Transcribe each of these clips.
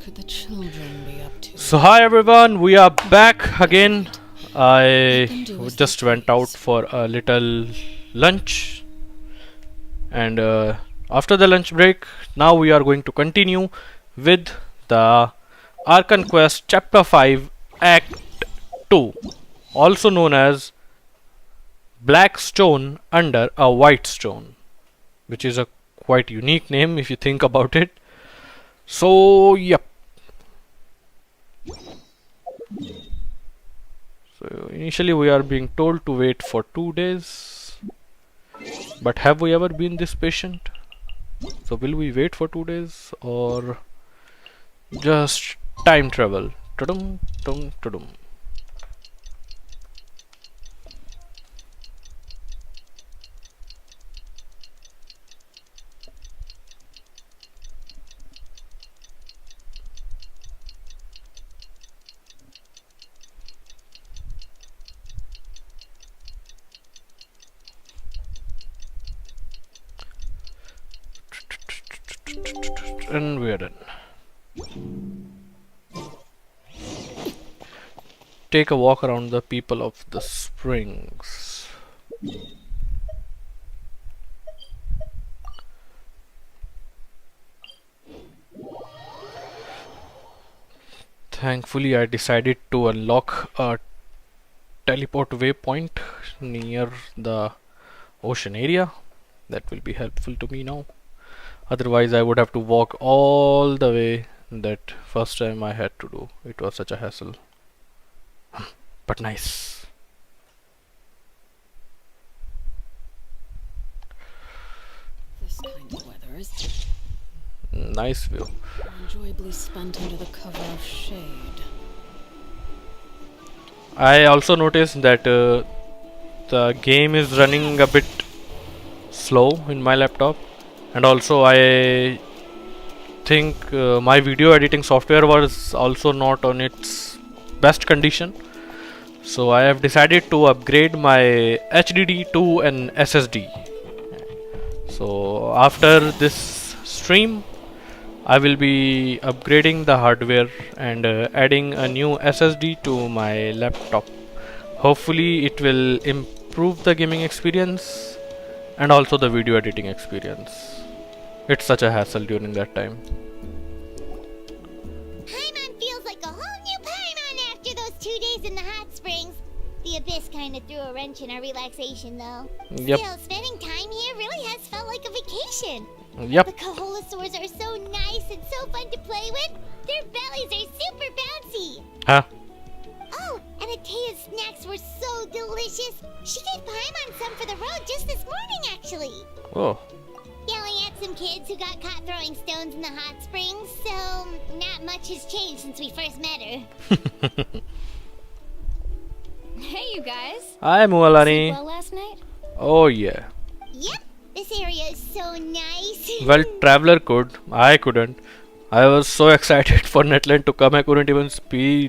could the children be up to? So hi everyone, we are back again. I just went out for a little lunch, and after the lunch break, now we are going to continue with the Archon Quest Chapter 5 Act 2, also known as Black Stone Under a White Stone, which is a quite unique name if you think about it. So yep. So initially we are being told to wait for 2 days, but have we ever been this patient? So will we wait for 2 days or just time travel? Tudum, tudum, tudum. And we're done. Take a walk around the people of the springs. Thankfully, I decided to unlock a teleport waypoint near the ocean area. That will be helpful to me now. Otherwise, I would have to walk all the way that first time I had to do. It was such a hassle. But nice. This kind of weather is Nice view. enjoyably spent under the cover of shade. I also noticed that the game is running a bit slow in my laptop, and also I think my video editing software was also not on its best condition. So I have decided to upgrade my HDD to an SSD. So after this stream, I will be upgrading the hardware and adding a new SSD to my laptop. Hopefully it will improve the gaming experience and also the video editing experience. It's such a hassle during that time. Paimon feels like a whole new Paimon after those 2 days in the hot springs. The Abyss kinda threw a wrench in our relaxation though. Yep. Still, spending time here really has felt like a vacation. Yep. The Kaholosaurs are so nice and so fun to play with. Their bellies are super bouncy. Huh? Oh, and Atea's snacks were so delicious. She gave Paimon some for the road just this morning, actually. Oh. Yelling at some kids who got caught throwing stones in the hot springs, so not much has changed since we first met her. Hey, you guys. Hi, Mualani. Sleep well last night? Oh yeah. Yep, this area is so nice. Well, Traveler could. I couldn't. I was so excited for Natlan to come. I couldn't even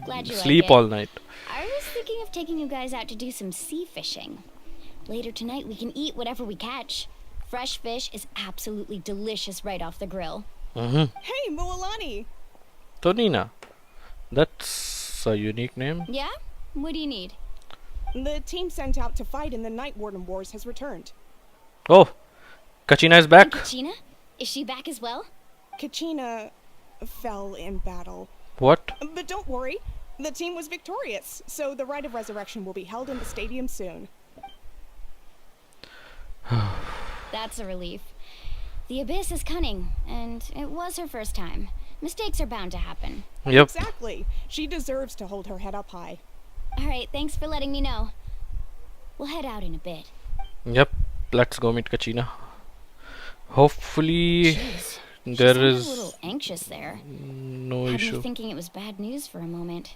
Glad you sleep like it. all night. I was thinking of taking you guys out to do some sea fishing. Later tonight, we can eat whatever we catch. Fresh fish is absolutely delicious right off the grill. Hey, Mualani! Tonina. That's a unique name. Yeah? What do you need? The team sent out to fight in the Night Warden Wars has returned. Oh, Kachina is And back. Kachina? Is she back as well? Kachina fell in battle. What? But don't worry, the team was victorious, so the Rite of Resurrection will be held in the stadium soon. That's a relief. The Abyss is cunning, and it was her first time. Mistakes are bound to happen. Yep. Exactly. She deserves to hold her head up high. Alright, thanks for letting me know. We'll head out in a bit. Yep. Let's go meet Kachina. Hopefully Jeez, there she sounded is a little anxious there. no Had me issue. thinking it was bad news for a moment.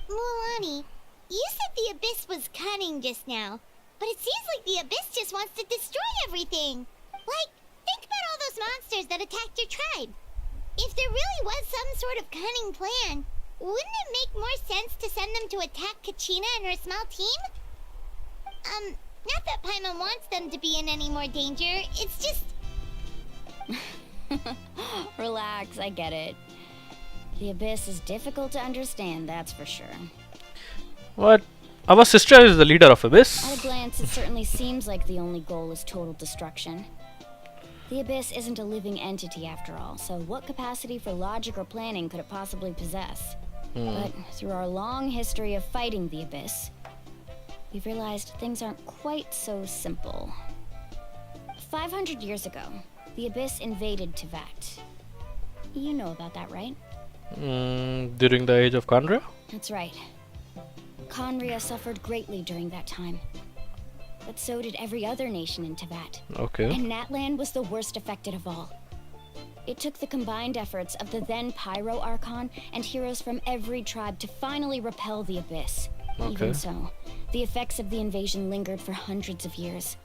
Mualani, you said the Abyss was cunning just now, but it seems like the Abyss just wants to destroy everything. Like, think about all those monsters that attacked your tribe. If there really was some sort of cunning plan, wouldn't it make more sense to send them to attack Kachina and her small team? Not that Paimon wants them to be in any more danger, it's just... Relax, I get it. The Abyss is difficult to understand, that's for sure. What? Our sister is the leader of Abyss. At a glance, it certainly seems like the only goal is total destruction. The Abyss isn't a living entity after all, so what capacity for logic or planning could it possibly possess? But through our long history of fighting the Abyss, we've realized things aren't quite so simple. 500 years ago, the Abyss invaded Tevat. You know about that, right? During the age of Kandra? That's right. Conria suffered greatly during that time. But so did every other nation in Tevat. Okay. And Natlan was the worst affected of all. It took the combined efforts of the then Pyro Archon and heroes from every tribe to finally repel the Abyss. Okay. Even so, the effects of the invasion lingered for hundreds of years,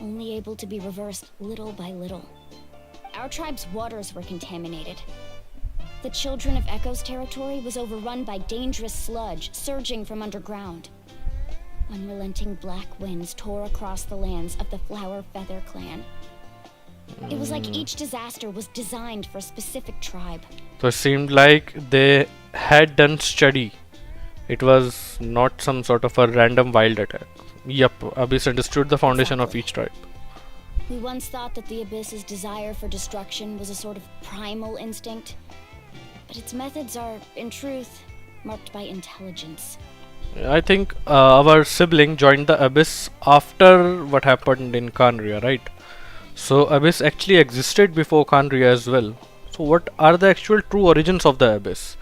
only able to be reversed little by little. Our tribe's waters were contaminated. The Children of Echo's territory was overrun by dangerous sludge surging from underground. Unrelenting black winds tore across the lands of the Flower Feather clan. It was like each disaster was designed for a specific tribe. So it seemed like they had done study. It was not some sort of a random wild attack. Yup, Abyss understood the foundation of each tribe. We once thought that the Abyss's desire for destruction was a sort of primal instinct. But its methods are, in truth, marked by intelligence. I think our sibling joined the Abyss after what happened in Kandria, right? So Abyss actually existed before Kandria as well. So what are the actual true origins of the Abyss?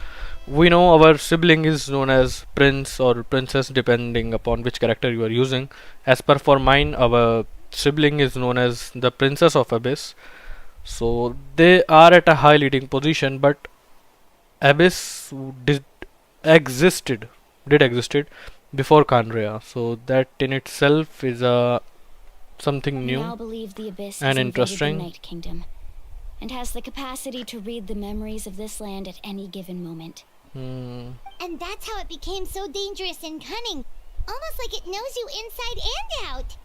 We know our sibling is known as Prince or Princess depending upon which character you are using. As per for mine, our sibling is known as the Princess of Abyss. So they are at a high leading position, but Abyss existed before Kandria, so that in itself is something new We now believe the Abyss and has invaded interesting. the Night Kingdom and has the capacity to read the memories of this land at any given moment. And that's how it became so dangerous and cunning. Almost like it knows you inside and out.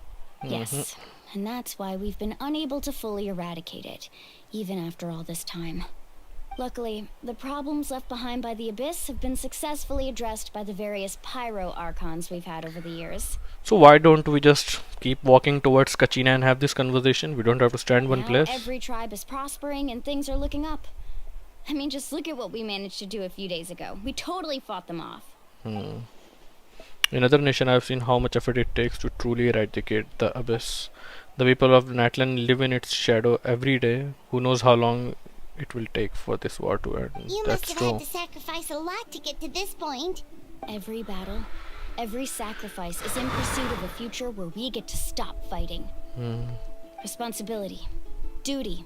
Yes, and that's why we've been unable to fully eradicate it, even after all this time. Luckily, the problems left behind by the Abyss have been successfully addressed by the various Pyro Archons we've had over the years. So why don't we just keep walking towards Kachina and have this conversation? We don't have to stand one Now place. every tribe is prospering and things are looking up. I mean, just look at what we managed to do a few days ago. We totally fought them off. In other nation, I've seen how much effort it takes to truly eradicate the Abyss. The people of Natlan live in its shadow every day. Who knows how long it will take for this war to end. You That's must have true. had to sacrifice a lot to get to this point. Every battle, every sacrifice is in pursuit of a future where we get to stop fighting. Responsibility, duty,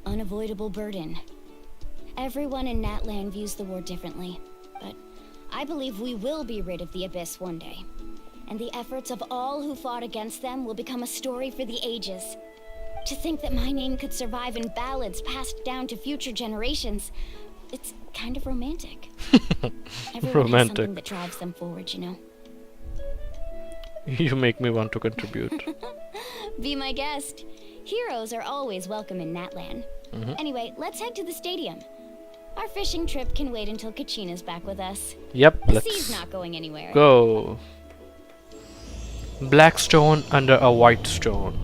unavoidable burden. Everyone in Natlan views the war differently, but I believe we will be rid of the Abyss one day. And the efforts of all who fought against them will become a story for the ages. To think that my name could survive in ballads passed down to future generations, it's kind of romantic. Everyone has something that drives them forward, you know. You make me want to contribute. Be my guest. Heroes are always welcome in Natlan. Anyway, let's head to the stadium. Our fishing trip can wait until Kachina's back with us. Yep, The let's sea's not going anywhere. go. Black stone under a white stone.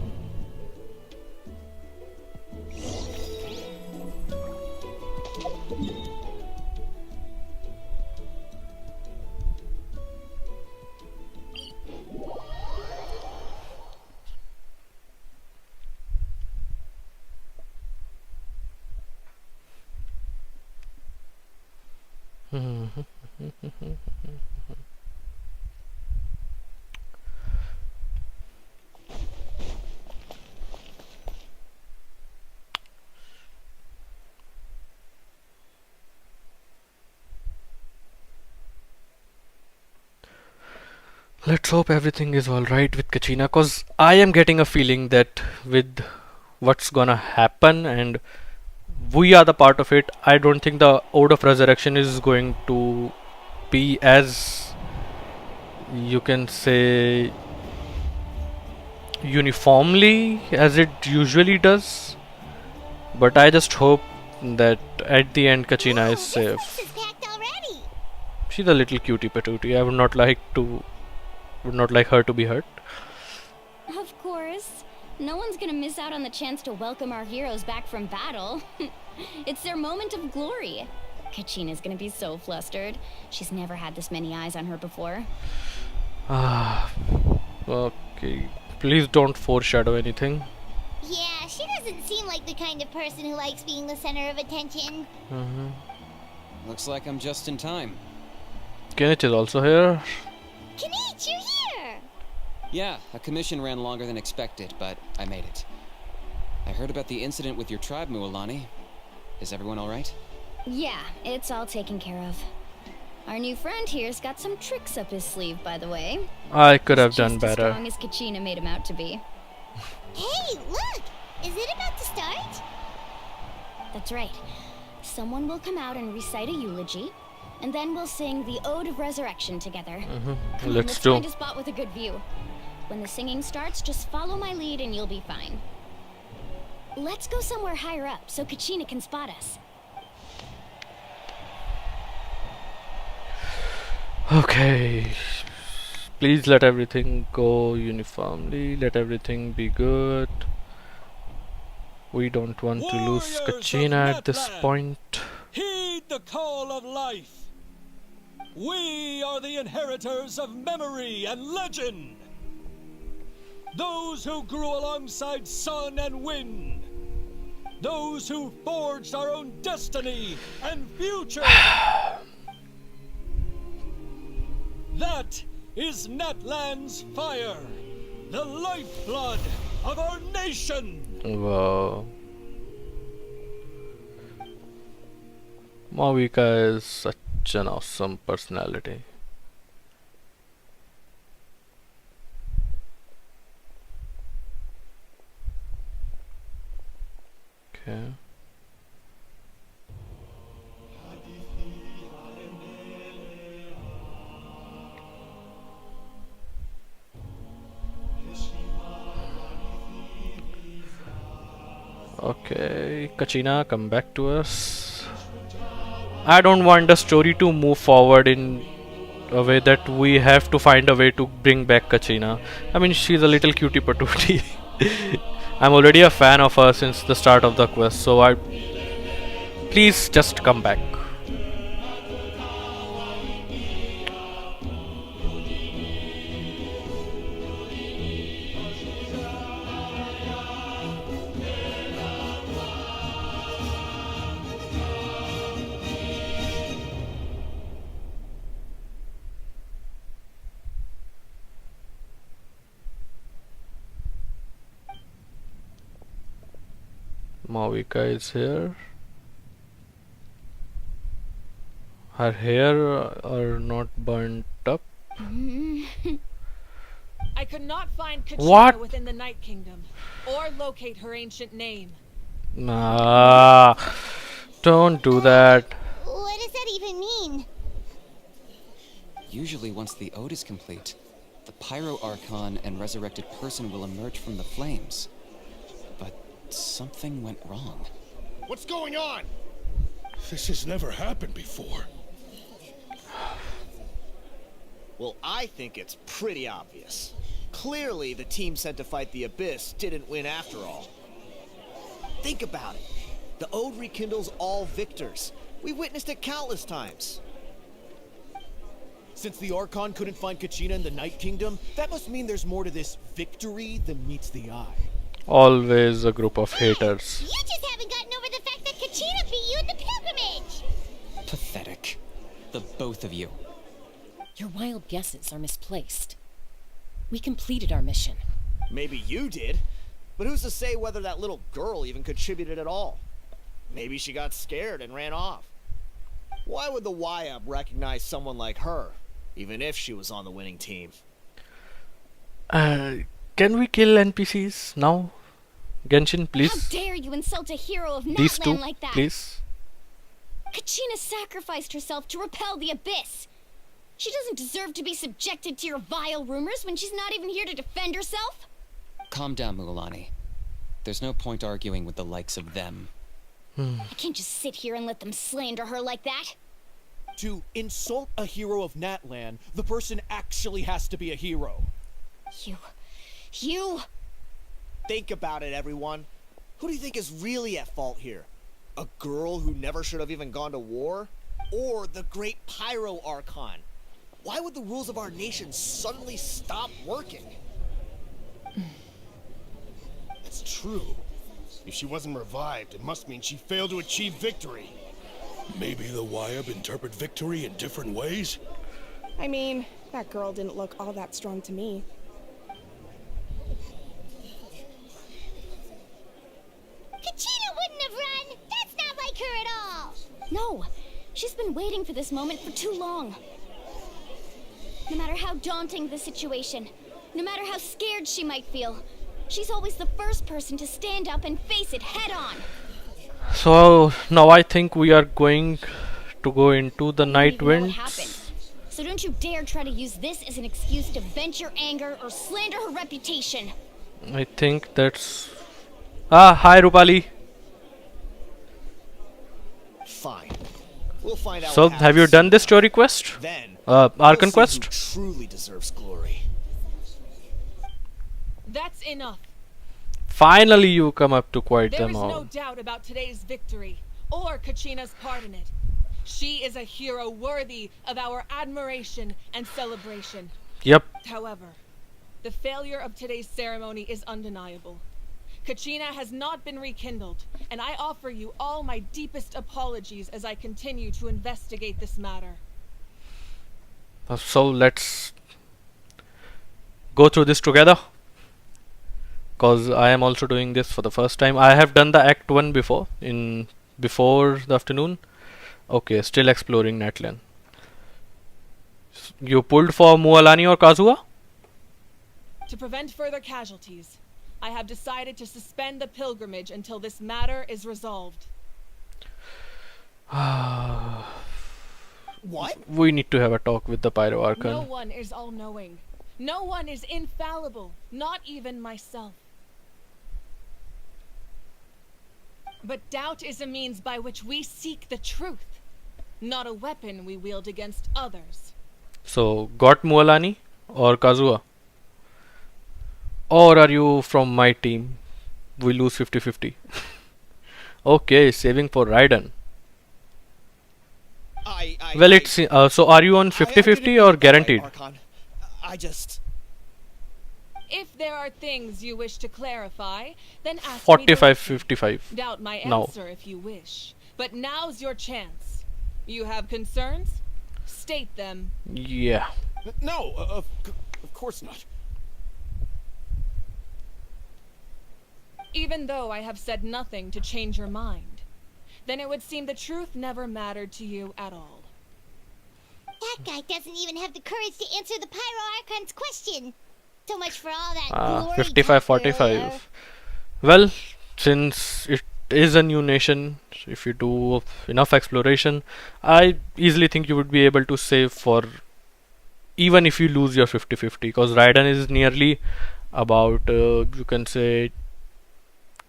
Let's hope everything is alright with Kachina, cause I am getting a feeling that with what's gonna happen and we are the part of it, I don't think the Ode of Resurrection is going to be as, you can say, uniformly as it usually does. But I just hope that at the end Kachina Whoa, is this safe. place is packed already. She's a little cutie patootie. I would not like her to be hurt. Of course. No one's gonna miss out on the chance to welcome our heroes back from battle. It's their moment of glory. Kachina's gonna be so flustered. She's never had this many eyes on her before. Okay. Please don't foreshadow anything. Yeah, she doesn't seem like the kind of person who likes being the center of attention. Looks like I'm just in time. Kenichi is also here. Kanich, you're here! Yeah, a commission ran longer than expected, but I made it. I heard about the incident with your tribe, Mualani. Is everyone alright? Yeah, it's all taken care of. Our new friend here's got some tricks up his sleeve, by the way. I could have done Just as better. strong as Kachina made him out to be. Hey, look! Is it about to start? That's right. Someone will come out and recite a eulogy, and then we'll sing the Ode of Resurrection together. Come on, Let's do. find a spot with a good view. When the singing starts, just follow my lead and you'll be fine. Let's go somewhere higher up so Kachina can spot us. Okay. Please let everything go uniformly. Let everything be good. We don't want to lose Warriors Kachina of at this Natlan, point. Heed the call of life. We are the inheritors of memory and legend. Those who grew alongside sun and wind. Those who forged our own destiny and future. That is Natlan's fire, the lifeblood of our nation. Wow. Mavuika is such an awesome personality. Okay. Okay, Kachina, come back to us. I don't want the story to move forward in a way that we have to find a way to bring back Kachina. I mean, she's a little cutie patootie. I'm already a fan of her since the start of the quest, so please just come back. Mavuika is here. Her hair are not burnt up. I could not find Kachina What? within the Night Kingdom, or locate her ancient name. Nah, don't do that. What does that even mean? Usually once the ode is complete, the Pyro Archon and resurrected person will emerge from the flames. But something went wrong. What's going on? This has never happened before. Well, I think it's pretty obvious. Clearly, the team sent to fight the Abyss didn't win after all. Think about it. The Ode rekindles all victors. We witnessed it countless times. Since the Archon couldn't find Kachina in the Night Kingdom, that must mean there's more to this victory than meets the eye. Always a group of haters. You just haven't gotten over the fact that Kachina beat you in the pilgrimage! Pathetic. The both of you. Your wild guesses are misplaced. We completed our mission. Maybe you did, but who's to say whether that little girl even contributed at all? Maybe she got scared and ran off. Why would the YUB recognize someone like her, even if she was on the winning team? Can we kill NPCs now? Genshin, How please. dare you insult a hero of These two, Natlan like that? please. Kachina sacrificed herself to repel the Abyss. She doesn't deserve to be subjected to your vile rumors when she's not even here to defend herself. Calm down, Mualani. There's no point arguing with the likes of them. I can't just sit here and let them slander her like that. To insult a hero of Natlan, the person actually has to be a hero. You... Think about it, everyone. Who do you think is really at fault here? A girl who never should have even gone to war? Or the great Pyro Archon? Why would the rules of our nation suddenly stop working? It's true. If she wasn't revived, it must mean she failed to achieve victory. Maybe the Wyab interpret victory in different ways? I mean, that girl didn't look all that strong to me. Kachina wouldn't have run! That's not like her at all! No, she's been waiting for this moment for too long. No matter how daunting the situation, no matter how scared she might feel, she's always the first person to stand up and face it head on. So now I think we are going to go into the night You know what winds. happened. So don't you dare try to use this as an excuse to vent your anger or slander her reputation. I think that's... Ah, hi Rupali. Fine. We'll find out. So what have you happens done this soon. story quest? Then, Archon we'll see quest? who truly deserves glory. That's enough. Finally you come up to quiet There them is all. no doubt about today's victory, or Kachina's part in it. She is a hero worthy of our admiration and celebration. Yep. However, the failure of today's ceremony is undeniable. Kachina has not been rekindled, and I offer you all my deepest apologies as I continue to investigate this matter. So let's go through this together, because I am also doing this for the first time. I have done the act 1 before the afternoon. Okay, still exploring Natlan. You pulled for Mualani or Kazuha? To prevent further casualties, I have decided to suspend the pilgrimage until this matter is resolved. What? We need to have a talk with the Pyro Archon. No one is all-knowing. No one is infallible, not even myself. But doubt is a means by which we seek the truth, not a weapon we wield against others. So, got Mualani or Kazuha? Or are you from my team? We lose 50-50. Okay, saving for Raiden. Well, it's so are you on 50-50 or guaranteed? Archon. I just... If there are things you wish to clarify, then ask 45-55. me. Doubt my No. answer if you wish. But now's your chance. You have concerns? State them. Yeah. No, of course not. Even though I have said nothing to change your mind, then it would seem the truth never mattered to you at all. That guy doesn't even have the courage to answer the Pyro Archon's question. So much for all that glory 55-45. Well, since it is a new nation, if you do enough exploration, I easily think you would be able to save for even if you lose your 50-50, because Raiden is nearly about you can say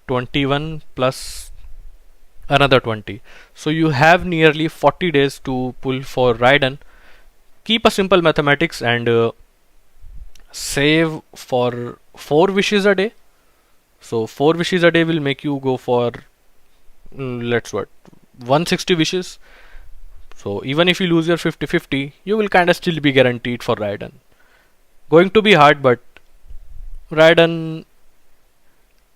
21 plus another 20, so you have nearly 40 days to pull for Raiden. Keep a simple mathematics and save for 4 wishes a day. So 4 wishes a day will make you go for 160 wishes. So even if you lose your 50-50, you will kinda still be guaranteed for Raiden. Going to be hard, but Raiden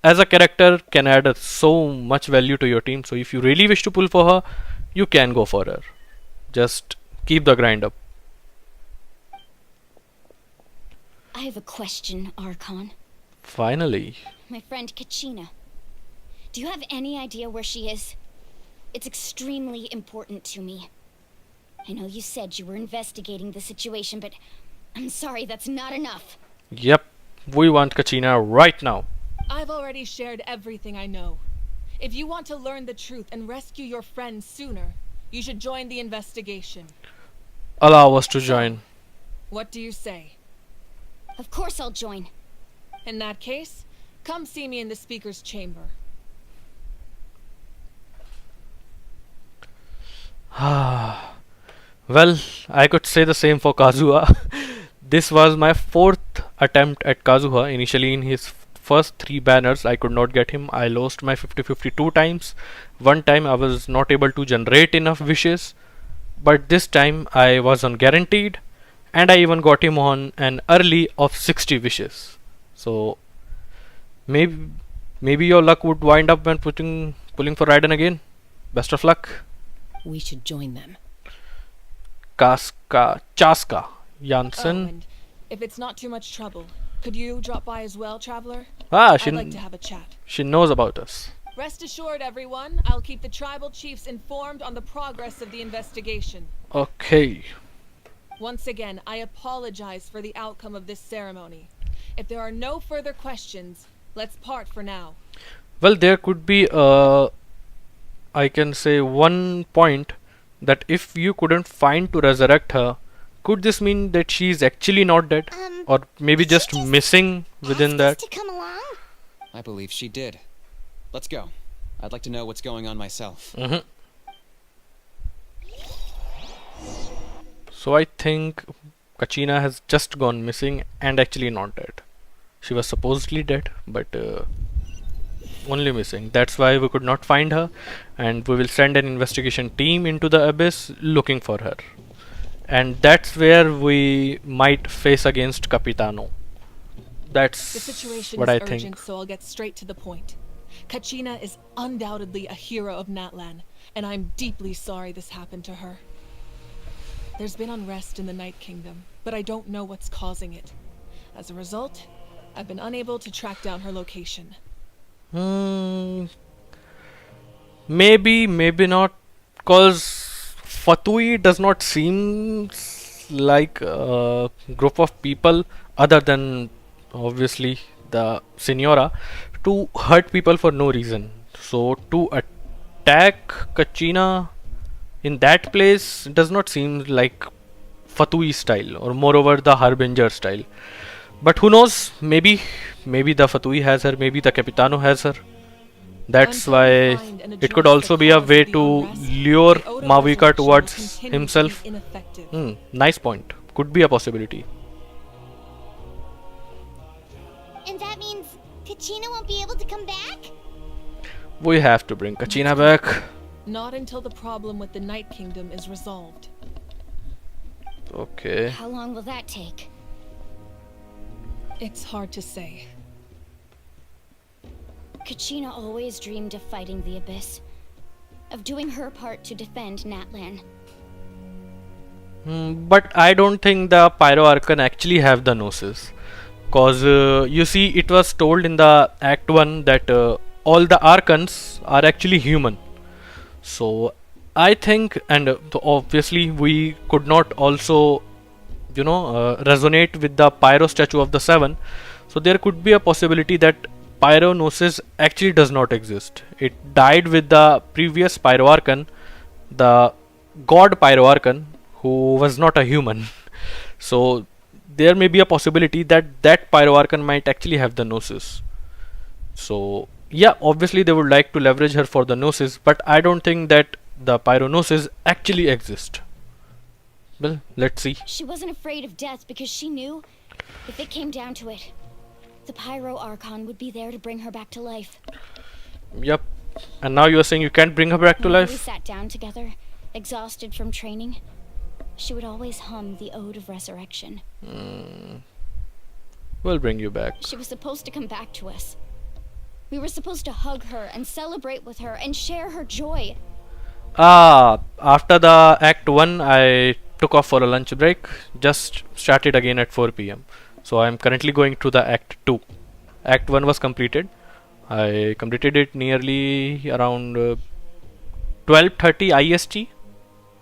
as a character can add so much value to your team. So if you really wish to pull for her, you can go for her. Just keep the grind up. I have a question, Archon. Finally. My friend Kachina. Do you have any idea where she is? It's extremely important to me. I know you said you were investigating the situation, but I'm sorry, that's not enough. Yep, we want Kachina right now. I've already shared everything I know. If you want to learn the truth and rescue your friend sooner, you should join the investigation. Allow us to join. What do you say? Of course I'll join. In that case, come see me in the speaker's chamber. Well, I could say the same for Kazuha. This was my fourth attempt at Kazuha. Initially, in his first 3 banners, I could not get him. I lost my 50-50 2 times. One time, I was not able to generate enough wishes. But this time, I was on guaranteed. And I even got him on an early of 60 wishes. So, maybe your luck would wind up when pulling for Raiden again. Best of luck. We should join them. Chaska Oh, Janssen. and if it's not too much trouble, could you drop by as well, Traveler? I'd I'd like to have a chat. she knows about us. Rest assured, everyone, I'll keep the tribal chiefs informed on the progress of the investigation. Okay. Once again, I apologize for the outcome of this ceremony. If there are no further questions, let's part for now. Well, there could be I can say one point that if you couldn't find to resurrect her, could this mean that she is actually not dead? Or maybe just missing within that? To come along? I believe she did. Let's go. I'd like to know what's going on myself. So I think Kachina has just gone missing and actually not dead. She was supposedly dead, but only missing. That's why we could not find her, and we will send an investigation team into the abyss looking for her. And that's where we might face against Capitano. That's The situation what is I urgent, think. so I'll get straight to the point. Kachina is undoubtedly a hero of Natlan, and I'm deeply sorry this happened to her. There's been unrest in the Night Kingdom, but I don't know what's causing it. As a result, I've been unable to track down her location. Maybe not, cause Fatui does not seem like a group of people other than obviously the Senora to hurt people for no reason. So to attack Kachina in that place does not seem like Fatui style, or moreover the Harbinger style. But who knows, maybe the Fatui has her, maybe the Capitano has her. That's Until why we find and it could address also the be a cause way of the to unrest, lure the Ode of Mavuika Resurrection will towards continue to be himself. ineffective. Nice point. Could be a possibility. And that means Kachina won't be able to come back? We have to bring Kachina back. Not until the problem with the Night Kingdom is resolved. Okay. How long will that take? It's hard to say. Kachina always dreamed of fighting the Abyss, of doing her part to defend Natlan. But I don't think the Pyro Archon actually have the Gnosis. Cause you see, it was told in the Act 1 that all the Archons are actually human. So I think, and obviously we could not also, resonate with the Pyro statue of the 7. So there could be a possibility that Pyro Gnosis actually does not exist. It died with the previous Pyro Archon, the God Pyro Archon, who was not a human. So there may be a possibility that Pyro Archon might actually have the Gnosis. So yeah, obviously they would like to leverage her for the Gnosis, but I don't think that the Pyro Gnosis actually exist. Well, let's see. She wasn't afraid of death because she knew, if it came down to it, the Pyro Archon would be there to bring her back to life. Yep. And now you are saying you can't bring her back to Whenever we life? sat down together, exhausted from training, she would always hum the Ode of Resurrection. We'll bring you back. She was supposed to come back to us. We were supposed to hug her and celebrate with her and share her joy. After the Act 1, I took off for a lunch break. Just started again at 4 p.m. So I'm currently going to the Act 2. Act 1 was completed. I completed it nearly around 12:30 IST.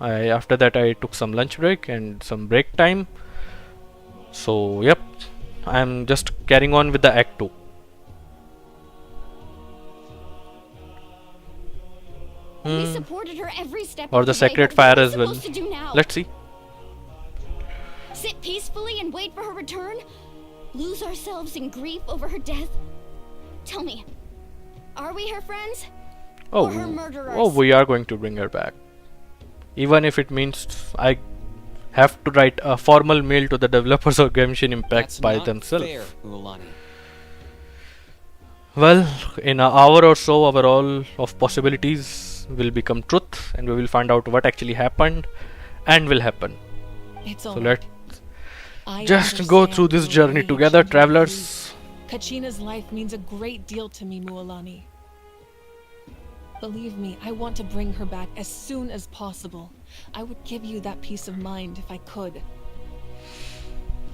After that I took some lunch break and some break time. So yep, I'm just carrying on with the Act 2. We supported her every step Or of the way, Sacred but Fire what are we as well. supposed to do now? Let's see. Sit peacefully and wait for her return? Lose ourselves in grief over her death? Tell me, are we her friends? Or her murderers? Oh, we are going to bring her back. even if it means I have to write a formal mail to the developers of Genshin Impact That's by not themselves. fair, Mualani. Well, in an hour or so, our all of possibilities will become truth, and we will find out what actually happened and will happen. It's So all let's I just go understand through this your journey rage together, and your travelers. grief. Kachina's life means a great deal to me, Mualani. Believe me, I want to bring her back as soon as possible. I would give you that peace of mind if I could.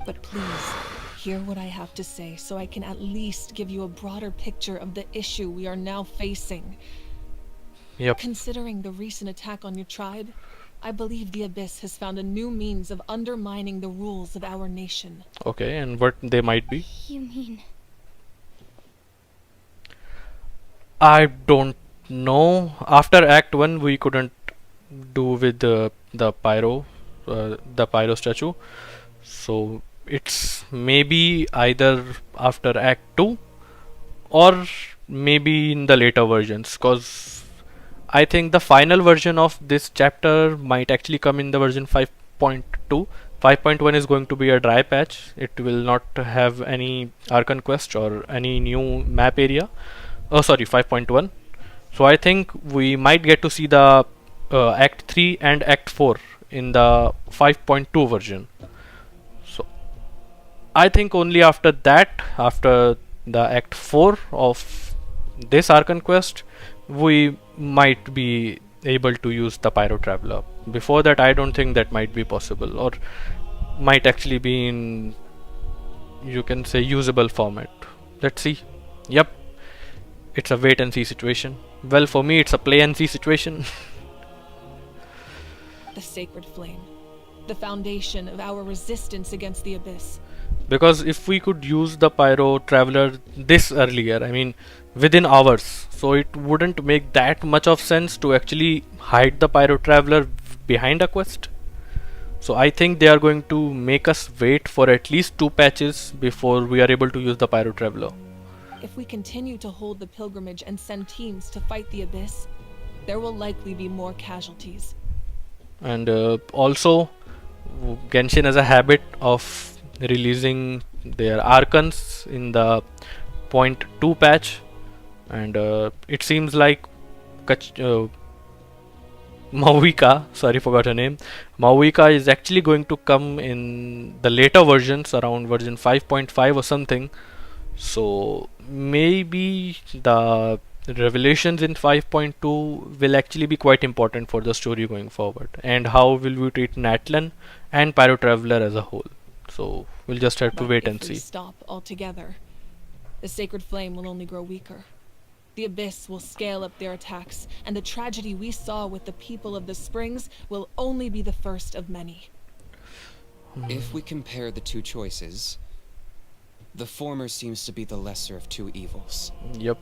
But please, hear what I have to say so I can at least give you a broader picture of the issue we are now facing. Yep. Considering the recent attack on your tribe, I believe the Abyss has found a new means of undermining the rules of our nation. Okay, and what they might be? You mean... I don't know. After Act 1, we couldn't do with the pyro statue. So it's maybe either after Act 2 or maybe in the later versions, cause I think the final version of this chapter might actually come in the version 5.2. 5.1 is going to be a dry patch. It will not have any Archon quest or any new map area. Oh, sorry, 5.1. So I think we might get to see the Act 3 and Act 4 in the 5.2 version. So I think only after that, after the Act 4 of this Archon quest, we might be able to use the Pyro Traveler. Before that, I don't think that might be possible, or might actually be in, you can say, usable format. Let's see. Yep, it's a wait and see situation. Well, for me, it's a play and see situation. The sacred flame, the foundation of our resistance against the Abyss. Because if we could use the Pyro Traveler this earlier, I mean within hours, so it wouldn't make that much of sense to actually hide the Pyro Traveler behind a quest. So I think they are going to make us wait for at least 2 patches before we are able to use the Pyro Traveler. If we continue to hold the pilgrimage and send teams to fight the Abyss, there will likely be more casualties. And also, Genshin has a habit of releasing their Archons in the 0.2 patch, and it seems like Mavuika, sorry, forgot her name. Mavuika is actually going to come in the later versions, around version 5.5 or something. So maybe the revelations in 5.2 will actually be quite important for the story going forward, and how will we treat Natlan and Pyro Traveler as a whole. So we'll just have to wait and If we see. stop altogether, the sacred flame will only grow weaker. The Abyss will scale up their attacks, and the tragedy we saw with the people of the Springs will only be the first of many. If we compare the two choices, the former seems to be the lesser of two evils. Yep.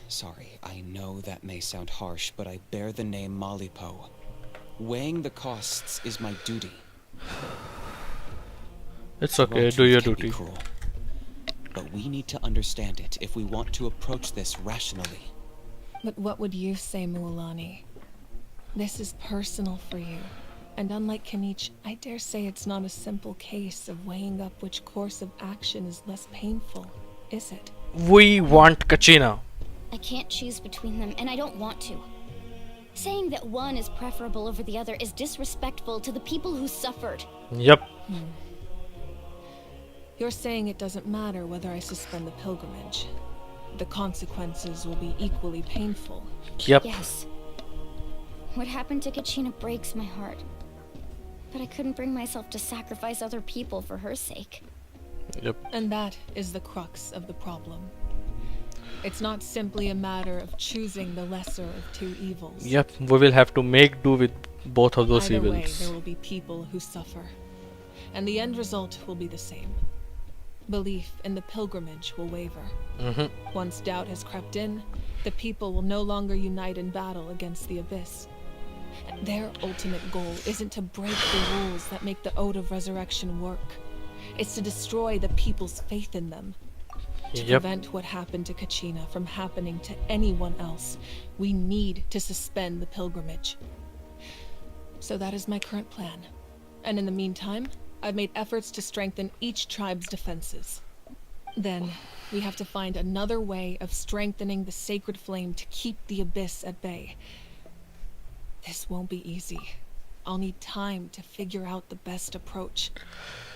Sorry, I know that may sound harsh, but I bear the name Malipo. Weighing the costs is my duty. It's okay, Raw do your truth can be duty. cruel, but we need to understand it if we want to approach this rationally. But what would you say, Mualani? This is personal for you. And unlike Kanich, I dare say it's not a simple case of weighing up which course of action is less painful, is it? We want Kachina. I can't choose between them, and I don't want to. Saying that one is preferable over the other is disrespectful to the people who suffered. Yep. You're saying it doesn't matter whether I suspend the pilgrimage. The consequences will be equally painful. Yep. Yes. What happened to Kachina breaks my heart. But I couldn't bring myself to sacrifice other people for her sake. Yep. And that is the crux of the problem. It's not simply a matter of choosing the lesser of two evils. Yep. We will have to make do with both of those Either way, evils. there will be people who suffer. And the end result will be the same. Belief in the pilgrimage will waver. Once doubt has crept in, the people will no longer unite in battle against the Abyss. Their ultimate goal isn't to break the rules that make the Ode of Resurrection work. It's to destroy the people's faith in them. To prevent what happened to Kachina from happening to anyone else, we need to suspend the pilgrimage. So that is my current plan. And in the meantime, I've made efforts to strengthen each tribe's defenses. Then, we have to find another way of strengthening the sacred flame to keep the abyss at bay. This won't be easy. I'll need time to figure out the best approach.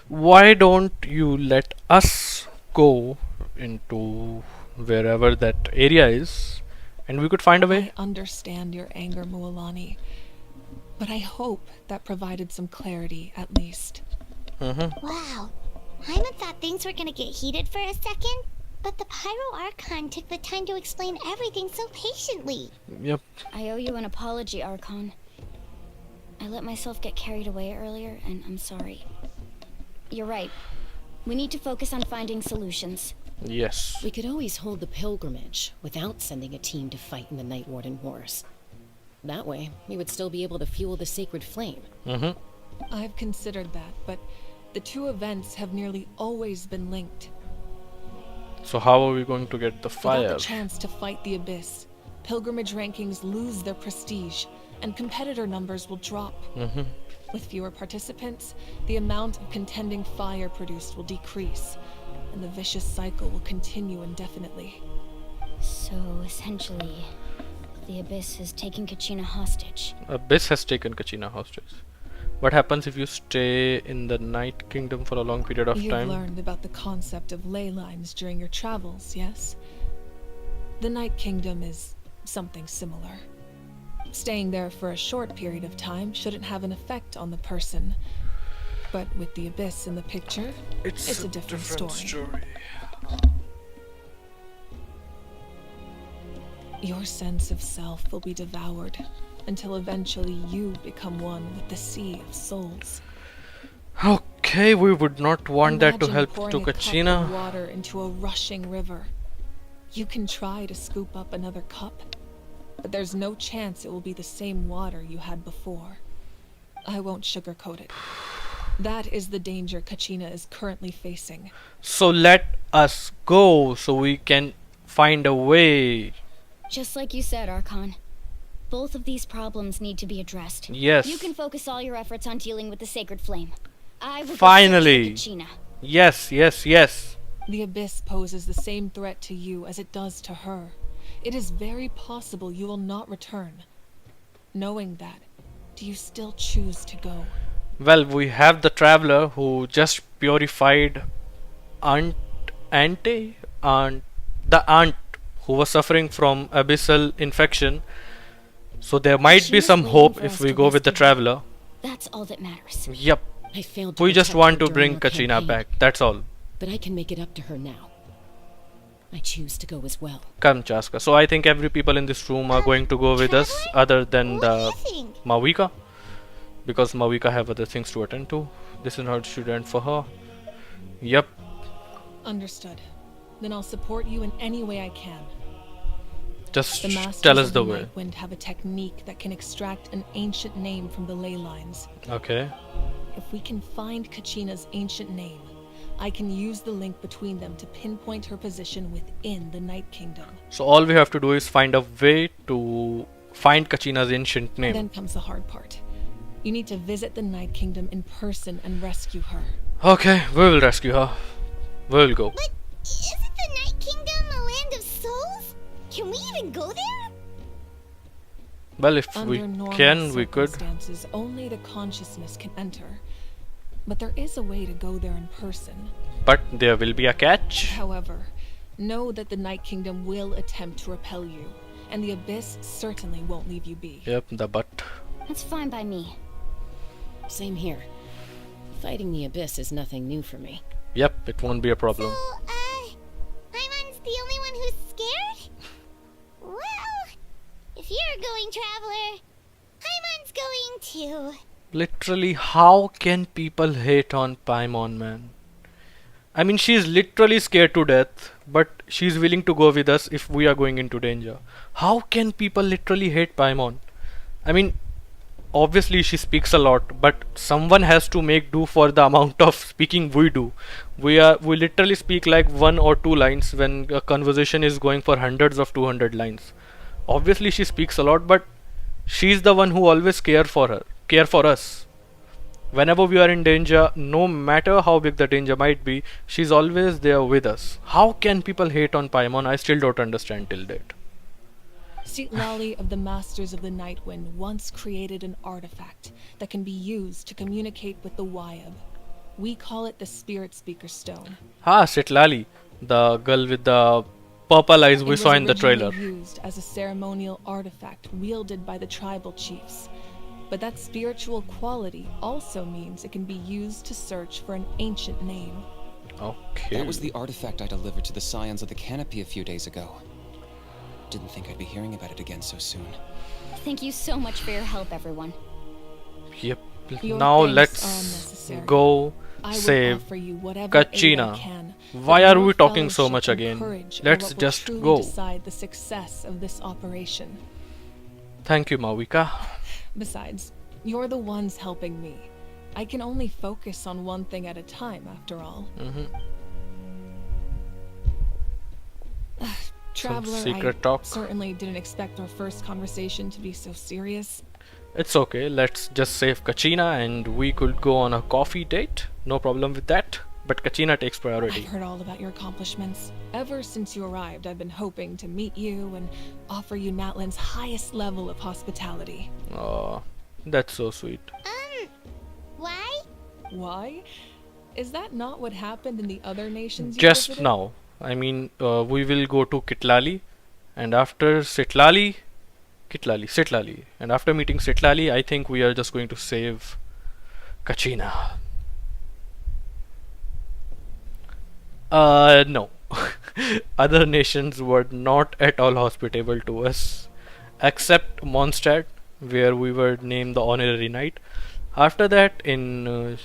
Why don't you let us go into wherever that area is, and we could find a way? I understand your anger, Mualani, but I hope that provided some clarity, at least. Wow. Hyman thought things were gonna get heated for a second, but the Pyro Archon took the time to explain everything so patiently. Yep. I owe you an apology, Archon. I let myself get carried away earlier, and I'm sorry. You're right. We need to focus on finding solutions. Yes. We could always hold the pilgrimage without sending a team to fight in the Night Warden Wars. That way, we would still be able to fuel the sacred flame. I've considered that, but the two events have nearly always been linked. So how are we going to get the fire? Without the chance to fight the abyss, pilgrimage rankings lose their prestige, and competitor numbers will drop. With fewer participants, the amount of contending fire produced will decrease, and the vicious cycle will continue indefinitely. So, essentially, the Abyss has taken Kachina hostage. Abyss has taken Kachina hostage. What happens if you stay in the Night Kingdom for a long period of You've time? learned about the concept of ley lines during your travels, yes? The Night Kingdom is something similar. Staying there for a short period of time shouldn't have an effect on the person. But with the Abyss in the picture, it's a different story. Your sense of self will be devoured until eventually you become one with the sea of souls. Okay, we would not want that to Imagine help pouring to a cup of Kachina. water into a rushing river. You can try to scoop up another cup, but there's no chance it will be the same water you had before. I won't sugarcoat it. That is the danger Kachina is currently facing. So let us go so we can find a way. Just like you said, Archon. Both of these problems need to be addressed. Yes. You can focus all your efforts on dealing with the sacred flame. I will Finally. go search for Kachina. Yes, yes, yes. The Abyss poses the same threat to you as it does to her. It is very possible you will not return. Knowing that, do you still choose to go? Well, we have the traveler who just purified the aunt who was suffering from abyssal infection. So there might be She was some waiting hope for if us we to go with the rescue her. traveler. That's all that matters. Yep. I failed to We just protect want her to during bring our Kachina campaign, back. That's all. but I can make it up to her now. I choose to go as well. Come, Chaska. So I think every people in this room are going to go with us, other than What do the you think? Mavuika, because Mavuika have other things to attend to. This is not student for her. Yep. Understood. Then I'll support you in any way I can. Just The masters tell us of the the way. Night Wind have a technique that can extract an ancient name from the ley lines. Okay. If we can find Kachina's ancient name, I can use the link between them to pinpoint her position within the Night Kingdom. So all we have to do is find a way to find Kachina's ancient name. Then comes the hard part. You need to visit the Night Kingdom in person and rescue her. Okay, we will rescue her. We'll go. But isn't the Night Kingdom a land of souls? Can we even go there? Well, if Under we normal can, we could. circumstances, only the consciousness can enter. But there is a way to go there in person. But there will be a catch. However, know that the Night Kingdom will attempt to repel you, and the Abyss certainly won't leave you be. Yep, the butt. That's fine by me. Same here. Fighting the Abyss is nothing new for me. Yep, it won't be a problem. So, Hyman's the only one who's scared? Well, if you're going, Traveler, Hyman's going too. Literally, how can people hate on Paimon, man? I mean, she's literally scared to death, but she's willing to go with us if we are going into danger. How can people literally hate Paimon? I mean, obviously she speaks a lot, but someone has to make do for the amount of speaking we do. We literally speak like 1 or 2 lines when a conversation is going for hundreds of 200 lines. Obviously she speaks a lot, but She's the one who always care for us. Whenever we are in danger, no matter how big the danger might be, she's always there with us. How can people hate on Paimon? I still don't understand till date. Lali of the Masters of the Nightwind once created an artifact that can be used to communicate with the Wyab. We call it the Spirit Speaker Stone. Sitlali, the girl with the purple eyes we saw in the trailer. It was originally used as a ceremonial artifact wielded by the tribal chiefs. But that spiritual quality also means it can be used to search for an ancient name. Okay. That was the artifact I delivered to the Scions of the Canopy a few days ago. Didn't think I'd be hearing about it again so soon. Thank you so much for your help, everyone. Yep. Your Now thanks let's are unnecessary. go I will save offer you whatever aid I Kachina. can, Why but are your we talking so fellowship much and again? courage are Let's what will just truly go. decide the success of this operation. Thank you, Mavuika. Besides, you're the ones helping me. I can only focus on one thing at a time, after all. Traveler, secret I talk. certainly didn't expect our first conversation to be so serious. It's okay, let's just save Kachina and we could go on a coffee date. No problem with that. But Kachina takes priority. I've heard all about your accomplishments. Ever since you arrived, I've been hoping to meet you and offer you Natlan's highest level of hospitality. Oh, that's so sweet. Why? Why? Is that not what happened in the other nations you Just visited? now. I mean, we will go to Kitlali, and after Sitlali, and after meeting Sitlali, I think we are just going to save Kachina. No. Other nations were not at all hospitable to us, except Mondstadt, where we were named the honorary knight. After that, in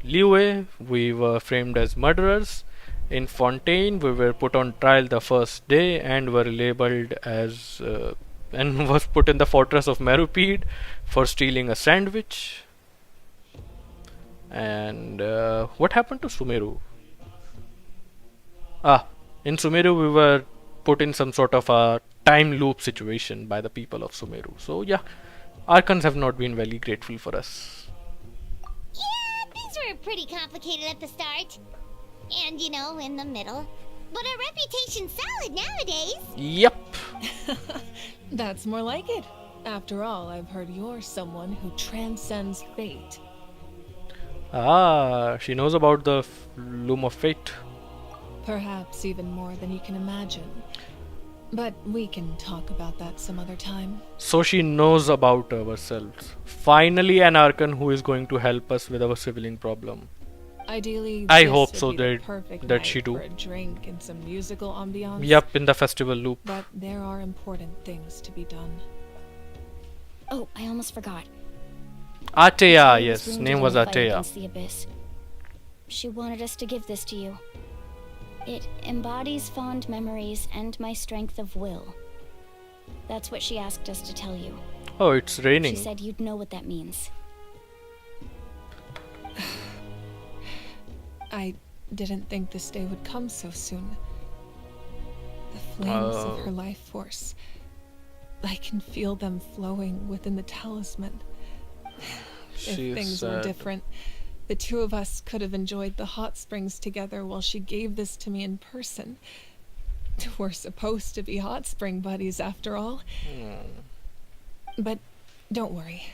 Liyue, we were framed as murderers. In Fontaine, we were put on trial the first day and were labeled as and was put in the fortress of Merupede for stealing a sandwich. And what happened to Sumeru? In Sumeru, we were put in some sort of a time loop situation by the people of Sumeru. So yeah, Archons have not been very grateful for us. Yeah, things were pretty complicated at the start. And, you know, in the middle. But our reputation's solid nowadays. Yep. That's more like it. After all, I've heard you're someone who transcends fate. She knows about the loom of fate. Perhaps even more than you can imagine. But we can talk about that some other time. So she knows about ourselves. Finally, an Archon who is going to help us with our sibling problem. Ideally, I this hope would so be the that perfect that night she do. for a drink and some musical ambiance. Yup, in the festival loop. But there are important things to be done. Oh, I almost forgot. Atea, She yes, wounded name in was the fight Atea. against the Abyss. She wanted us to give this to you. It embodies fond memories and my strength of will. That's what she asked us to tell you. Oh, it's raining. She said you'd know what that means. I didn't think this day would come so soon. The flames of her life force. I can feel them flowing within the talisman. If things were different, the two of us could have enjoyed the hot springs together while she gave this to me in person. We're supposed to be hot spring buddies after all. But don't worry.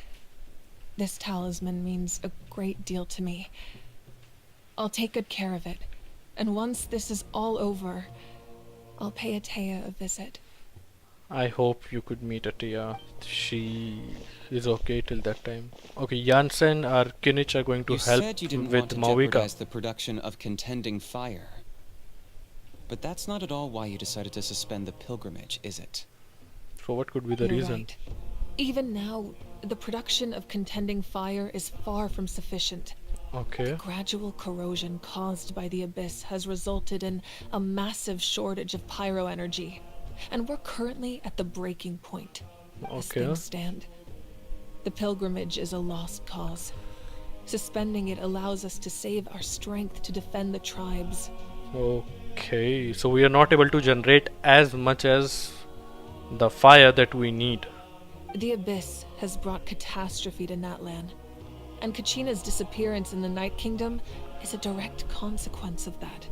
This talisman means a great deal to me. I'll take good care of it. And once this is all over, I'll pay Atea a visit. I hope you could meet Atea. She is okay till that time. Okay, Jansen or Kinich are going to You help said you didn't with want to Mavuika. jeopardize the production of Contending Fire. But that's not at all why you decided to suspend the pilgrimage, is it? So what could be the You're reason? right. Even now, the production of Contending Fire is far from sufficient. Okay. Gradual corrosion caused by the Abyss has resulted in a massive shortage of pyro energy. And we're currently at the breaking point. As Okay. things stand. The pilgrimage is a lost cause. Suspending it allows us to save our strength to defend the tribes. Okay, so we are not able to generate as much as the fire that we need. The Abyss has brought catastrophe to Natlan, and Kachina's disappearance in the Night Kingdom is a direct consequence of that.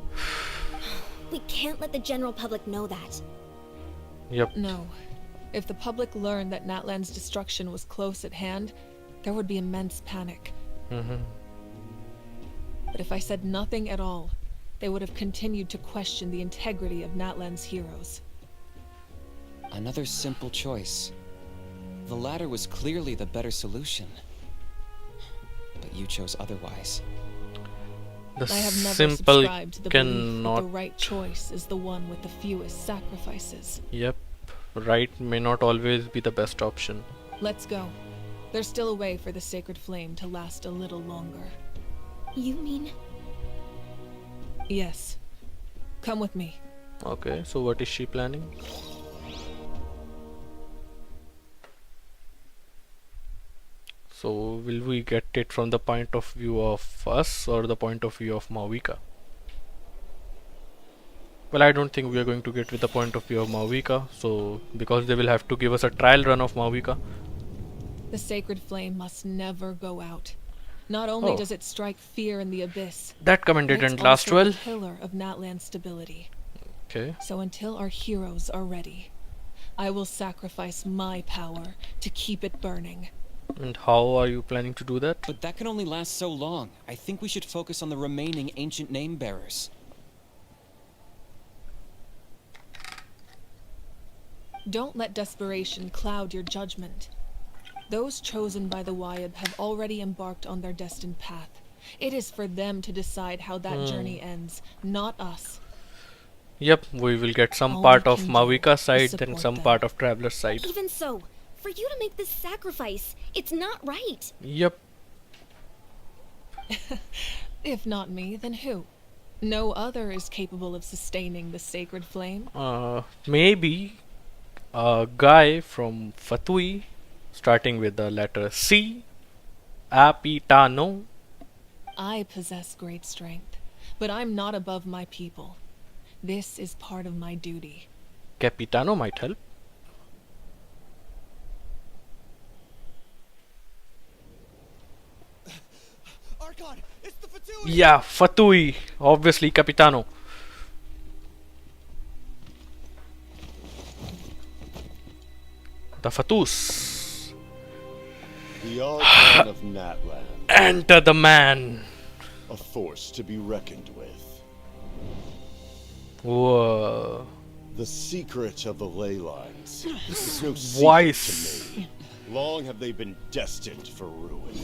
We can't let the general public know that. Yep. No. If the public learned that Natlan's destruction was close at hand, there would be immense panic. But if I said nothing at all, they would have continued to question the integrity of Natlan's heroes. Another simple choice. The latter was clearly the better solution. But you chose otherwise. The I have never simple subscribed to the belief that cannot. the right choice is the one with the fewest sacrifices. Yep. Right may not always be the best option. Let's go. There's still a way for the sacred flame to last a little longer. You mean? Yes. Come with me. Okay, so what is she planning? So will we get it from the point of view of us or the point of view of Mavuika? Well, I don't think we are going to get with the point of view of Mavuika, so because they will have to give us a trial run of Mavuika. The sacred flame must never go out. Not only Oh. does it strike fear in the abyss, That command but it's didn't last also a well. pillar of Natlan's stability. Okay. So until our heroes are ready, I will sacrifice my power to keep it burning. And how are you planning to do that? But that can only last so long. I think we should focus on the remaining ancient name bearers. Don't let desperation cloud your judgment. Those chosen by the Wyab have already embarked on their destined path. It is for them to decide how that journey ends, not us. Yep, we will get some All part we of can do Mavuika's is side, then support some them. part of Traveler's side. Even so, for you to make this sacrifice, it's not right. Yep. If not me, then who? No other is capable of sustaining the sacred flame. Maybe a guy from Fatui, starting with the letter C, Capitano. I possess great strength, but I'm not above my people. This is part of my duty. Capitano might help. Archon, it's the Fatui! Yeah, Fatui, obviously Capitano. The Fatus. The Archon of Natlan, Enter the man. a force to be reckoned with. Whoa. The secret of the ley lines is no secret Wise. to me. Long have they been destined for ruin.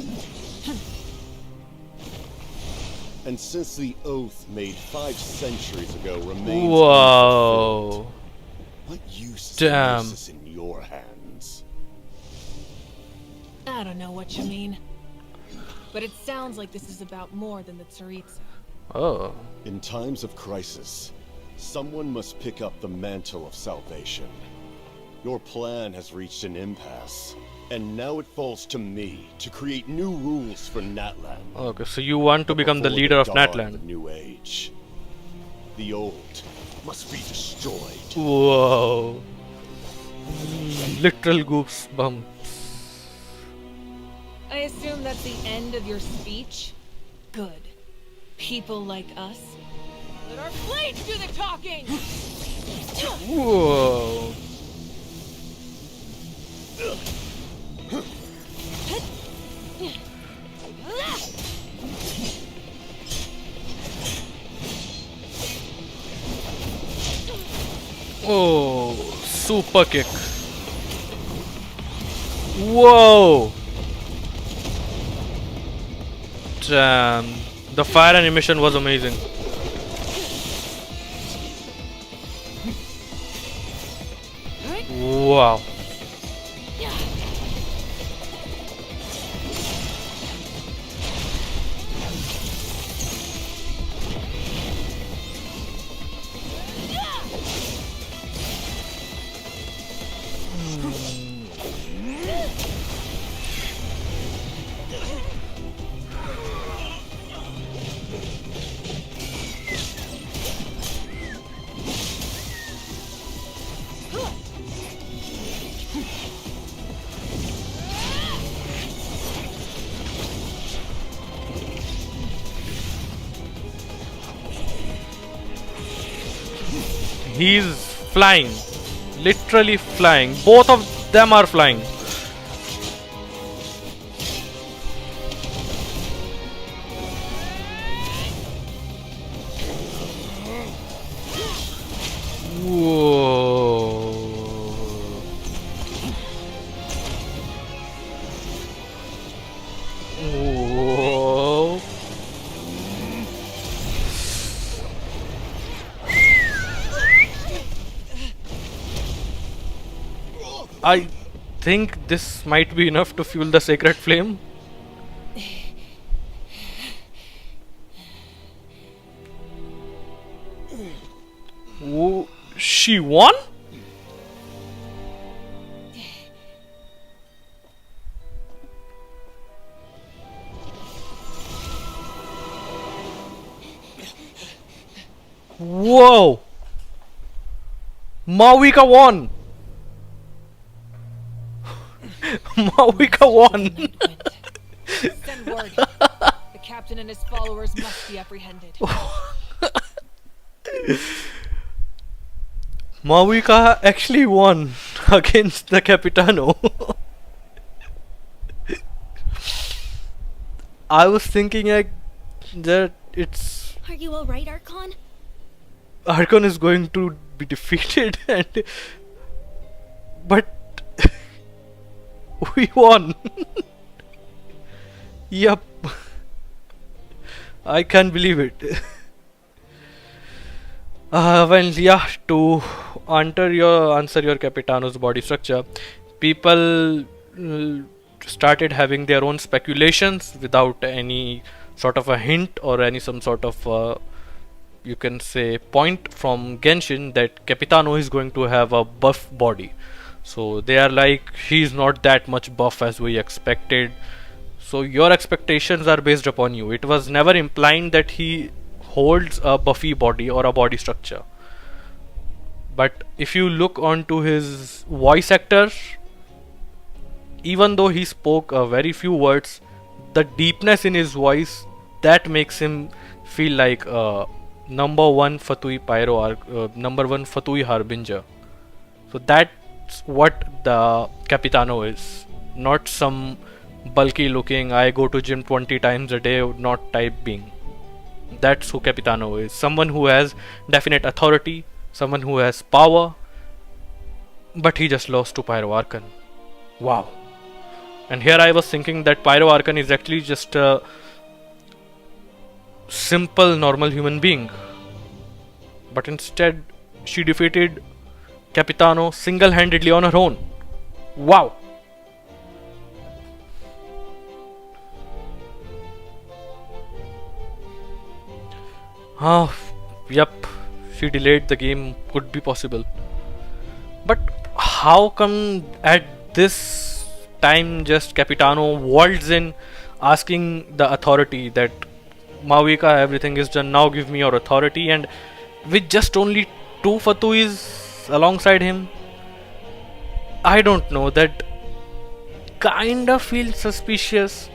And since the oath made 5 centuries ago remains Whoa. unfulfilled, what use is Damn. Gnosis in your hands? I don't know what you mean. But it sounds like this is about more than the Tsaritsa. Oh. In times of crisis, someone must pick up the mantle of salvation. Your plan has reached an impasse, and now it falls to me to create new rules for Natlan. Okay, so you want to become the Before leader of dawn of Natlan. the new age. The old must be destroyed. Whoa. Literal goosebumps. I assume that's the end of your speech? Good. People like us. Let our blades do the talking! Whoa. Oh, super kick. Whoa. Damn. The fire animation was amazing. Wow. He's flying. Literally flying. Both of them are flying. Whoa. Whoa. I think this might be enough to fuel the sacred flame. Whoa. She won? Whoa! Mavuika won! Mavuika won! Send word. The captain and his followers must be apprehended. Mavuika actually won against the Capitano. I was thinking that it's Are you alright, Archon? Archon is going to be defeated, but we won. Yup. I can't believe it. Well, yeah, to answer your Capitano's body structure, people started having their own speculations without any sort of a hint or any some sort of you can say point from Genshin that Capitano is going to have a buff body. So they are like, he's not that much buff as we expected. So your expectations are based upon you. It was never implying that he holds a buffy body or a body structure. But if you look onto his voice actor, even though he spoke a very few words, the deepness in his voice, that makes him feel like number one Fatui number one Fatui Harbinger. So that's what the Capitano is, not some bulky looking, I go to gym 20 times a day, not type being. That's who Capitano is. Someone who has definite authority, someone who has power, but he just lost to Pyro Archon. Wow. And here I was thinking that Pyro Archon is actually just a simple normal human being, but instead she defeated Capitano single-handedly on her own. Wow. Yep, she delayed the game, could be possible. But how come at this time just Capitano waltz in asking the authority that Mavuika, everything is done, now give me your authority, and with just only 2 Fatuis alongside him? I don't know, that kinda feels suspicious.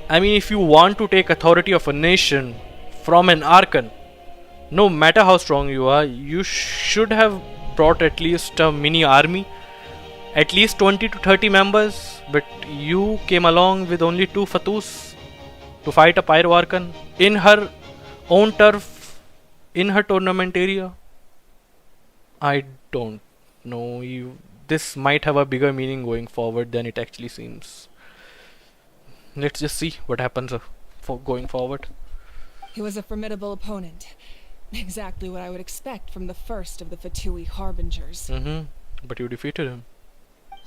I mean, if you want to take authority of a nation from an Archon, no matter how strong you are, you should have brought at least a mini army, at least 20 to 30 members, but you came along with only 2 Fatus to fight a Pyro Archon in her own turf, in her tournament area. I don't know, this might have a bigger meaning going forward than it actually seems. Let's just see what happens for going forward. He was a formidable opponent. Exactly what I would expect from the first of the Fatui Harbingers. But you defeated him.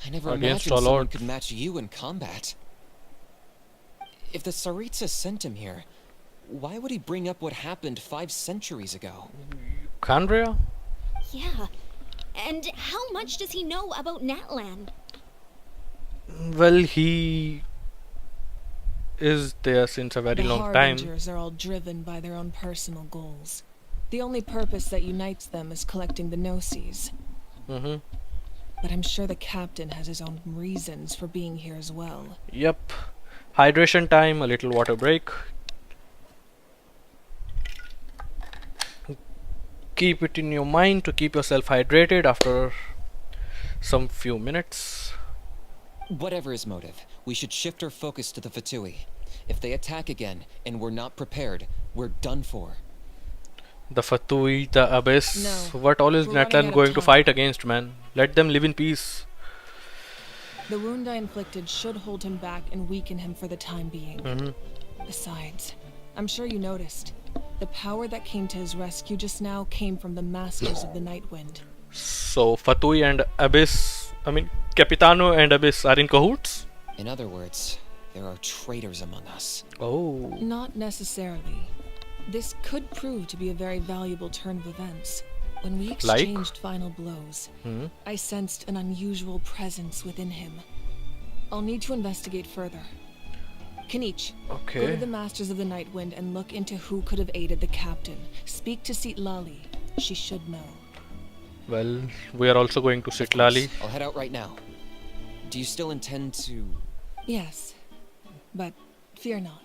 I never Against imagined all someone odds. could match you in combat. If the Tsaritsa sent him here, why would he bring up what happened 5 centuries ago? Kandria? Yeah. And how much does he know about Natlan? Well, he is there since a very long time. The Harbingers are all driven by their own personal goals. The only purpose that unites them is collecting the Gnosis. But I'm sure the captain has his own reasons for being here as well. Yep. Hydration time, a little water break. keep it in your mind to keep yourself hydrated after some few minutes. Whatever his motive, we should shift our focus to the Fatui. If they attack again and we're not prepared, we're done for. The Fatui, the Abyss. No, What all is we're running out Natlan of going to time. fight against, man? Let them live in peace. The wound I inflicted should hold him back and weaken him for the time being. Mhm. Besides, I'm sure you noticed, the power that came to his rescue just now came from the Masters of the Nightwind. So Fatui and Abyss, I mean Capitano and Abyss are in cahoots? In other words, there are traitors among us. Oh. Not necessarily. This could prove to be a very valuable turn of events. When we Like? exchanged final blows, I sensed an unusual presence within him. I'll need to investigate further. Kanich, go Okay. to the Masters of the Nightwind and look into who could have aided the captain. Speak to Lali. She should know. Well, we are also going to sit Lali. I'll head out right now. Do you still intend to... Yes, but fear not.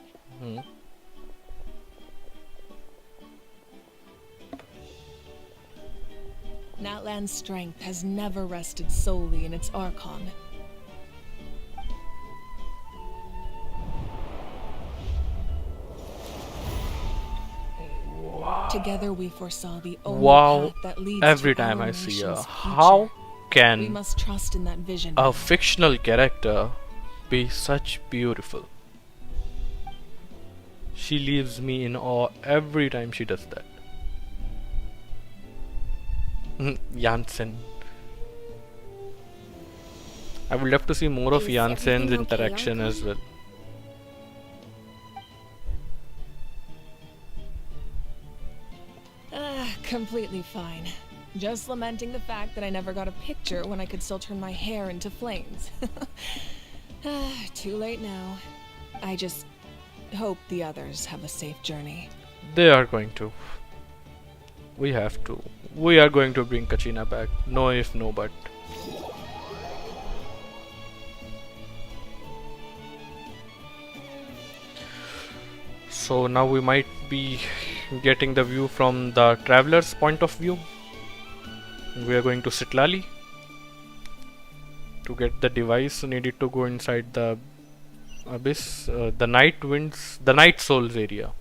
Natlan's strength has never rested solely in its Archon. Together we foresaw the only Wow. path that leads Every to time our I see her. nation's How future. We can must trust in that vision. a fictional character be such beautiful? She leaves me in awe every time she does that. Janssen. I would love to see more of Is Janssen's everything okay, interaction Archon? as well. Completely fine. Just lamenting the fact that I never got a picture when I could still turn my hair into flames. Too late now. I just hope the others have a safe journey. They are going to. We have to. We are going to bring Kachina back. No if, no but. So now we might be getting the view from the traveler's point of view. We are going to Sitlali. To get the device needed to go inside the abyss, the night winds, the night souls area.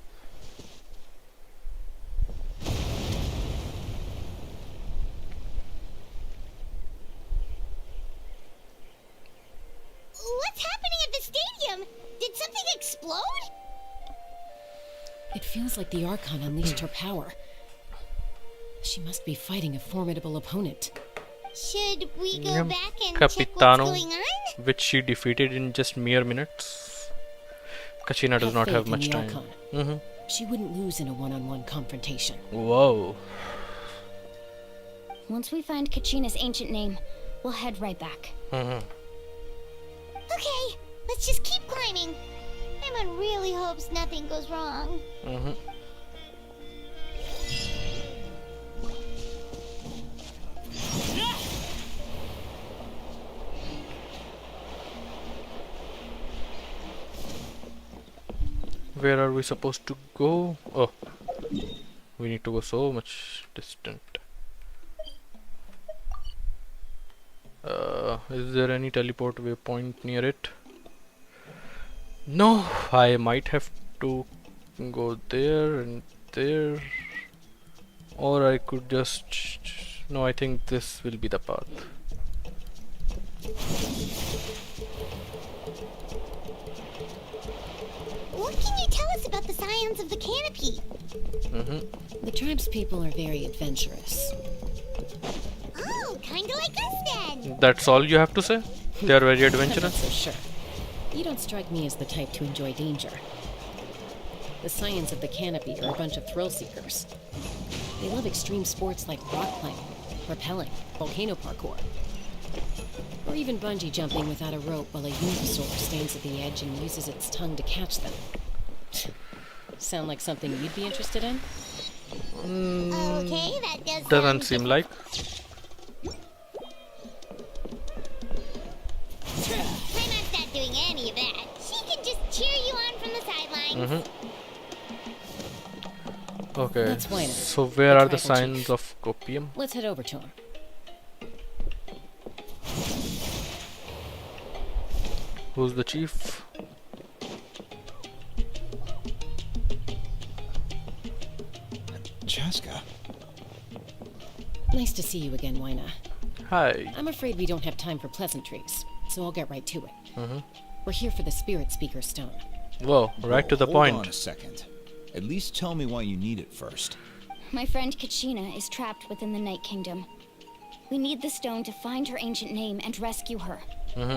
What's happening at the stadium? Did something explode? It feels like the Archon unleashed her power. She must be fighting a formidable opponent. Should we go Yep. back and check what's Capitano, going on? which she defeated in just mere minutes. Kachina does Have not faith have in much the time. Archon. She wouldn't lose in a one-on-one confrontation. Whoa. Once we find Kachina's ancient name, we'll head right back. Okay, let's just keep climbing. Emma really hopes nothing goes wrong. Where are we supposed to go? Oh, we need to go so much distant. Is there any teleport waypoint near it? No, I might have to go there and there, or I could just... No, I think this will be the path. What can you tell us about the scions of the canopy? The tribe's people are very adventurous. Oh, kinda like us then. That's all you have to say? They are very I'm not adventurous? so sure. You don't strike me as the type to enjoy danger. The scions of the canopy are a bunch of thrill seekers. They love extreme sports like rock climbing, rappelling, volcano parkour, or even bungee jumping without a rope while a unisaur stands at the edge and uses its tongue to catch them. Sound like something you'd be interested in? Okay, that does Doesn't sound seem like. Paimon's not doing any of that. She can just cheer you on from the sidelines. Okay. That's Wina, So where the are the tribal signs chief. of copium? Let's head over to him. Who's the chief? Chaska. Nice to see you again, Wina. Hi. I'm afraid we don't have time for pleasantries, so I'll get right to it. Mm-hmm. We're here for the Spirit Speaker Stone. Whoa, right to the Hold on point. a second. At least tell me why you need it first. My friend Kachina is trapped within the Night Kingdom. We need the stone to find her ancient name and rescue her.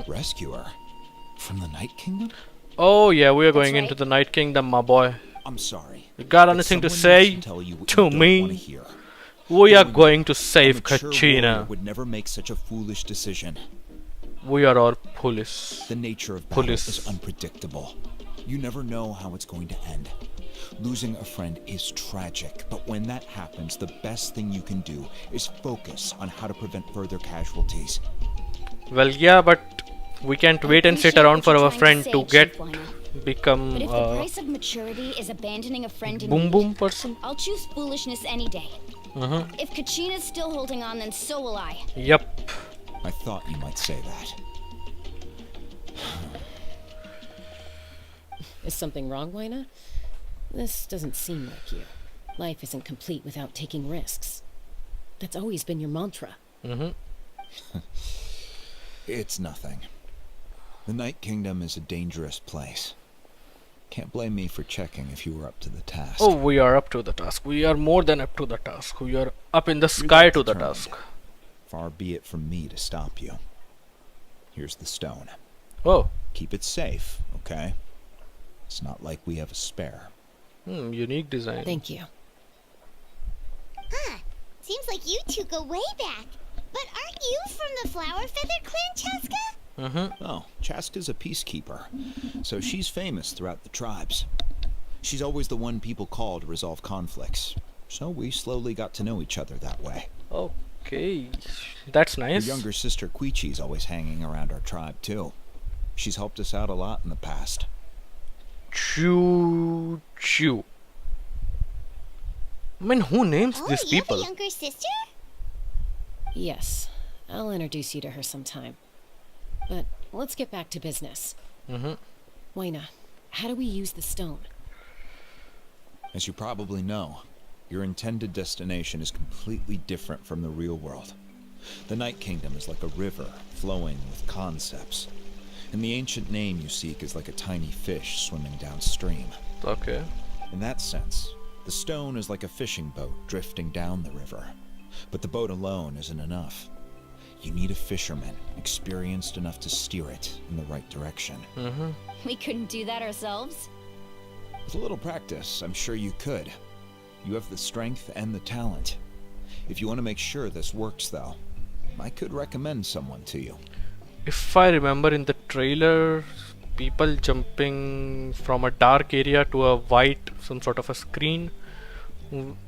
Rescue her? From the Night Kingdom? Oh yeah, we are going right. into the Night Kingdom, my boy. I'm sorry. You got but anything to someone needs say tell you what to you don't me? wanna hear. We are Knowing going to a save mature warrior Kachina. would never make such a foolish decision. We are all police. The nature of battle Police. is unpredictable. You never know how it's going to end. Losing a friend is tragic, but when that happens, the best thing you can do is focus on how to prevent further casualties. Well, yeah, but we can't wait and sit Appreciate around what for you're our trying friend say, to Chief get Wina. become But if the price of maturity is abandoning a friend in boom need, boom person. I'll choose foolishness any day. If Kachina's still holding on, then so will I. Yep. I thought you might say that. Is something wrong, Wina? This doesn't seem like you. Life isn't complete without taking risks. That's always been your mantra. It's nothing. The Night Kingdom is a dangerous place. Can't blame me for checking if you were up to the task. Oh, we are up to the task. We are more than up to the task. We are up in the You're sky that to the determined. task. Far be it from me to stop you. Here's the stone. Oh, Keep it safe, okay? It's not like we have a spare. unique design. Thank you. Huh. Seems like you two go way back. But aren't you from the Flower Feather Clan, Chaska? Oh, Chaska's a peacekeeper, so she's famous throughout the tribes. She's always the one people call to resolve conflicts, so we slowly got to know each other that way. Okay, that's Her nice. younger sister Quichi's always hanging around our tribe too. She's helped us out a lot in the past. Choo choo. I mean, who names Oh, these you have people? a younger sister? Yes, I'll introduce you to her sometime. But let's get back to business. Wina, how do we use the stone? As you probably know, your intended destination is completely different from the real world. The Night Kingdom is like a river flowing with concepts, and the ancient name you seek is like a tiny fish swimming downstream. Okay. In that sense, the stone is like a fishing boat drifting down the river. But the boat alone isn't enough. You need a fisherman experienced enough to steer it in the right direction. We couldn't do that ourselves. With a little practice, I'm sure you could. You have the strength and the talent. If you want to make sure this works, though, I could recommend someone to you. If I remember in the trailer, people jumping from a dark area to a white, some sort of a screen.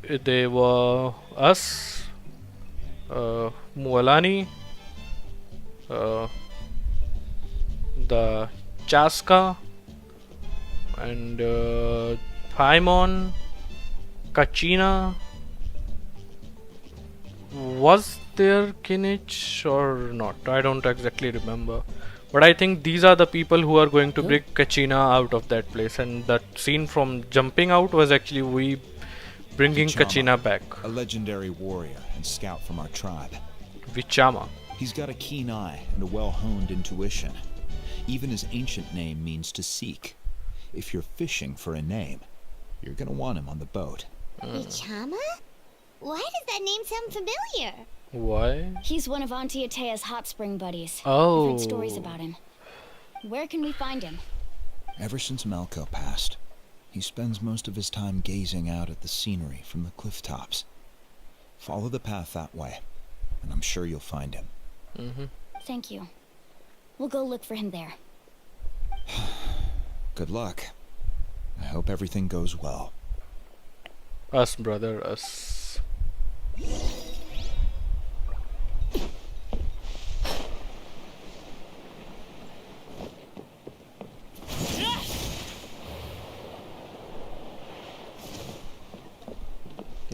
They were us, Mualani, the Chaska, and Paimon, Kachina. Was there Kinich or not? I don't exactly remember. But I think these are the people who are going to bring Kachina out of that place. And that scene from jumping out was actually we bringing Vichama, Kachina back. a legendary warrior and scout from our tribe. Vichama. He's got a keen eye and a well-honed intuition. Even his ancient name means to seek. If you're fishing for a name, you're gonna want him on the boat. Vichama? Why does that name sound familiar? Why? He's one of Auntie Atea's hot spring buddies. Oh. I've heard stories about him. Where can we find him? Ever since Malco passed, he spends most of his time gazing out at the scenery from the cliff tops. Follow the path that way, and I'm sure you'll find him. Thank you. We'll go look for him there. Good luck. I hope everything goes well. Us, brother, us.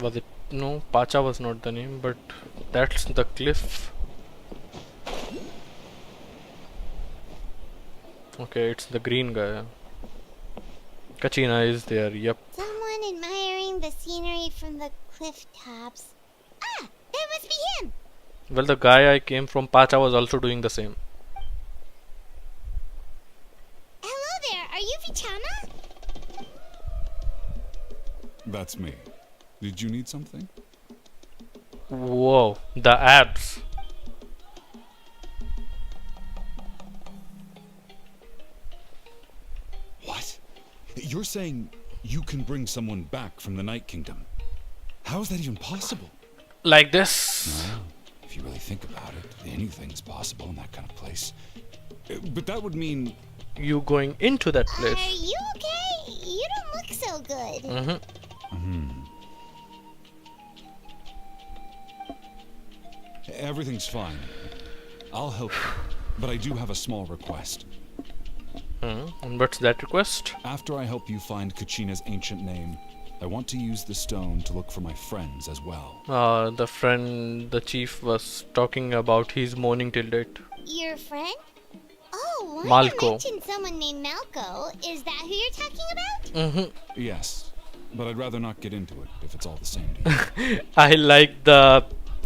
Was it? No, Pacha was not the name, but that's the cliff. Okay, it's the green guy. Kachina is there, yep. Someone admiring the scenery from the cliff tops. Ah, that must be him! Well, the guy I came from Pacha was also doing the same. Hello there, are you Vichama? That's me. Did you need something? Whoa, the abs. What? You're saying you can bring someone back from the Night Kingdom? How is that even possible? Like this. No, if you really think about it, anything's possible in that kind of place. But that would mean... You going into that place. Are you okay? You don't look so good. Everything's fine. I'll help you, but I do have a small request. And what's that request? After I help you find Kachina's ancient name, I want to use the stone to look for my friends as well. The friend the chief was talking about, he's mourning till date. Your friend? Oh, one Malco. mentioned someone named Malco. Is that who you're talking about? Yes, but I'd rather not get into it if it's all the same to you. I like the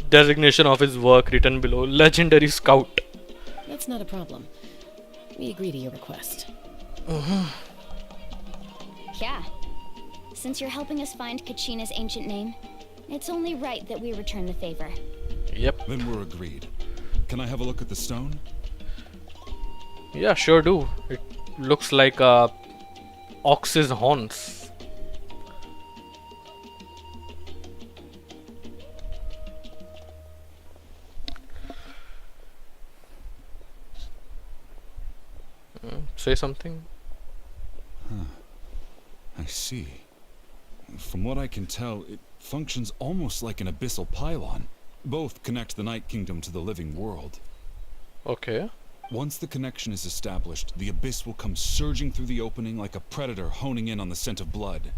designation of his work written below, Legendary Scout. That's not a problem. We agree to your request. Yeah. Since you're helping us find Kachina's ancient name, it's only right that we return the favor. Yep. Then we're agreed. Can I have a look at the stone? Yeah, sure do. It looks like a ox's horns. Say something. I see. From what I can tell, it functions almost like an abyssal pylon. Both connect the Night Kingdom to the living world. Okay. Once the connection is established, the abyss will come surging through the opening like a predator honing in on the scent of blood.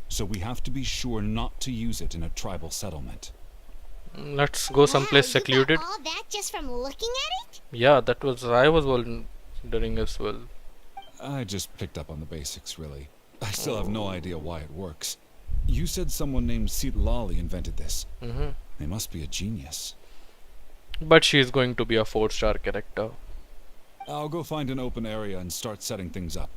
So we have to be sure not to use it in a tribal settlement. Let's go someplace Wow, you got secluded. all that just from looking at it? Yeah, that was I was wondering as well. I just picked up on the basics, really. I still have no idea why it works. You said someone named Lali invented this. They must be a genius. But she's going to be a 4-star character. I'll go find an open area and start setting things up.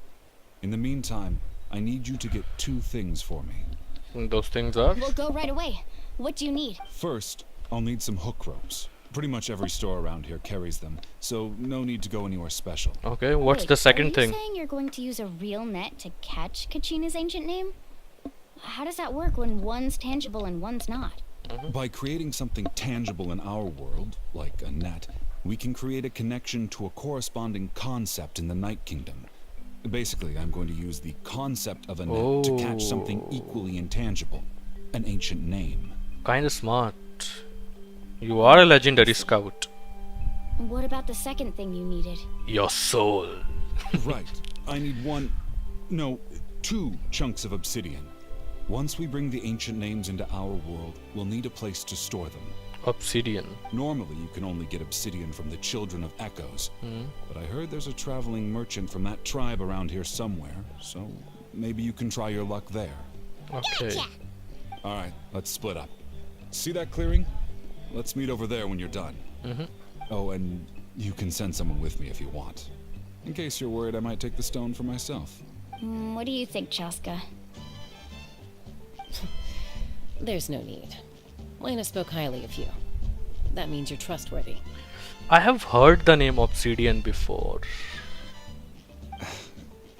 In the meantime, I need you to get 2 things for me. And those things are? We'll go right away. What do you need? First, I'll need some hook ropes. Pretty much every store around here carries them, so no need to go anywhere special. Okay, what's Wait, the second are thing? you saying you're going to use a real net to catch Kachina's ancient name? How does that work when one's tangible and one's not? By creating something tangible in our world, like a net, we can create a connection to a corresponding concept in the Night Kingdom. Basically, I'm going to use the concept of a net to catch something equally intangible, an ancient name. Kinda smart. You are a legendary scout. What about the second thing you needed? Your soul. Right. I need 2 chunks of obsidian. Once we bring the ancient names into our world, we'll need a place to store them. Obsidian. Normally, you can only get obsidian from the Children of Echoes, but I heard there's a traveling merchant from that tribe around here somewhere, so maybe you can try your luck there. Okay. Gotcha. Alright, let's split up. See that clearing? Let's meet over there when you're done. Oh, and you can send someone with me if you want. In case you're worried I might take the stone for myself. What do you think, Chaska? There's no need. Lena spoke highly of you. That means you're trustworthy. I have heard the name Obsidian before.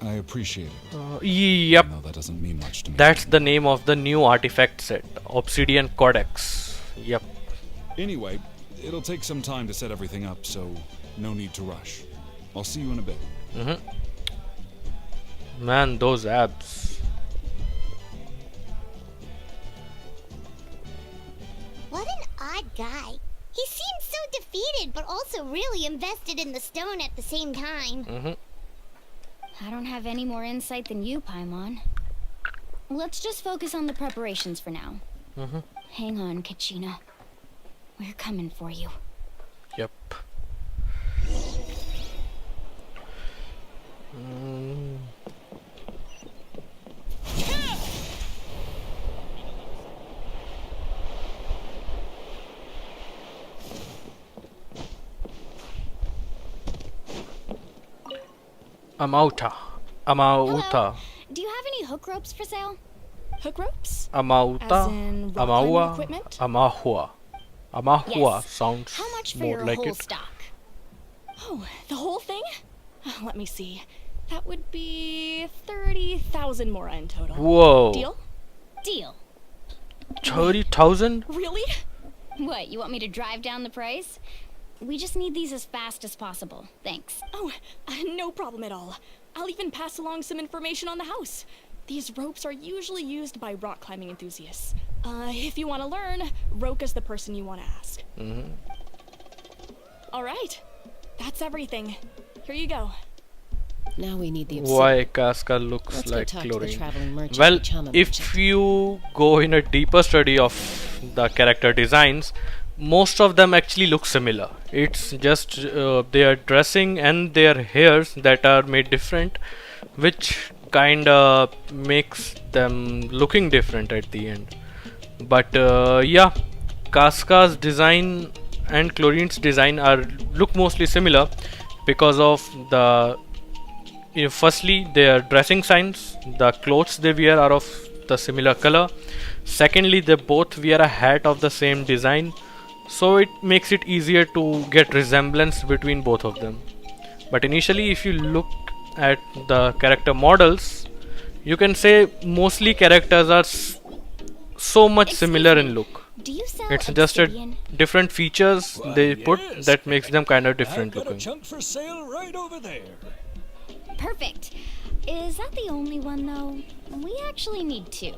I appreciate it. Yep. No, that doesn't mean much to me. That's the name of the new artifact set. Obsidian Codex. Yep. Anyway, it'll take some time to set everything up, so no need to rush. I'll see you in a bit. Man, those abs. What an odd guy. He seems so defeated, but also really invested in the stone at the same time. I don't have any more insight than you, Paimon. Let's just focus on the preparations for now. Hang on, Kachina. We're coming for you. Yep. Mm. Amauta. Hello. Do you have any hook ropes for sale? Hook ropes? Amauta. As in rock climbing Amaua. equipment? Amahua. Amahua Yes. sounds How much for more your like whole it. stock? Oh, the whole thing? Let me see. That would be 30,000 mora in total. Whoa. Deal? Deal. 30,000? Really? What, you want me to drive down the price? We just need these as fast as possible. Thanks. Oh, no problem at all. I'll even pass along some information on the house. These ropes are usually used by rock climbing enthusiasts. If you want to learn, Roka's the person you want to ask. All right. That's everything. Here you go. Now we need the obsidian. Why Casca looks Let's like go talk to the chlorine? traveling merchant. Well, Vichama if merchant. you go in a deeper study of the character designs, most of them actually look similar. It's just their dressing and their hairs that are made different, which kinda makes them looking different at the end. But yeah, Casca's design and Chlorine's design look mostly similar because of the firstly their dressing signs, the clothes they wear are of the similar color. Secondly, they both wear a hat of the same design, so it makes it easier to get resemblance between both of them. But initially, if you look at the character models, you can say mostly characters are so much similar in look. Do you sell It's just a obsidian? different features they put yes. that makes them kind of different I've got a looking. chunk for sale right over there. Perfect. Is that the only one, though? We actually need two.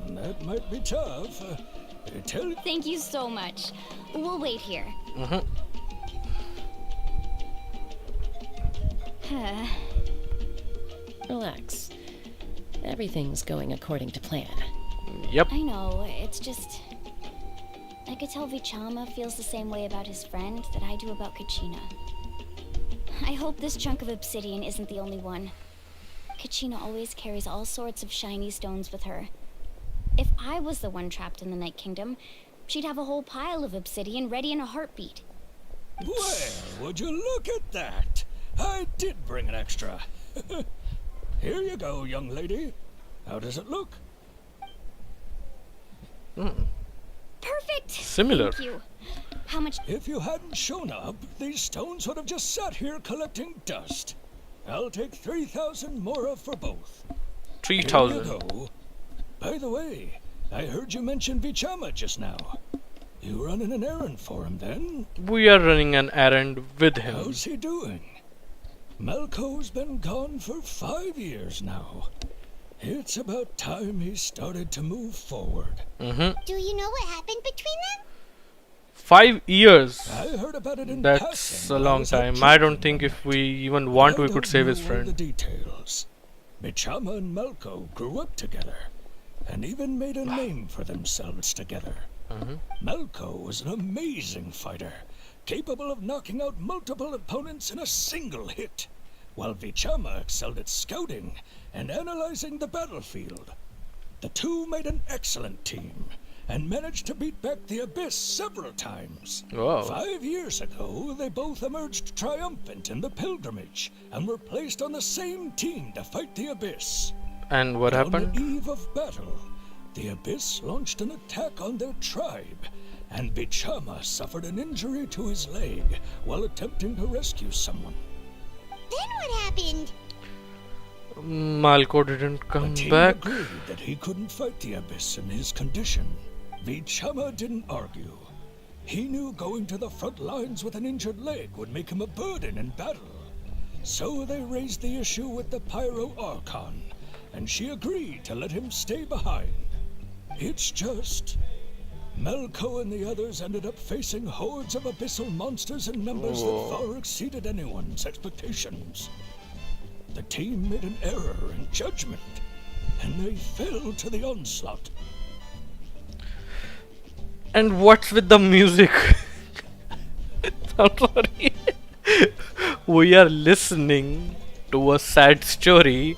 That might be tough. Tell Thank you so much. We'll wait here. Relax. Everything's going according to plan. Yep. I know, it's just... I could tell Vichama feels the same way about his friend that I do about Kachina. I hope this chunk of obsidian isn't the only one. Kachina always carries all sorts of shiny stones with her. If I was the one trapped in the Night Kingdom, she'd have a whole pile of obsidian ready in a heartbeat. Well, would you look at that? I did bring an extra. Here you go, young lady. How does it look? Perfect! Similar. Thank you. How much? If you hadn't shown up, these stones would have just sat here collecting dust. I'll take 3,000 mora for both. 3,000. Here you go. By the way, I heard you mention Vichama just now. You running an errand for him then? We are running an errand with him. How's he doing? Malco's been gone for 5 years now. It's about time he started to move forward. Do you know what happened between them? 5 years. I heard about it in That's passing a while I long was out time. I don't tripping. think if we even want, I we could don't save know his all friend. the details. Vichama and Malco grew up together, and even made a name for themselves together. Malco was an amazing fighter, capable of knocking out multiple opponents in a single hit, while Vichama excelled at scouting and analyzing the battlefield. The two made an excellent team, and managed to beat back the Abyss several times. Whoa. 5 years ago, they both emerged triumphant in the pilgrimage, and were placed on the same team to fight the Abyss. And what On happened? the eve of battle, the Abyss launched an attack on their tribe, and Vichama suffered an injury to his leg while attempting to rescue someone. Then what happened? Malco didn't The come team back. agreed that he couldn't fight the Abyss in his condition. Vichama didn't argue. He knew going to the front lines with an injured leg would make him a burden in battle. So they raised the issue with the Pyro Archon, and she agreed to let him stay behind. It's just... Malco and the others ended up facing hordes of abyssal monsters in numbers that far exceeded anyone's expectations. The team made an error in judgment. and they fell to the onslaught. And what's with the music? I'm sorry. We are listening to a sad story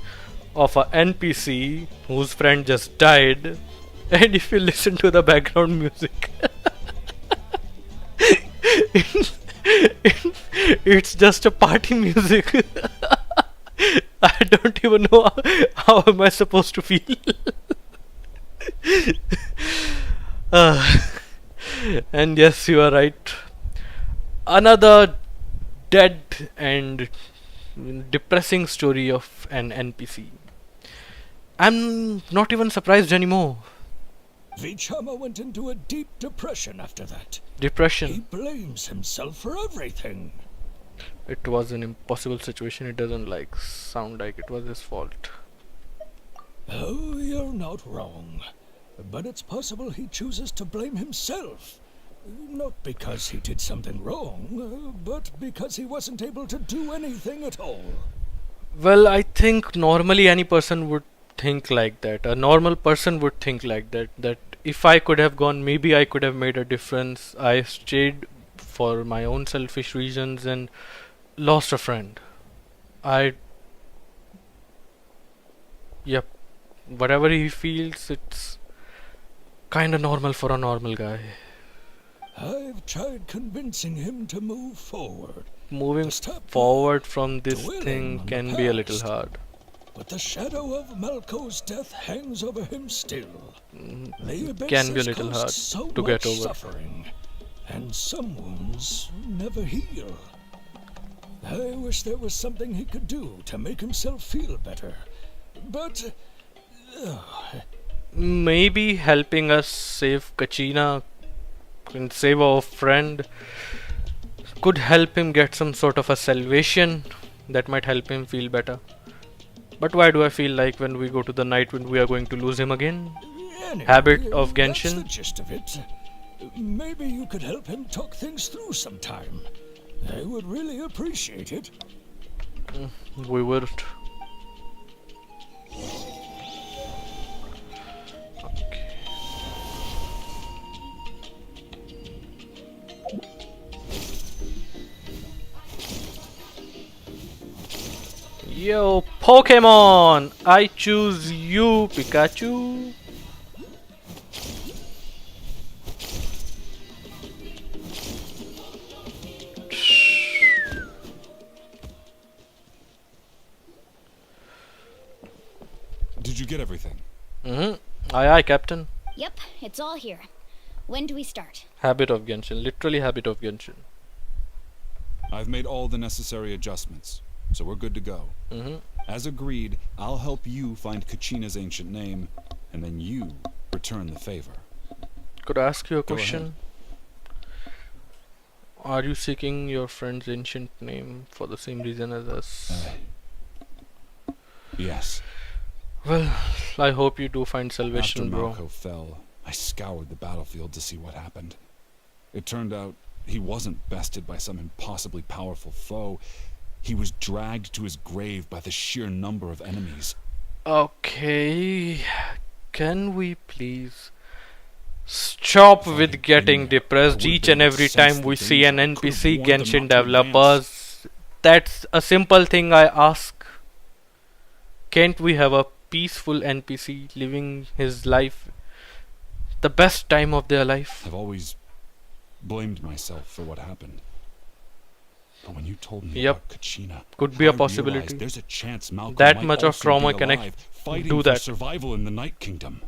of a NPC whose friend just died, and if you listen to the background music, it's just a party music. I don't even know how am I supposed to feel. And yes, you are right. Another dead and depressing story of an NPC. I'm not even surprised anymore. Vichama went into a deep depression after that. He Depression. blames himself for everything. It was an impossible situation. It doesn't sound like it was his fault. Oh, you're not wrong. But it's possible he chooses to blame himself. Not because he did something wrong, but because he wasn't able to do anything at all. Well, I think normally any person would think like that. A normal person would think like that. That if I could have gone, maybe I could have made a difference. I stayed for my own selfish reasons and lost a friend. Yep. Whatever he feels, it's kinda normal for a normal guy. I've tried convincing him to move forward. Moving To stop forward from this dwelling thing on the can be a little past. hard. But the shadow of Malco's death hangs over him still. The abyss Can be a has little caused hard so to get much over. suffering, and some wounds never heal. I wish there was something he could do to make himself feel better. But Maybe helping us save Kachina and save our friend could help him get some sort of a salvation that might help him feel better. But why do I feel like when we go to the night when we are going to lose him again? anyway, Habit of that's Genshin? the gist of it. Maybe you could help him talk things through sometime. I would really appreciate it. We would. Yo, Pokemon! I choose you, Pikachu! Did you get everything? Aye aye, Captain. Yep, it's all here. When do we start? Habit of Genshin. Literally habit of Genshin. I've made all the necessary adjustments, so we're good to go. As agreed, I'll help you find Kachina's ancient name, and then you return the favor. Could I ask you a Go question? Are you seeking your friend's ancient name for the same reason as us? Yes. Well, I hope you do find After salvation, bro. Malco fell, I scoured the battlefield to see what happened. It turned out he wasn't bested by some impossibly powerful foe. He was dragged to his grave by the sheer number of enemies. Okay, can we please stop with getting depressed each and every time we see an NPC Genshin developers? That's a simple thing I ask. Can't we have a peaceful NPC living his life, the best time of their life? I've always blamed myself for what happened. But when you told me Yep. about Kachina, Could be a I possibility. realized there's a chance Malcolm That might much of also trauma be can alive, fighting do for that. survival in the Night Kingdom.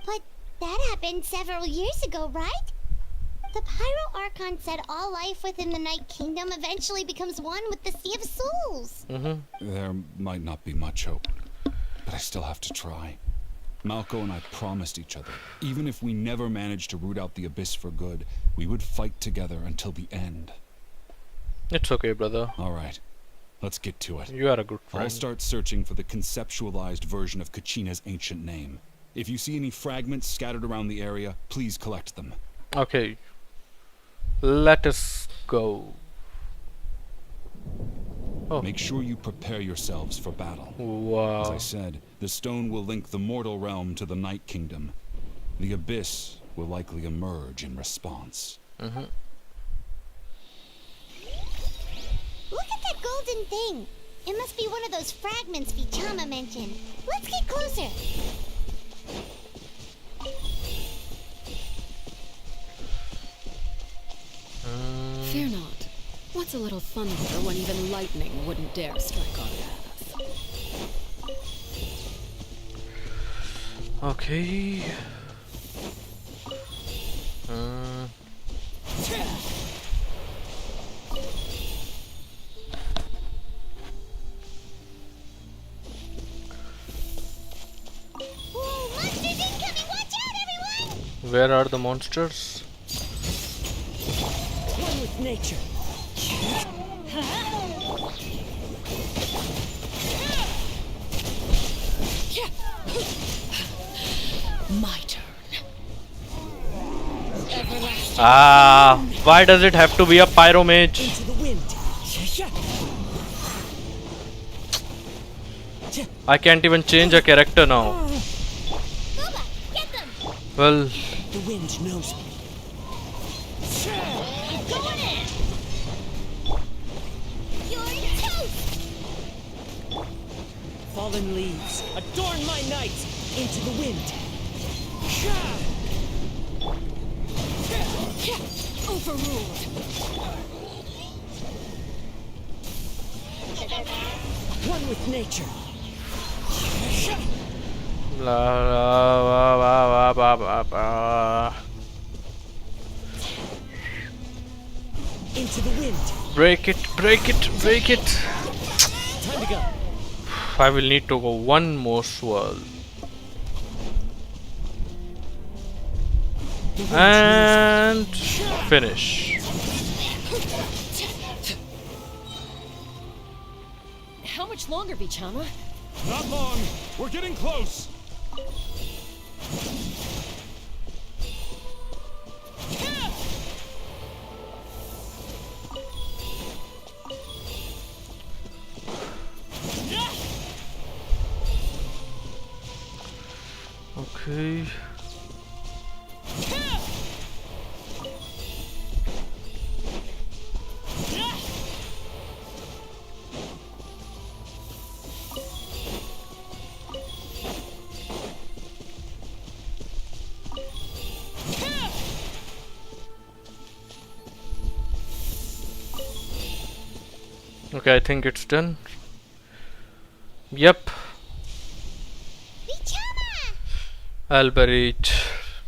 But that happened several years ago, right? The Pyro Archon said all life within the Night Kingdom eventually becomes one with the Sea of Souls. There might not be much hope, but I still have to try. Malco and I promised each other, even if we never managed to root out the Abyss for good, we would fight together until the end. It's okay, brother. Alright, let's get to it. You are a good I'll friend. start searching for the conceptualized version of Kachina's ancient name. If you see any fragments scattered around the area, please collect them. Okay, let us go. Oh, Make sure you prepare yourselves for battle. As I wow. said, The stone will link the mortal realm to the Night Kingdom. The abyss will likely emerge in response. Look at that golden thing. It must be one of those fragments Vichama mentioned. Let's get closer. Fear not. What's a little thunder when even lightning wouldn't dare strike our path? Okay. Whoa, monsters incoming! Watch out, everyone! Where are the monsters? One with nature. My turn. Why does it have to be a pyro mage? Into the wind. I can't even change a character now. Boba, get them! Well, The wind knows me. Going in! You're toast! Fallen leaves, adorn my night. Into the wind. Overruled. One with nature. Into the wind. break it, break it, break it. Time to go. I will need to go one more swirl. And finish. How much longer, Vichama? Not long. We're getting close. Okay. Okay, I think it's done. Yep. I'll bury it.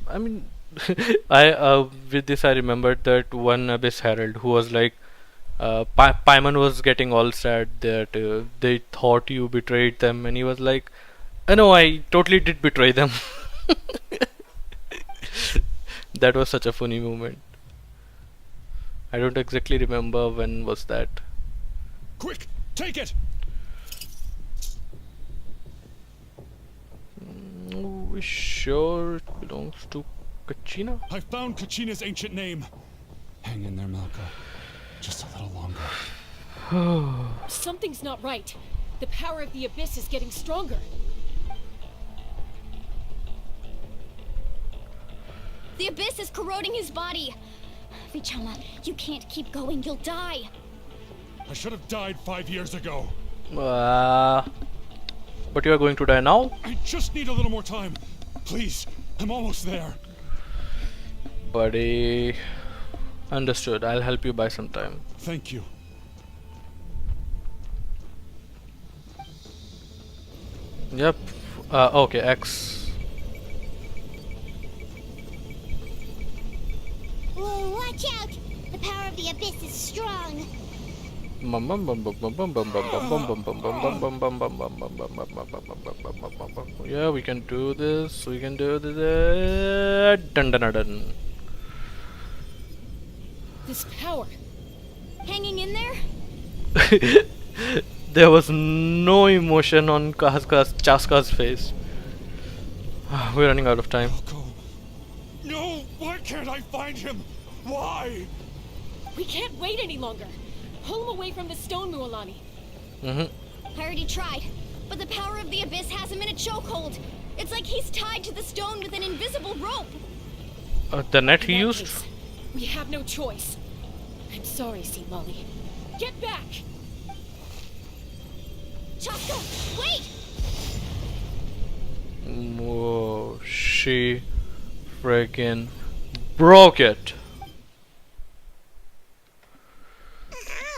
I mean, with this I remembered that one Abyss Herald who was like, Paimon was getting all sad that they thought you betrayed them, and he was like, no, I totally did betray them. That was such a funny moment. I don't exactly remember when was that. Quick, take it! We sure it belongs to Kachina? I found Kachina's ancient name. Hang in there, Malko. Just a little longer. Something's not right. The power of the Abyss is getting stronger. The Abyss is corroding his body. Vichama, you can't keep going. You'll die. I should have died 5 years ago. But you are going to die now? I just need a little more time. Please, I'm almost there. Buddy. Understood. I'll help you buy some time. Thank you. Yep. Okay, X. Whoa, watch out! The power of the Abyss is strong. Yeah, we can do this. We can do this. Dun dun dun. This power. Hanging in there? There was no emotion on Chaska's face. We're running out of time. No, why can't I find him? Why? We can't wait any longer. Pull him away from the stone, Mualani. I already tried. but the power of the Abyss has him in a chokehold. It's like he's tied to the stone with an invisible rope. The net he In that used? case, we have no choice. I'm sorry, Sea Lolly. Get back! Chaska, wait! Whoa, she freaking broke it.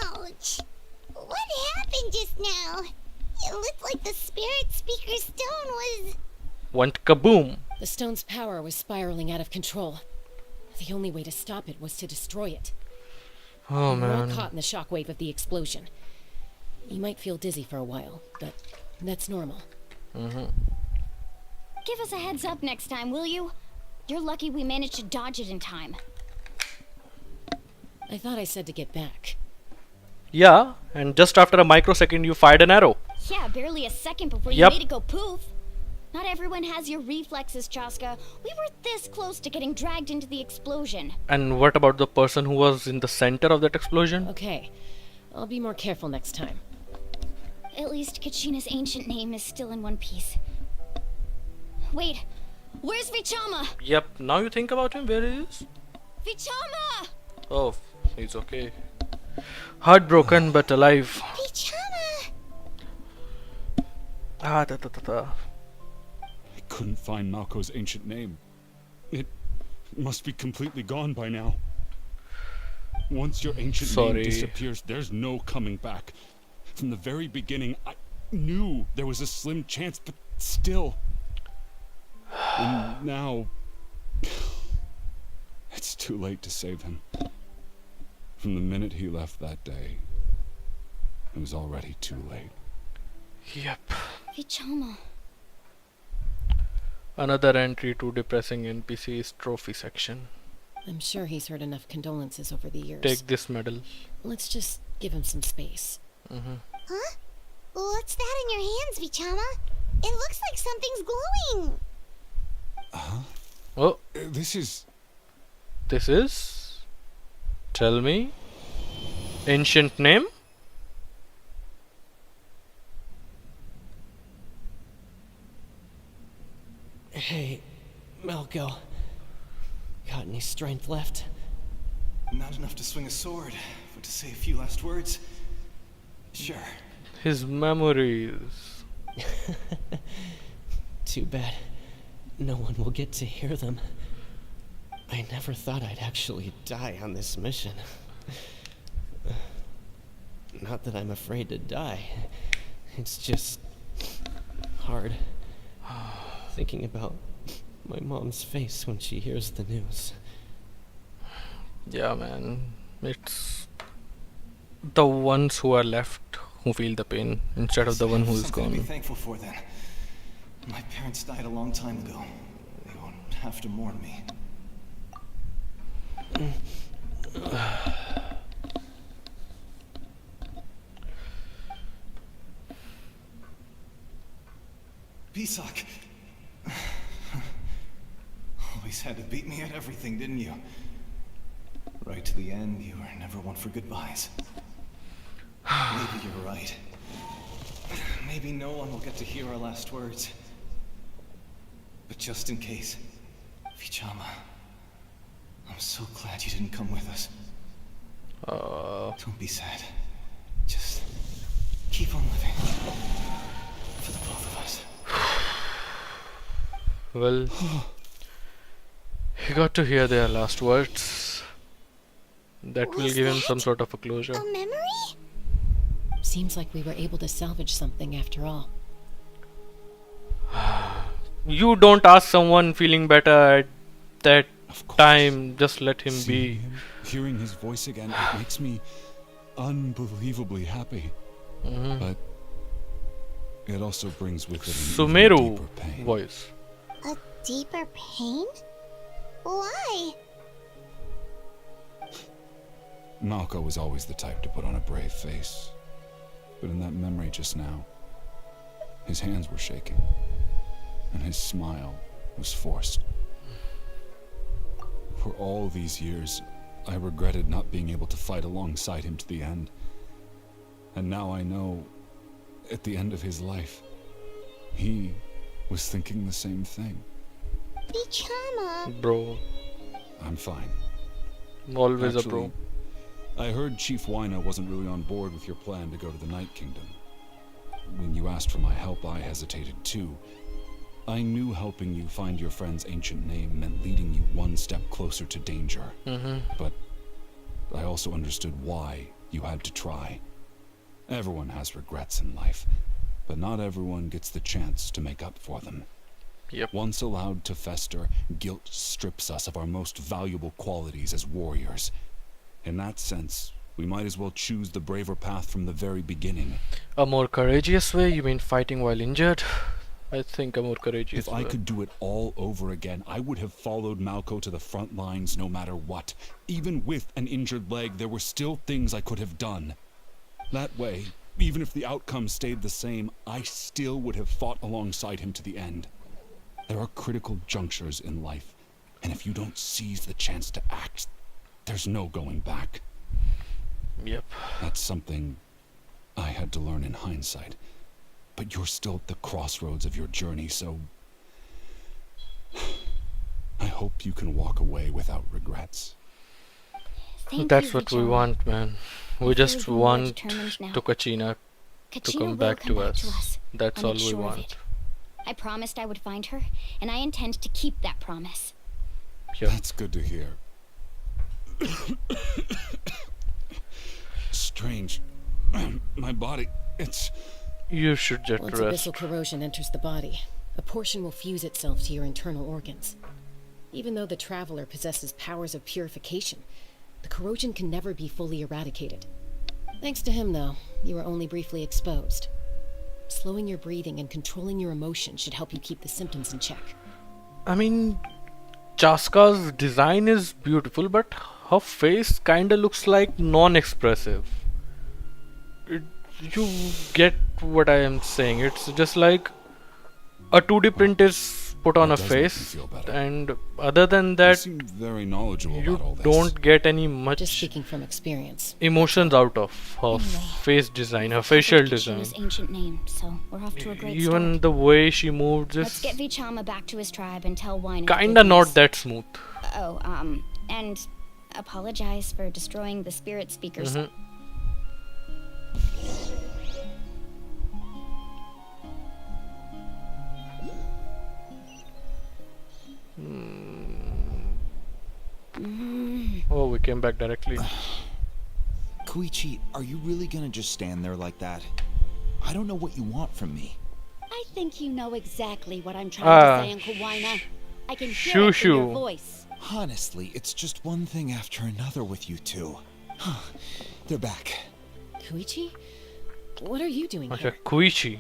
Ouch! What happened just now? It looked like the spirit speaker stone was... Went kaboom. The stone's power was spiraling out of control. The only way to stop it was to destroy it. Oh We were all man. caught in the shockwave of the explosion. You might feel dizzy for a while, but that's normal. Give us a heads up next time, will you? You're lucky we managed to dodge it in time. I thought I said to get back. Yeah, and just after a microsecond you fired an arrow. Yeah, barely a second before you Yep. made it go poof. Not everyone has your reflexes, Chaska. We were this close to getting dragged into the explosion. And what about the person who was in the center of that explosion? Okay, I'll be more careful next time. At least Kachina's ancient name is still in one piece. Wait, where's Vichama? Yep, now you think about him, where he is? Vichama! Oh, he's okay. Heartbroken but alive. Vichama! Ah, da, da, da, da. I couldn't find Malko's ancient name. It must be completely gone by now. Once your ancient name Sorry. disappears, there's no coming back. From the very beginning, I knew there was a slim chance, but still. And now... it's too late to save him. From the minute he left that day, it was already too late. Yep. Vichama. Another entry to depressing NPC's trophy section. I'm sure he's heard enough condolences over the years. Take this medal. Let's just give him some space. Huh? What's that in your hands, Vichama? It looks like something's glowing. Oh, This is... this is? Tell me. Ancient name? Hey, Malko. Got any strength left? Not enough to swing a sword, but to say a few last words. Sure. His memories. Too bad. No one will get to hear them. I never thought I'd actually die on this mission. Not that I'm afraid to die. It's just hard thinking about my mom's face when she hears the news. Yeah, man. It's the ones who are left who feel the pain instead of the one who is Something to be gone. thankful for then. My parents died a long time ago. They won't have to mourn me. Pisak. Always had to beat me at everything, didn't you? Right to the end, you were never one for goodbyes. Maybe you're right. Maybe no one will get to hear our last words. But just in case, Vichama, I'm so glad you didn't come with us. Don't be sad. Just keep on living. For the both of us. Well, he got to hear their last words. That will Was give him that some sort of a closure. A memory? Seems like we were able to salvage something after all. You don't ask someone feeling better at that Of course. time, just let him Seeing be. him, hearing his voice again, it makes me unbelievably happy. But it also brings with it an even Sumeru deeper pain. voice. A deeper pain? Why? Malko was always the type to put on a brave face. But in that memory just now, his hands were shaking, and his smile was forced. For all these years, I regretted not being able to fight alongside him to the end. And now I know, at the end of his life, He was thinking the same thing. Vichama. Bro, I'm fine. always Actually, a bro. I heard Chief Wyna wasn't really on board with your plan to go to the Night Kingdom. When you asked for my help, I hesitated too. I knew helping you find your friend's ancient name meant leading you one step closer to danger. But I also understood why you had to try. Everyone has regrets in life, but not everyone gets the chance to make up for them. Yep. Once allowed to fester, guilt strips us of our most valuable qualities as warriors. In that sense, we might as well choose the braver path from the very beginning. A more courageous way? You mean fighting while injured? I think a more courageous If way. I could do it all over again, I would have followed Malco to the front lines no matter what. Even with an injured leg, there were still things I could have done. That way, even if the outcome stayed the same, I still would have fought alongside him to the end. There are critical junctures in life, and if you don't seize the chance to act, there's no going back. Yep. That's something I had to learn in hindsight. But you're still at the crossroads of your journey, so I hope you can walk away without regrets. That's what we want, man. We just want Kachina to come back to us. That's all we want. I promised I would find her, and I intend to keep that promise. Yep. That's good to hear. Strange. My body, it's... You should just Once rest. abyssal corrosion enters the body, a portion will fuse itself to your internal organs. Even though the Traveler possesses powers of purification, the corrosion can never be fully eradicated. Thanks to him, though, you are only briefly exposed. Slowing your breathing and controlling your emotions should help you keep the symptoms in check. I mean, Chaska's design is beautiful, but her face kinda looks like non-expressive. You get what I am saying. It's just like a 2D print is put on a face, and other than that, You seem very knowledgeable you about all this. don't get any Just much speaking from experience. emotions out of her face design, her facial design. Kachina's ancient name, so we're off to a great Even start. the way she moved Let's is get Vichama back to his tribe and tell Wine. kinda not that smooth. Oh, and apologize for destroying the spirit speakers. Oh, we came back directly. Koichi, are you really gonna just stand there like that? I don't know what you want from me. I think you know exactly what I'm trying to say, Uncle Wyna. I can hear it in your voice. Honestly, it's just one thing after another with you two. They're back. Koichi? What are you doing Okay, here? Koichi.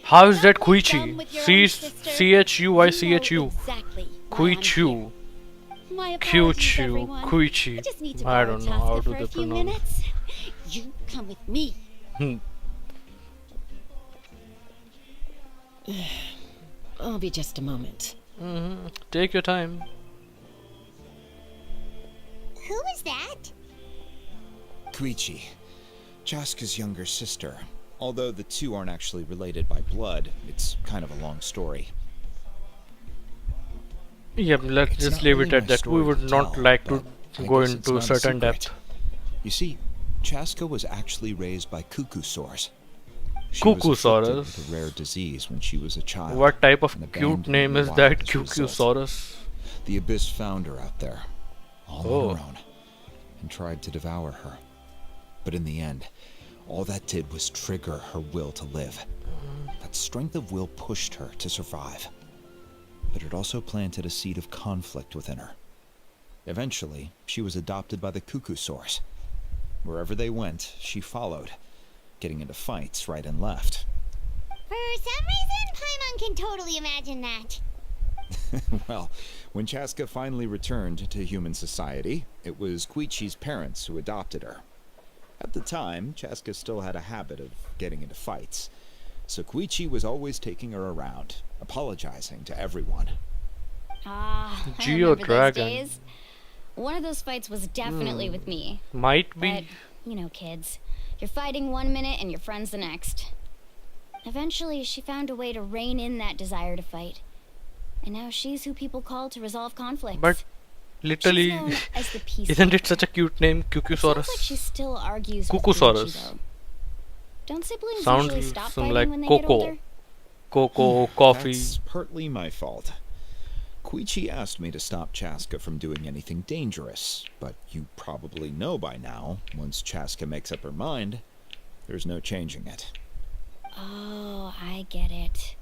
How is that Koichi? with your own C sister. C-H-U-I-C-H-U. Exactly why I'm Koichu. My apologies, Koichu. everyone. Koichi. I just need to I borrow don't know how Chaska do for they a few pronounce. minutes. You come with me. I'll be just a moment. Take your time. Who was that? Koichi, Chaska's younger sister. Although the two aren't actually related by blood, it's kind of a long story. Yeah, let's It's just not leave really it at my that. We story would to not tell, like to but I go guess it's into not a certain secret. depth. You see, Chaska was actually raised by cuckoo-saurs. She was afflicted Cuckoo-saurus? with a rare disease when she was a child. What type of and cute abandoned name in is the that? wild as a result. Cuckoo-saurus? The Abyss found her out there, all Oh. on her own, and tried to devour her. But in the end, all that did was trigger her will to live. That strength of will pushed her to survive. But it also planted a seed of conflict within her. Eventually, she was adopted by the cuckoo-saurs. Wherever they went, she followed, getting into fights right and left. For some reason, Paimon can totally imagine that. Well, when Chaska finally returned to human society, it was Koichi's parents who adopted her. At the time, Chaska still had a habit of getting into fights, so Koichi was always taking her around, apologizing to everyone. I Geo remember those Dragon. days. One of those fights was definitely with me. Might be. But, you know, kids. You're fighting one minute and your friend's the next. Eventually, she found a way to rein in that desire to fight. And now she's who people call to resolve conflicts. But literally, She's known as the isn't it such a cute name, It sounds Cucusaurus? like she still argues with Cucusaurus. Koichi, though. Don't siblings Sounds usually stop some fighting like when they get cocoa. older? Cocoa, coffee. That's partly my fault. Koichi asked me to stop Chaska from doing anything dangerous, but you probably know by now, once Chaska makes up her mind, there's no changing it. Oh, I get it.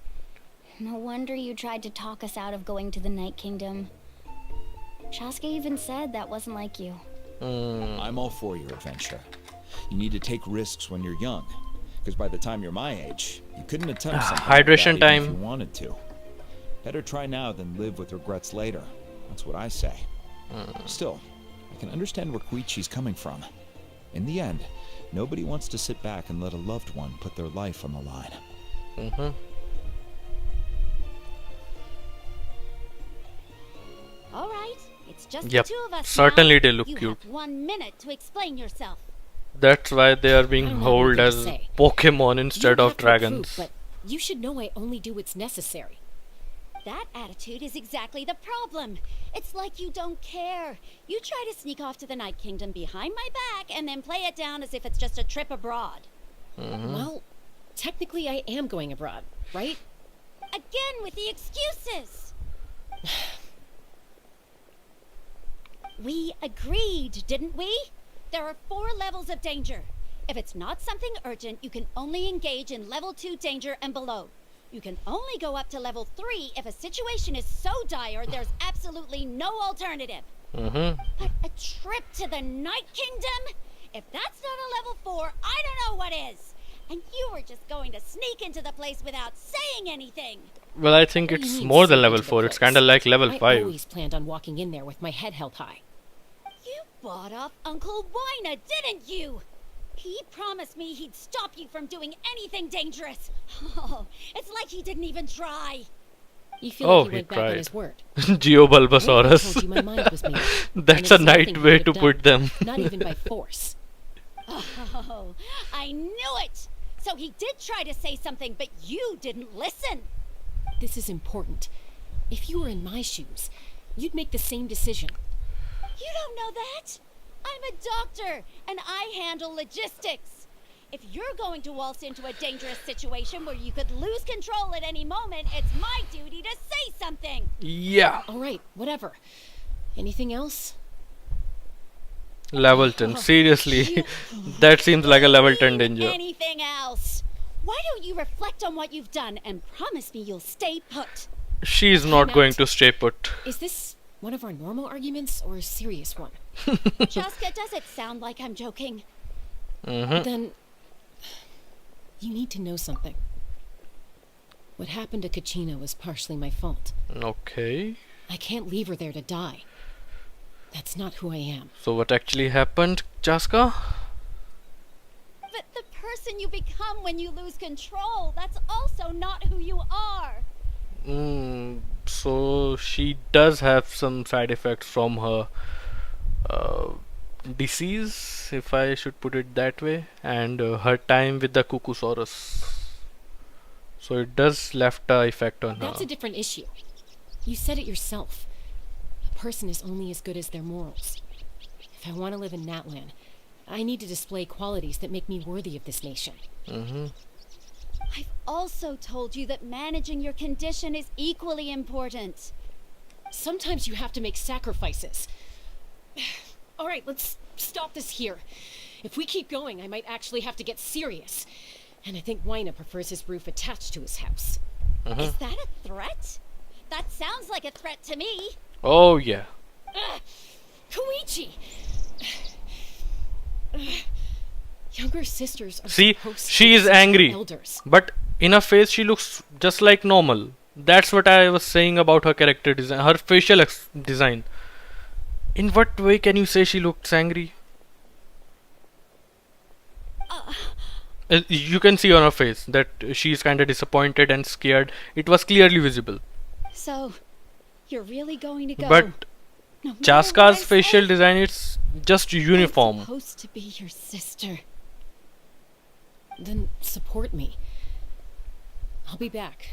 No wonder you tried to talk us out of going to the Night Kingdom. Chaska even said that wasn't like you. I'm all for your adventure. You need to take risks when you're young, because by the time you're my age, you couldn't attempt something like Hydration that even if time. you wanted to. Better try now than live with regrets later. That's what I say. Still, I can understand where Koichi's coming from. In the end, nobody wants to sit back and let a loved one put their life on the line. All right, it's just Yep, the two of us certainly now. they look you cute. Have 1 minute to explain yourself. That's why they are being I don't have held anything as to say. Pokemon You instead don't of have to approve, dragons. but you should know I only do what's necessary. That attitude is exactly the problem. It's like you don't care. You try to sneak off to the Night Kingdom behind my back and then play it down as if it's just a trip abroad. Well, technically I am going abroad, right? Again with the excuses. We agreed, didn't we? There are 4 levels of danger. If it's not something urgent, you can only engage in level 2 danger and below. You can only go up to level 3 if a situation is so dire there's absolutely no alternative. But a trip to the Night Kingdom? If that's not a level 4, I don't know what is. And you were just going to sneak into the place without saying anything. Well, I think What do you it's mean more than sneak level into the 4. It's place? kinda like level I 5. always planned on walking in there with my head held high. You bought off Uncle Wina, didn't you? He promised me he'd stop you from doing anything dangerous. Oh, it's like he didn't even try. You feel Oh, like he he went back on tried. his word. Geobulbasaurus. I told you my mind was made up, and That's there's a nothing nice he way could to have put done, them. Not even by force. Oh, I knew it. So he did try to say something, but you didn't listen. This is important. If you were in my shoes, you'd make the same decision. You don't know that. I'm a doctor, and I handle logistics. If you're going to waltz into a dangerous situation where you could lose control at any moment, it's my duty to say something. Yeah. All right, whatever. Anything else? Level 10. Seriously. That seems like a level 10 danger. Anything else? Why don't you reflect on what you've done and promise me you'll stay put? She's not going to stay put. Is this one of our normal arguments or a serious one? Chaska, does it sound like I'm joking? Then you need to know something. What happened to Kachina was partially my fault. Okay. I can't leave her there to die. That's not who I am. So what actually happened, Chaska? But the person you become when you lose control, that's also not who you are. So she does have some side effects from her disease, if I should put it that way, and her time with the Cucusaurus. So it does left a effect on That's her. a different issue. You said it yourself. A person is only as good as their morals. If I want to live in Natlan, I need to display qualities that make me worthy of this nation. I've also told you that managing your condition is equally important. Sometimes you have to make sacrifices. All right, let's stop this here. If we keep going, I might actually have to get serious. And I think Wina prefers his roof attached to his house. Is that a threat? That sounds like a threat to me. Oh yeah. Koichi! Younger sisters are See, supposed she to is be angry, elders. but in her face she looks just like normal. That's what I was saying about her character design, her facial design. In what way can you say she looks angry? You can see on her face that she is kind of disappointed and scared. It was clearly visible. So, you're really going to go? But no matter what Chaska's I say? facial design is just uniform. I'm supposed to be your sister. Then support me. I'll be back.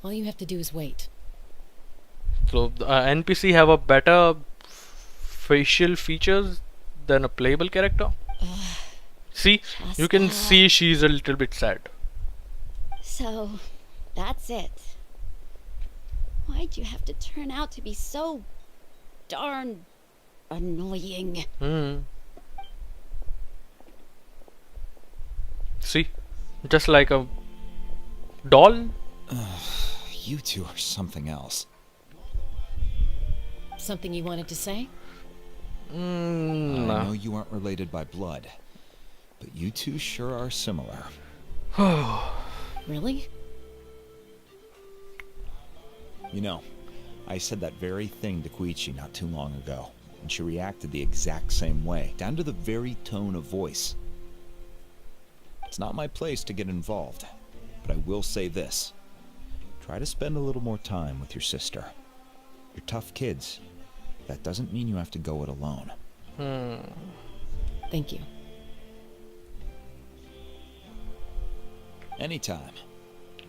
All you have to do is wait. So the NPC have a better facial features than a playable character. See, you can see she's a little bit sad. So, that's it. Why'd you have to turn out to be so darn annoying? See, just like a doll. You two are something else. Something you wanted to say? I know you aren't related by blood, but you two sure are similar. Really? You know, I said that very thing to Koichi not too long ago, and she reacted the exact same way, down to the very tone of voice. It's not my place to get involved, but I will say this. Try to spend a little more time with your sister. You're tough kids. That doesn't mean you have to go it alone. Thank you. Anytime.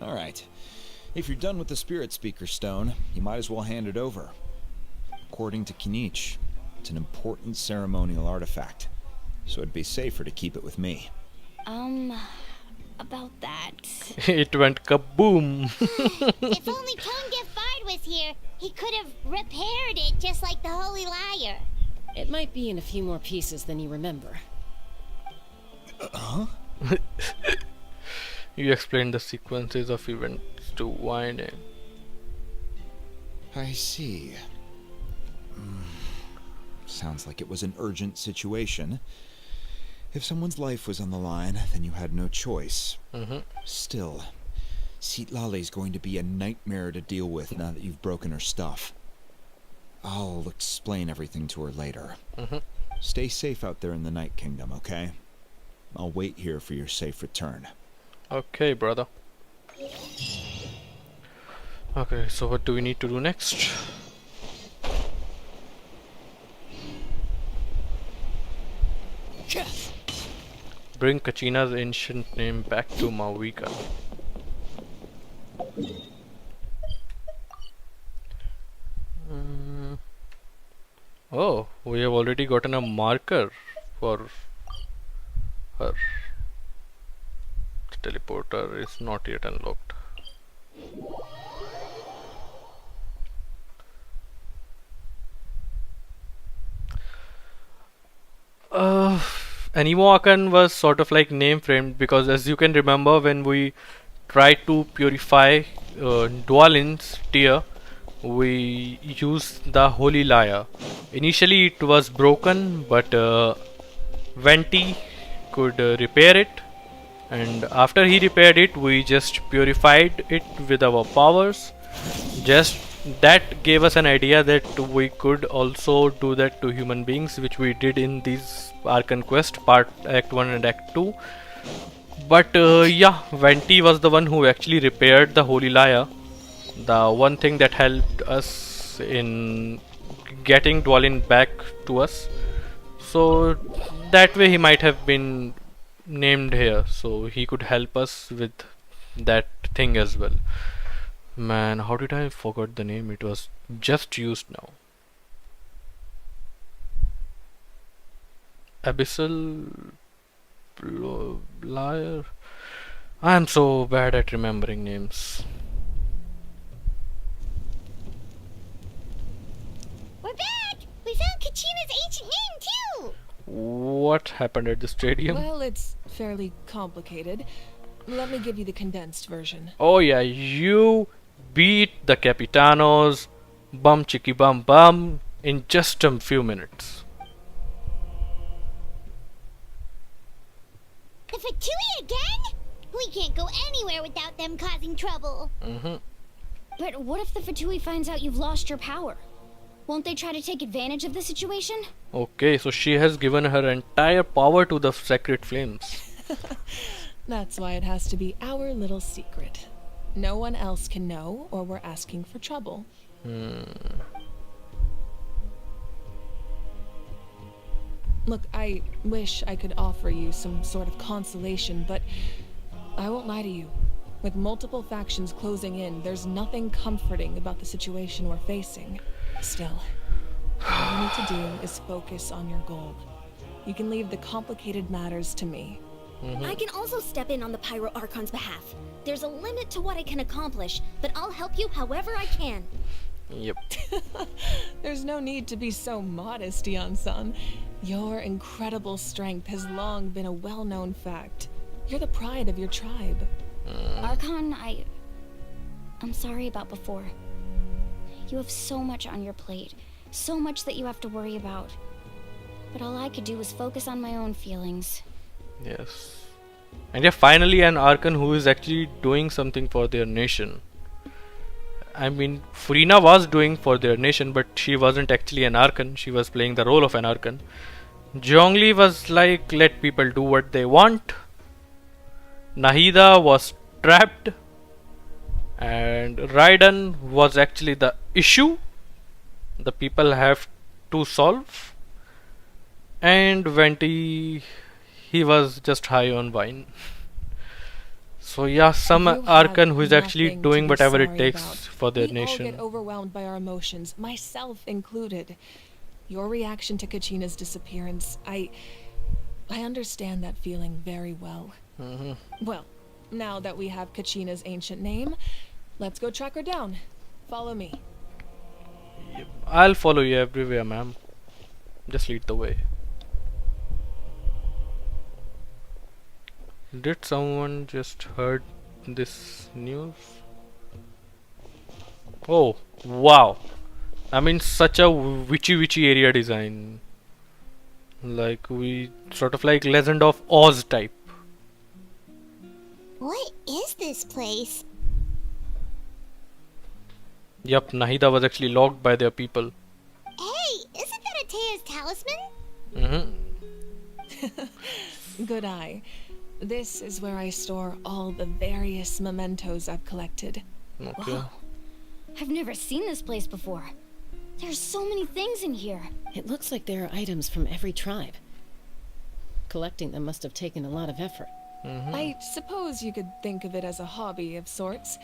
Alright. If you're done with the Spirit Speaker Stone, you might as well hand it over. According to Kinich, it's an important ceremonial artifact, so it'd be safer to keep it with me. About that. It went kaboom. If only Tone was here, he could have repaired it just like the Holy Liar. It might be in a few more pieces than you remember. You explained the sequences of events to Wine. I see. Sounds like it was an urgent situation. If someone's life was on the line, then you had no choice. Still, Citlali's going to be a nightmare to deal with now that you've broken her stuff. I'll explain everything to her later. Stay safe out there in the Night Kingdom, okay? I'll wait here for your safe return. Okay, brother. Okay, so what do we need to do next? Bring Kachina's ancient name back to Mavuika. Oh, we have already gotten a marker for her. The teleporter is not yet unlocked. Anemo Archon was sort of like name framed because, as you can remember, when we tried to purify Dwalin's tear, we used the Holy Liar. Initially it was broken, but Venti could repair it, and after he repaired it, we just purified it with our powers. Just that gave us an idea that we could also do that to human beings, which we did in these Archon Quest part Act 1 and Act 2. But yeah, Venti was the one who actually repaired the Holy Liar, the one thing that helped us in getting Dwalin back to us. So that way he might have been named here, so he could help us with that thing as well. Man, how did I forget the name? It was just used now. Abyssal Liar. I am so bad at remembering names. We're back! We found Kachina's ancient name too! What happened at the stadium? Well, it's fairly complicated. Let me give you the condensed version. Oh yeah, you beat the Capitanos, bum chicky bum bum, in just a few minutes. The Fatui again? We can't go anywhere without them causing trouble. But what if the Fatui finds out you've lost your power? Won't they try to take advantage of the situation? Okay, so she has given her entire power to the sacred flames. That's why it has to be our little secret. No one else can know, or we're asking for trouble. Look, I wish I could offer you some sort of consolation, but I won't lie to you. With multiple factions closing in, there's nothing comforting about the situation we're facing. Still, all you need to do is focus on your goal. You can leave the complicated matters to me. I can also step in on the Pyro Archon's behalf. There's a limit to what I can accomplish, but I'll help you however I can. Yep. There's no need to be so modest, Yan-san. Your incredible strength has long been a well-known fact. You're the pride of your tribe. Archon, I'm sorry about before. You have so much on your plate, so much that you have to worry about. But all I could do was focus on my own feelings. Yes. And yeah, finally an Archon who is actually doing something for their nation. I mean, Furina was doing for their nation, but she wasn't actually an Archon. She was playing the role of an Archon. Zhongli was like, let people do what they want. Nahida was trapped. And Raiden was actually the issue the people have to solve. And Venti, he was just high on wine. So yeah, some Archon who is actually doing whatever it takes for their nation. We all get overwhelmed by our emotions, myself included. Your reaction to Kachina's disappearance, I understand that feeling very well. Well, now that we have Kachina's ancient name, let's go track her down. Follow me. Yep. I'll follow you everywhere, ma'am. Just lead the way. Did someone just heard this news? Oh, wow. I mean, such a witchy area design. Like, we sort of like Legend of Oz type. What is this place? Yup, Nahida was actually locked by their people. Hey, isn't that Atea's talisman? Good eye. This is where I store all the various mementos I've collected. Okay. Whoa. I've never seen this place before. There's so many things in here. It looks like there are items from every tribe. Collecting them must have taken a lot of effort. I suppose you could think of it as a hobby of sorts.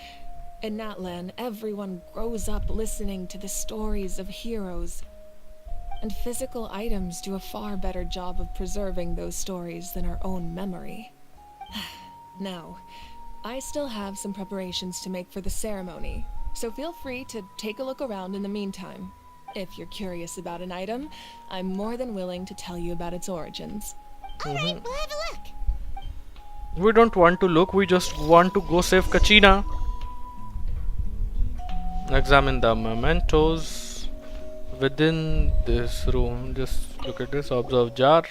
In Natlan, everyone grows up listening to the stories of heroes. And physical items do a far better job of preserving those stories than our own memory. Now, I still have some preparations to make for the ceremony, so feel free to take a look around in the meantime. If you're curious about an item, I'm more than willing to tell you about its origins. Alright, we'll have a look. We don't want to look, we just want to go save Kachina. Examine the mementos within this room. Just look at this. Observe jar.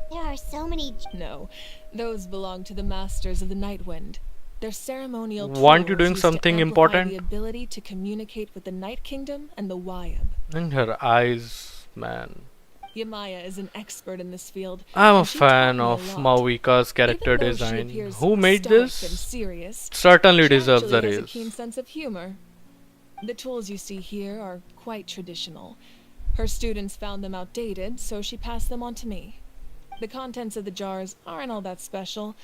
There are so many... No, those belong to the masters of the Night Wind. Their ceremonial tools Want you doing used to something amplify important? the ability to communicate with the Night Kingdom and the Wyab. And her eyes, man. Yamaya is an expert in this field. I'm a and she taught fan me a of lot. Mavuika's character Even though she design. appears Who made stoic this? and serious, Certainly she deserves a actually has a raise. keen sense of humor. The tools you see here are quite traditional. Her students found them outdated, so she passed them on to me. The contents of the jars aren't all that special.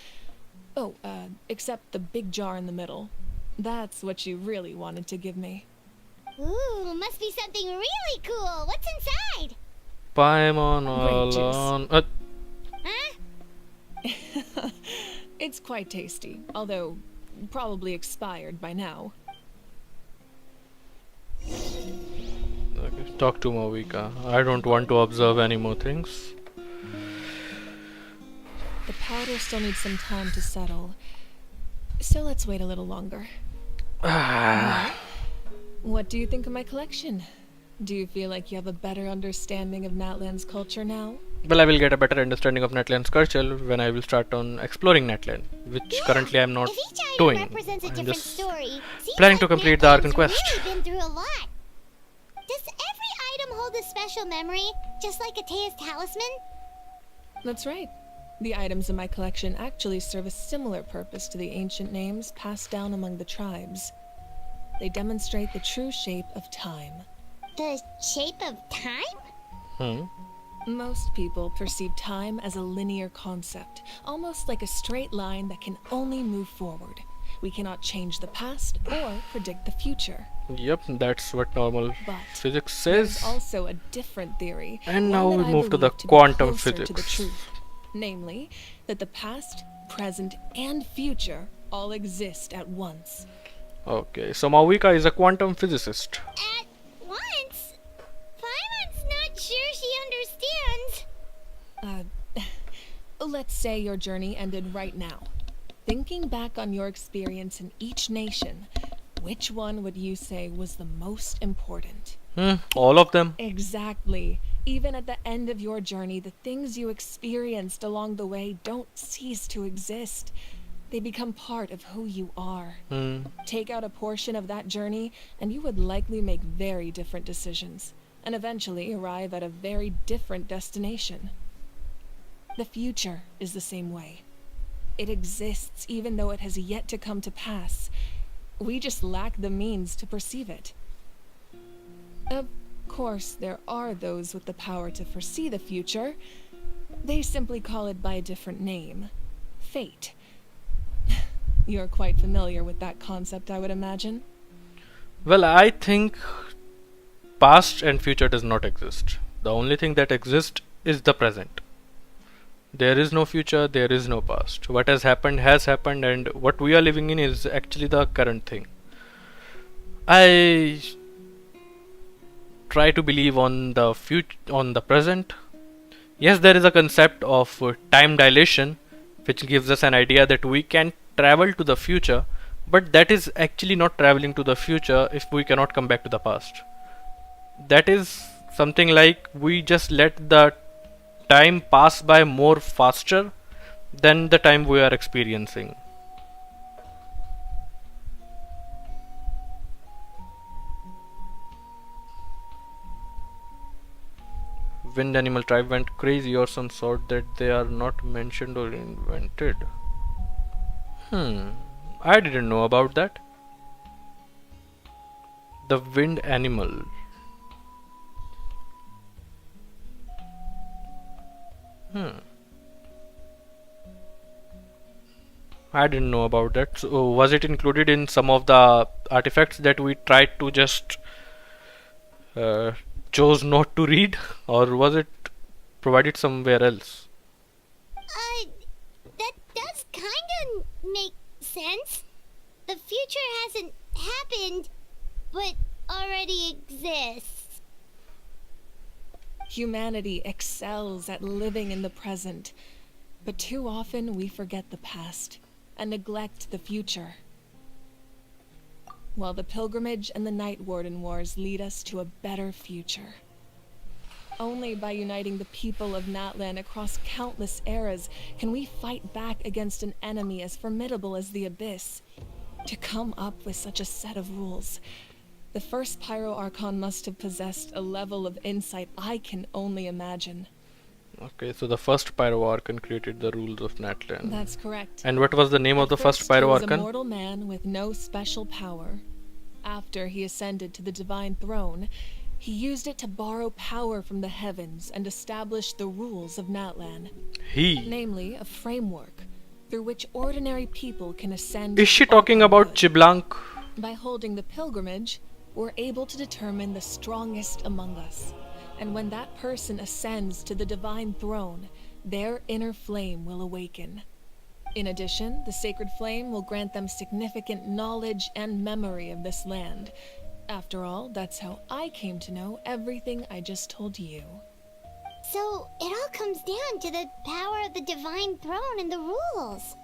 Oh, except the big jar in the middle. That's what you really wanted to give me. Ooh, must be something really cool. What's inside? Paimon Grape juice. alone. Huh? It's quite tasty, although probably expired by now. Okay, talk to Mavuika. I don't want to observe any more things. The powder still needs some time to settle, so let's wait a little longer. What do you think of my collection? Do you feel like you have a better understanding of Natlan's culture now? Well, I will get a better understanding of Natlan's culture when I will start on exploring Natlan, which currently I am not If each item doing. represents a I'm different just story, seems planning to like complete the Natlan's Archon quest. really been through a lot. Does every item hold a special memory, just like Atea's talisman? That's right. The items in my collection actually serve a similar purpose to the ancient names passed down among the tribes. They demonstrate the true shape of time. The shape of time? Most people perceive time as a linear concept, almost like a straight line that can only move forward. We cannot change the past or predict the future. Yep, that's what normal But physics there's says. also a different theory. And one now that we I move to the believe be quantum closer to the physics. truth. Namely, that the past, present, and future all exist at once. Okay, so Mavuika is a quantum physicist. At once? Paimon's not sure she understands. Let's say your journey ended right now. Thinking back on your experience in each nation, which one would you say was the most important? All of them. Exactly. Even at the end of your journey, the things you experienced along the way don't cease to exist. They become part of who you are. Take out a portion of that journey, and you would likely make very different decisions, and eventually arrive at a very different destination. The future is the same way. It exists even though it has yet to come to pass. We just lack the means to perceive it. Of course, there are those with the power to foresee the future. They simply call it by a different name. Fate. You're quite familiar with that concept, I would imagine. Well, I think past and future does not exist. The only thing that exists is the present. There is no future, there is no past. What has happened, and what we are living in is actually the current thing. I try to believe on the present. Yes, there is a concept of time dilation, which gives us an idea that we can travel to the future, but that is actually not traveling to the future if we cannot come back to the past. That is something like we just let the time pass by more faster than the time we are experiencing. Wind animal tribe went crazy or some sort that they are not mentioned or invented. I didn't know about that. The wind animal. I didn't know about that. So was it included in some of the artifacts that we tried to just chose not to read, or was it provided somewhere else? That does kinda make sense. The future hasn't happened, but already exists. Humanity excels at living in the present, but too often we forget the past and neglect the future. While the pilgrimage and the Night Warden Wars lead us to a better future. Only by uniting the people of Natlan across countless eras can we fight back against an enemy as formidable as the Abyss. To come up with such a set of rules, the first Pyro Archon must have possessed a level of insight I can only imagine. Okay, so the first Pyro Archon created the rules of Natlan. That's correct. And what was the name of the first Pyro He was a Archon? mortal man with no special power. After he ascended to the divine throne, he used it to borrow power from the heavens and establish the rules of Natlan. Namely, a framework through which ordinary people can ascend. Is she talking about Chiblanc? By holding the pilgrimage, we're able to determine the strongest among us. And when that person ascends to the divine throne, their inner flame will awaken. In addition, the sacred flame will grant them significant knowledge and memory of this land. After all, that's how I came to know everything I just told you. So, it all comes down to the power of the divine throne and the rules.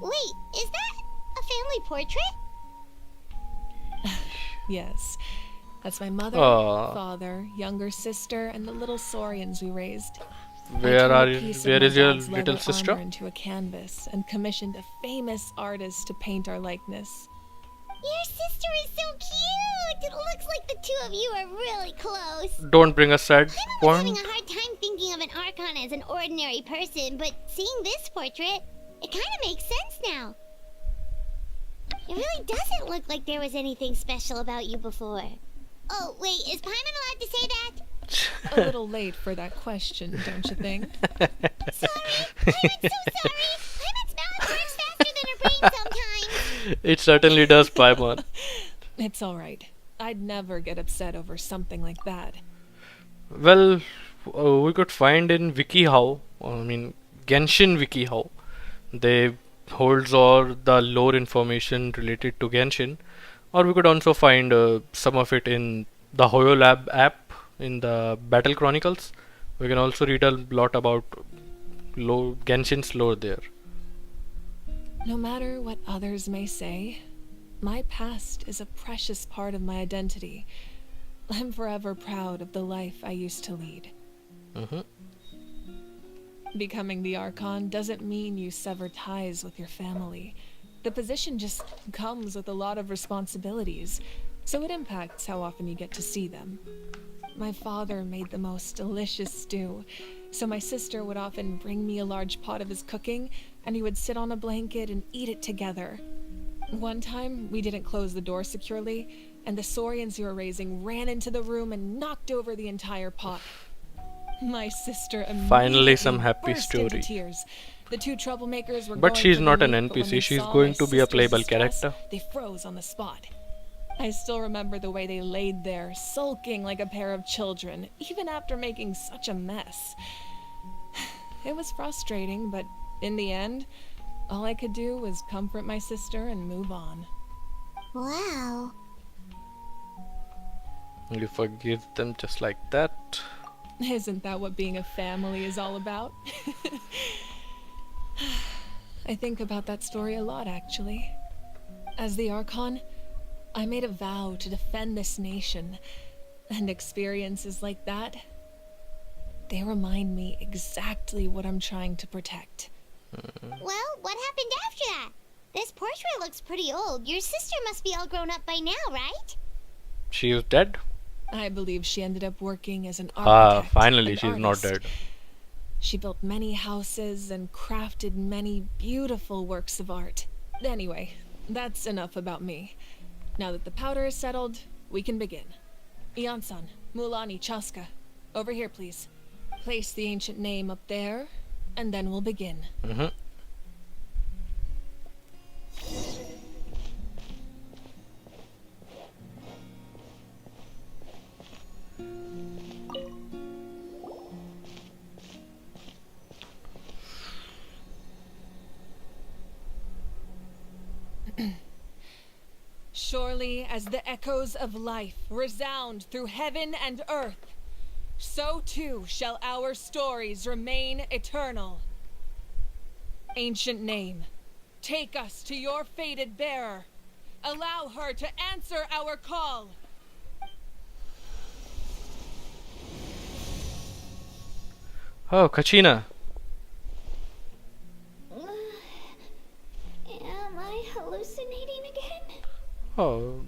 Wait, is that a family portrait? Yes. That's my mother, father, younger sister, and the little saurians we raised. Where is your little sister? Into a canvas and commissioned a famous artist to paint our likeness. Your sister is so cute! It looks like the two of you are really close. Don't bring a sad I'm point. having a hard time thinking of an Archon as an ordinary person, but seeing this portrait, it kind of makes sense now. It really doesn't look like there was anything special about you before. Oh, wait, is Paimon allowed to say that? A little late for that question, don't you think? It certainly does, Paimon. It's alright. I'd never get upset over something like that. Well, we could find in WikiHow, Genshin WikiHow. They holds all the lore information related to Genshin, or we could also find some of it in the HoYoLab app in the Battle Chronicles. We can also read a lot about Genshin's lore there. No matter what others may say, my past is a precious part of my identity. I'm forever proud of the life I used to lead. Becoming the Archon doesn't mean you sever ties with your family. The position just comes with a lot of responsibilities, so it impacts how often you get to see them. My father made the most delicious stew, so my sister would often bring me a large pot of his cooking, and we would sit on a blanket and eat it together. One time, we didn't close the door securely, and the Saurians you were raising ran into the room and knocked over the entire pot. My sister Finally some happy burst story. into tears. The two troublemakers were But going she's for not the an meat, but when NPC, they she's saw going my to be a sister's playable distress, character. They froze on the spot. I still remember the way they laid there, sulking like a pair of children, even after making such a mess. It was frustrating, but in the end, all I could do was comfort my sister and move on. Wow. You forgive them just like that. Isn't that what being a family is all about? I think about that story a lot, actually. As the Archon, I made a vow to defend this nation, and experiences like that, they remind me exactly what I'm trying to protect. Well, what happened after that? This portrait looks pretty old. Your sister must be all grown up by now, right? She is dead? I believe she ended up working as an architect. Finally an she's not artist. dead. She built many houses and crafted many beautiful works of art. Anyway, that's enough about me. Now that the powder is settled, we can begin. Ian-san, Mulani, Chaska, over here please. Place the ancient name up there, and then we'll begin. Surely as the echoes of life resound through heaven and earth, so too shall our stories remain eternal. Ancient name, take us to your fated bearer. Allow her to answer our call. Oh, Kachina. Am I hallucinating again? Oh,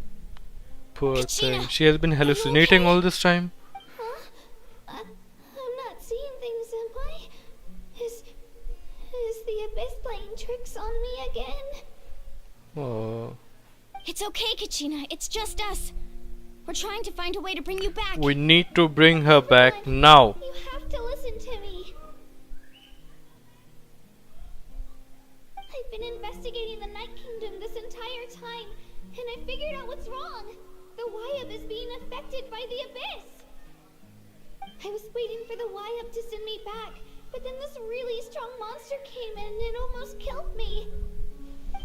poor Kachina, thing. She has been hallucinating all this time. Huh? I'm not seeing things, am I? Is the Abyss playing tricks on me again? Oh. It's okay, Kachina. It's just us. We're trying to find a way to bring you back. We need to bring her back now. You have to listen to me. I've been investigating the Night Kingdom this entire time, and I figured out what's wrong. The Wyab is being affected by the Abyss. I was waiting for the Wyab to send me back, but then this really strong monster came in and it almost killed me.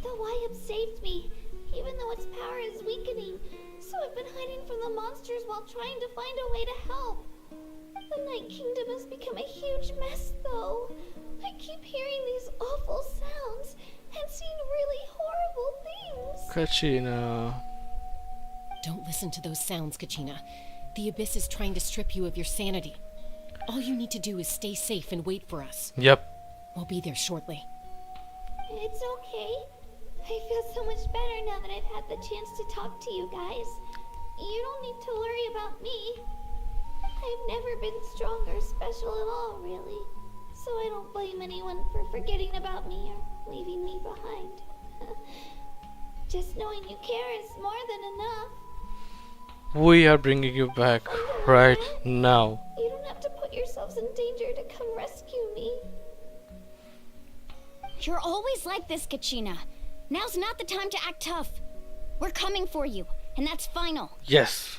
The Wyab saved me, even though its power is weakening, so I've been hiding from the monsters while trying to find a way to help. The Night Kingdom has become a huge mess, though. I keep hearing these awful sounds and seeing really horrible things. Kachina. Don't listen to those sounds, Kachina. The Abyss is trying to strip you of your sanity. All you need to do is stay safe and wait for us. Yep. We'll be there shortly. It's okay. I feel so much better now that I've had the chance to talk to you guys. You don't need to worry about me. I've never been strong or special at all, really. So I don't blame anyone for forgetting about me or leaving me behind. Just knowing you care is more than enough. We are bringing you back right now. You don't have to put yourselves in danger to come rescue me. You're always like this, Kachina. Now's not the time to act tough. We're coming for you, and that's final. Yes.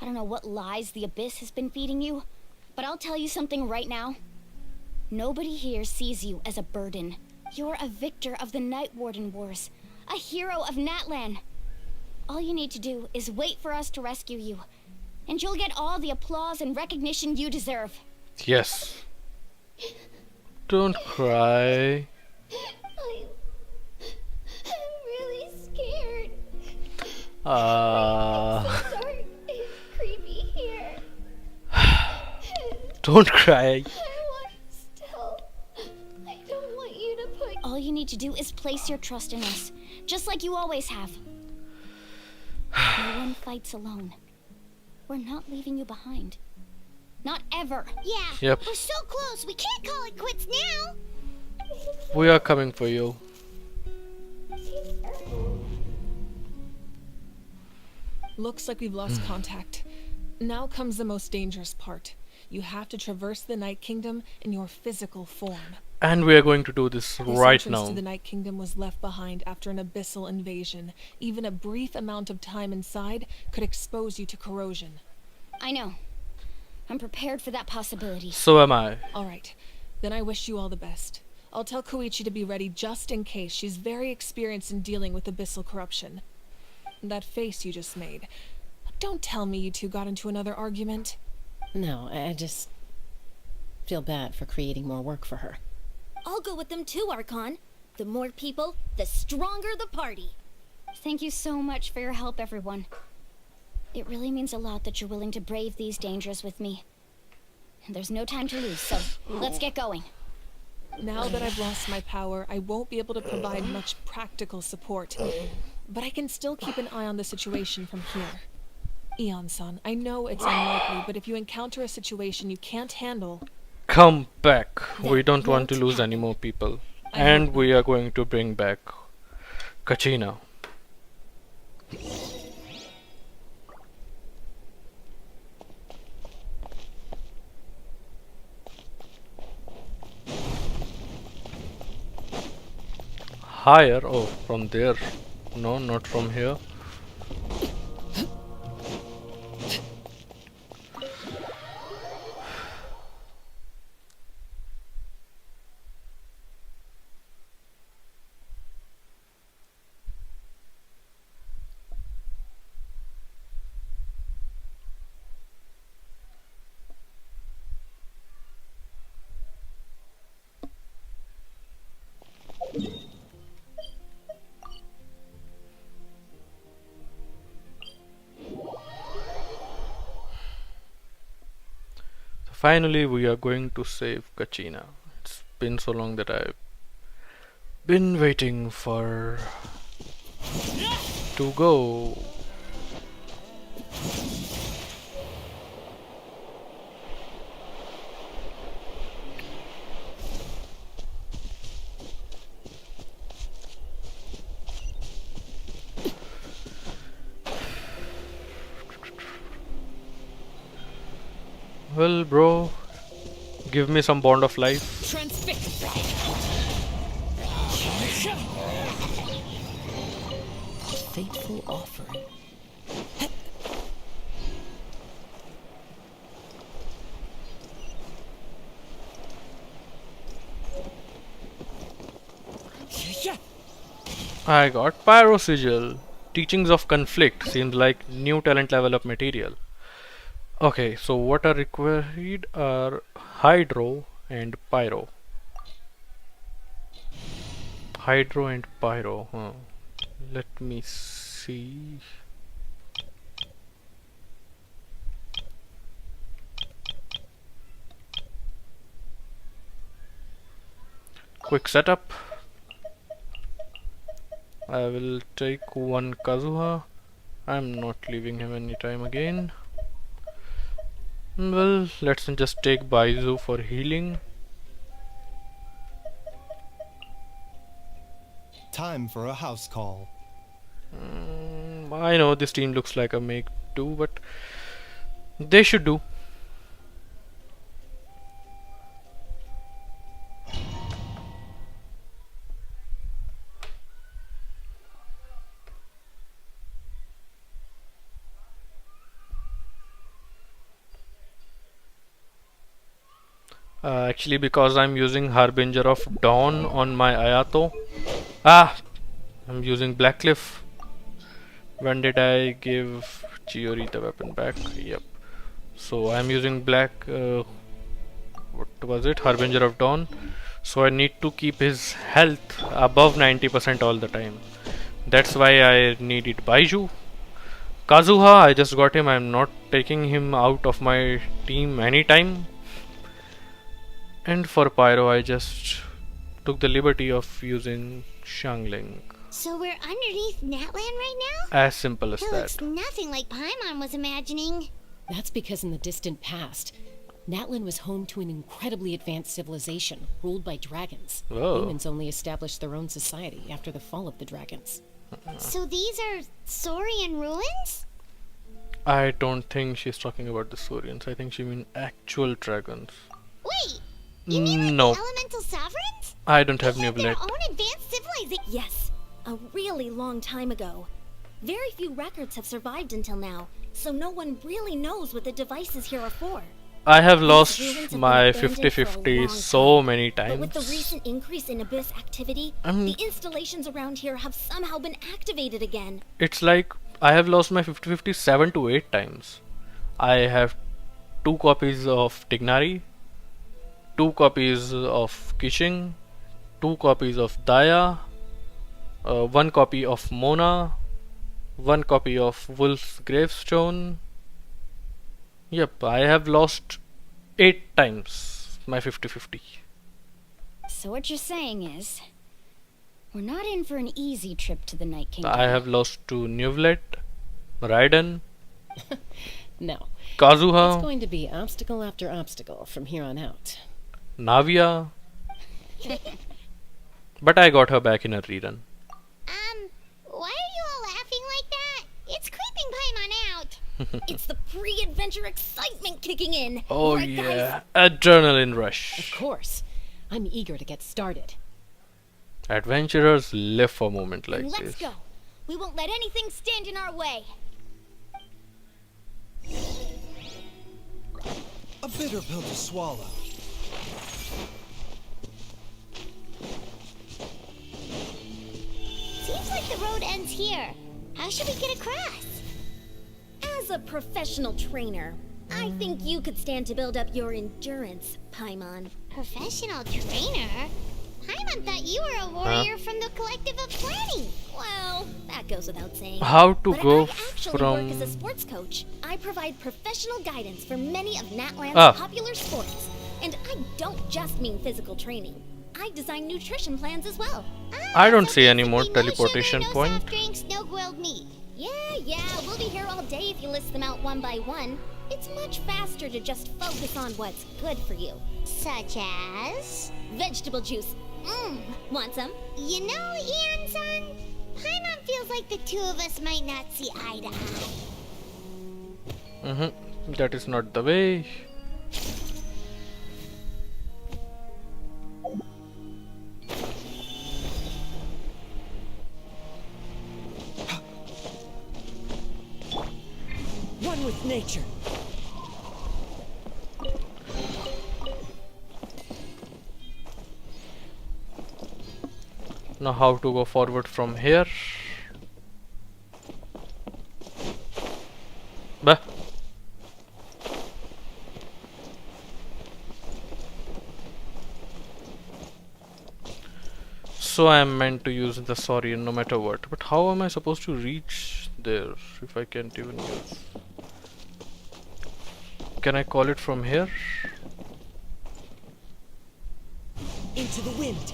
I don't know what lies the Abyss has been feeding you, but I'll tell you something right now. Nobody here sees you as a burden. You're a victor of the Night Warden Wars, a hero of Natlan. All you need to do is wait for us to rescue you, and you'll get all the applause and recognition you deserve. Yes. Don't cry. I'm really scared. Ah. So dark and creepy here. Don't cry. I don't want you to put... All you need to do is place your trust in us, just like you always have. No one fights alone. We're not leaving you behind. Not ever. Yeah, Yep. we're so close, we can't call it quits now. We are coming for you. Looks like we've lost contact. Now comes the most dangerous part. You have to traverse the Night Kingdom in your physical form. And we are going to do this This right entrance now. to the Night Kingdom was left behind after an abyssal invasion. Even a brief amount of time inside could expose you to corrosion. I know. I'm prepared for that possibility. So am I. Alright, then I wish you all the best. I'll tell Koichi to be ready just in case. She's very experienced in dealing with abyssal corruption. That face you just made. Don't tell me you two got into another argument. No, I just feel bad for creating more work for her. I'll go with them too, Archon. The more people, the stronger the party. Thank you so much for your help, everyone. It really means a lot that you're willing to brave these dangers with me. And there's no time to lose, so let's get going. Now that I've lost my power, I won't be able to provide much practical support. But I can still keep an eye on the situation from here. Eon-san, I know it's unlikely, but if you encounter a situation you can't handle... Come back. We don't want to lose any more people. And we are going to bring back Kachina. Higher? Oh, from there. No, not from here. Finally, we are going to save Kachina. It's been so long that I've been waiting for to go. Well, bro, give me some bond of life. Fateful offering. I got Pyro Sigil. Teachings of Conflict seems like new talent level up material. Okay, so what are required are Hydro and Pyro. Hydro and Pyro. Huh. Let me see. Quick setup. I will take one Kazuha. I'm not leaving him anytime again. Well, let's just take Baizu for healing. Time for a house call. I know this team looks like a make do, but They should do. Actually, because I'm using Harbinger of Dawn on my Ayato. I'm using Blackcliff. When did I give Chiori the weapon back? Yep. So I'm using what was it? Harbinger of Dawn. So I need to keep his health above 90% all the time. That's why I needed Baiju. Kazuha, I just got him. I'm not taking him out of my team anytime. And for Pyro, I just took the liberty of using Xiangling. So we're underneath Natlan right now? As simple as That that. looks nothing like Paimon was imagining. That's because in the distant past, Natlan was home to an incredibly advanced civilization ruled by dragons. Whoa. Humans only established their own society after the fall of the dragons. So these are Saurian ruins? I don't think she's talking about the Saurians. I think she means actual dragons. Wait, you mean like No, the elemental sovereigns? I don't have They had their Nublet. own advanced civilization? Yes, a really long time ago. Very few records have survived until now, so no one really knows what the devices here are for. I have These lost ruins have been my abandoned for a 50-50 long so time. many But with the times. recent increase in Abyss activity, the installations around here have somehow been activated again. It's like I have lost my 50-50 7 to 8 times. I have 2 copies of Tignari, 2 copies of Kishing, 2 copies of Daya, 1 copy of Mona, 1 copy of Wolf's Gravestone. Yep, I have lost 8 times my 50-50. So what you're saying is, we're not in for an easy trip to the Night Kingdom. I have lost to Nuvlet, Raiden, No. Kazuha, It's going to be obstacle after obstacle from here on out. Navia. But I got her back in a rerun. Why are you all laughing like that? It's creeping Paimon out. It's the pre-adventure excitement kicking in. Oh Right, yeah, adrenaline rush. Of course. I'm eager to get started. Adventurers live for a moment like Let's this. go. We won't let anything stand in our way. A bitter pill to swallow. Seems like the road ends here. How should we get across? As a professional trainer, I think you could stand to build up your endurance, Paimon. Professional trainer? Paimon thought you were a warrior from the collective of planning. Well, that goes without saying. How to but go I actually from- work as a sports coach. I provide professional guidance for many of Natlan's Ah. popular sports. And I don't just mean physical training. I design nutrition plans as well. I don't see any more teleportation No point. soft drinks, no grilled meat. Yeah, we'll be here all day if you list them out one by one. It's much faster to just focus on what's good for you. Such as? Vegetable juice. Want some? You know, Ian-san, Paimon feels like the two of us might not see eye to eye. That is not the way. One with nature. Now how to go forward from here? Bah. So I am meant to use the Saurian no matter what. But how am I supposed to reach there if I can't even use? Can I call it from here? Into the wind.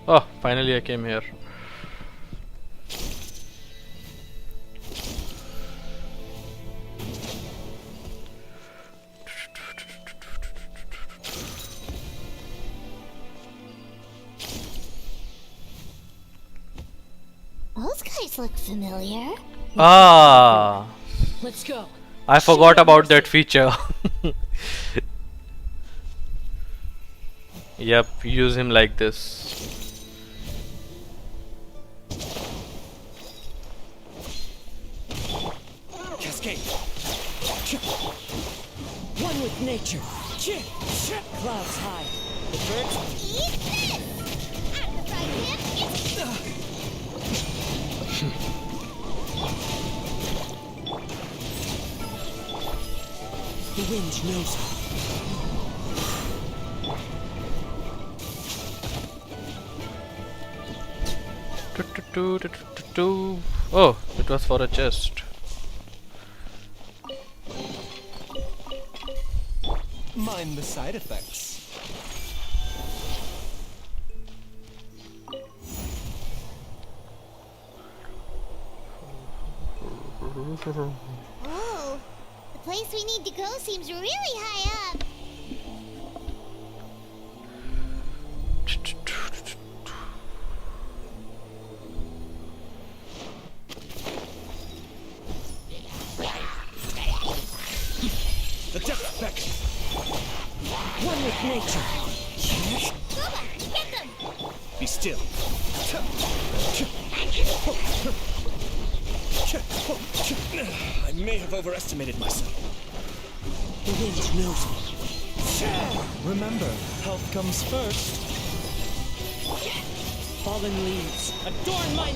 Oh, finally I came here. this look familiar? Ah, Let's go. I forgot about that feature. Yep, use him like this. Cascade. One with nature. Clouds high. The birds. Eat this! At the fried pan, The wind knows it. Oh, it was for a chest. Mind the side effects. Oh, the place we need to go seems really high up. The depth beckon. One with nature. Scuba, get them! Be still. I may have overestimated myself. The wind knows me. Remember, health comes first. Fallen leaves, adorn my...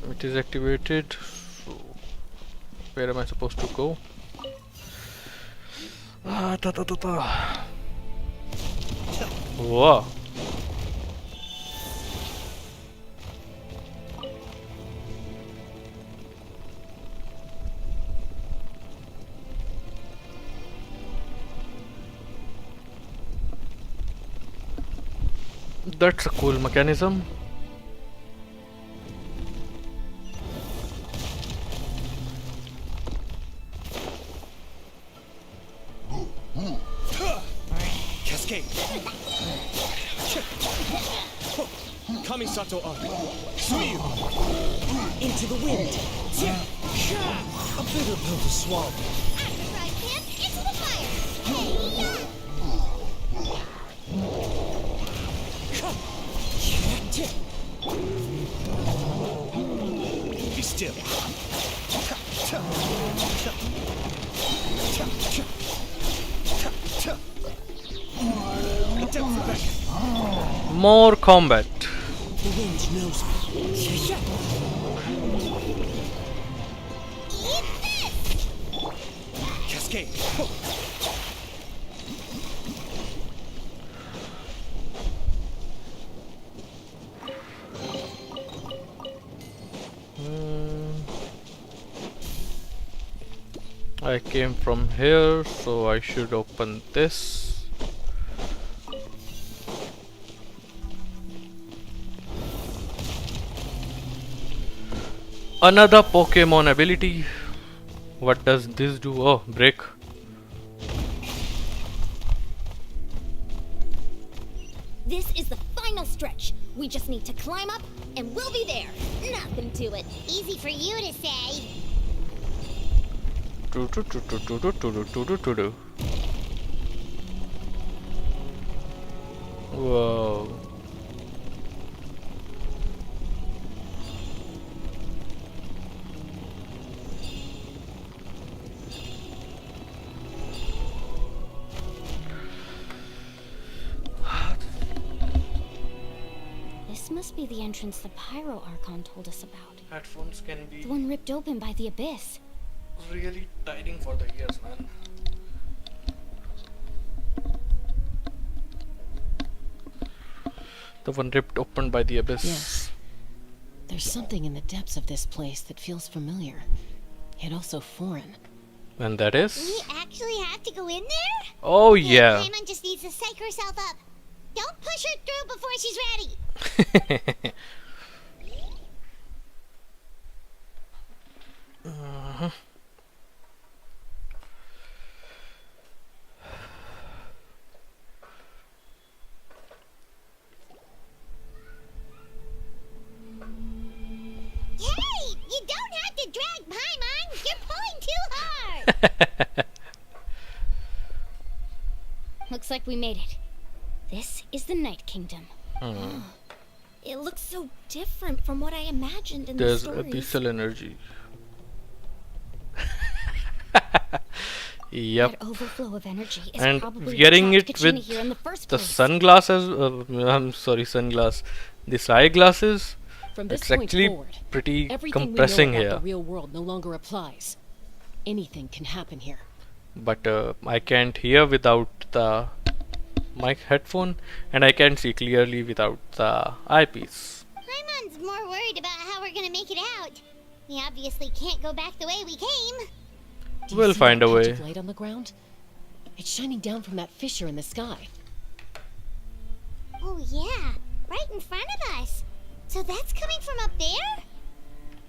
It is activated. So where am I supposed to go? Wow. That's a cool mechanism. Cascade. Kamisato Archon. Suyu. Into the wind. A bitter pill to swallow. At the fried pan, into the fire! Hey-ya! Be still. More combat. The wind knows me. Eat this! Cascade. I came from here, so I should open this. Another Pokemon ability. What does this do? Oh, break. This is the final stretch. We just need to climb up and we'll be there. Nothing to it. Easy for you to say. Whoa. This must be the entrance the Pyro Archon told us about. Headphones can be The one ripped open by the abyss. really tiring for the ears, man. The one ripped open by the abyss. Yes. There's something in the depths of this place that feels familiar, yet also foreign. And that is? We actually have to go in there? Oh yeah. Paimon just needs to psych herself up. Don't push her through before she's ready. Hey, you don't have to drag Paimon. You're pulling too hard. Looks like we made it. This is the Night Kingdom. It looks so different from what I imagined in There's the stories. abyssal energy. Yep. That overflow of energy is And probably wearing what it trapped Kachina with here in the first the place. sunglasses, I'm sorry, sunglass, this eyeglasses, From this it's point actually forward, pretty everything compressing we know about here. the real world no longer applies. Anything can happen here. But I can't hear without the mic headphone, and I can see clearly without the eyepiece. Paimon's more worried about how we're gonna make it out. We obviously can't go back the way we came. Do you We'll see find that a way. patch of light on the ground? It's shining down from that fissure in the sky. Oh yeah, right in front of us. So that's coming from up there?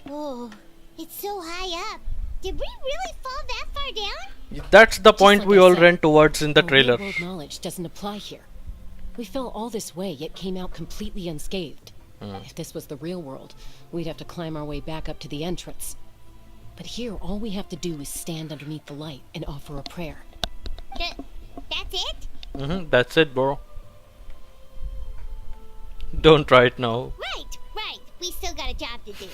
Oh, it's so high up. Did we really fall that far down? That's the point like we I all said, ran towards in the Our trailer. real-world knowledge doesn't apply here. We fell all this way, yet came out completely unscathed. If this was the real world, we'd have to climb our way back up to the entrance. But here, all we have to do is stand underneath the light and offer a prayer. That's it? That's it, bro. Don't try it now. Right. We still got a job to do.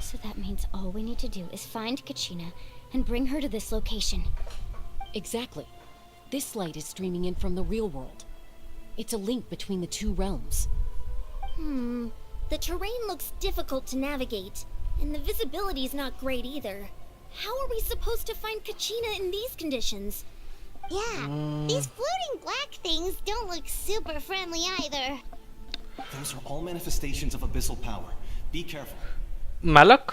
So that means all we need to do is find Kachina and bring her to this location. Exactly. This light is streaming in from the real world. It's a link between the two realms. The terrain looks difficult to navigate, and the visibility is not great either. How are we supposed to find Kachina in these conditions? Yeah, these floating black things don't look super friendly either. Those are all manifestations of abyssal power. Be careful. Malak?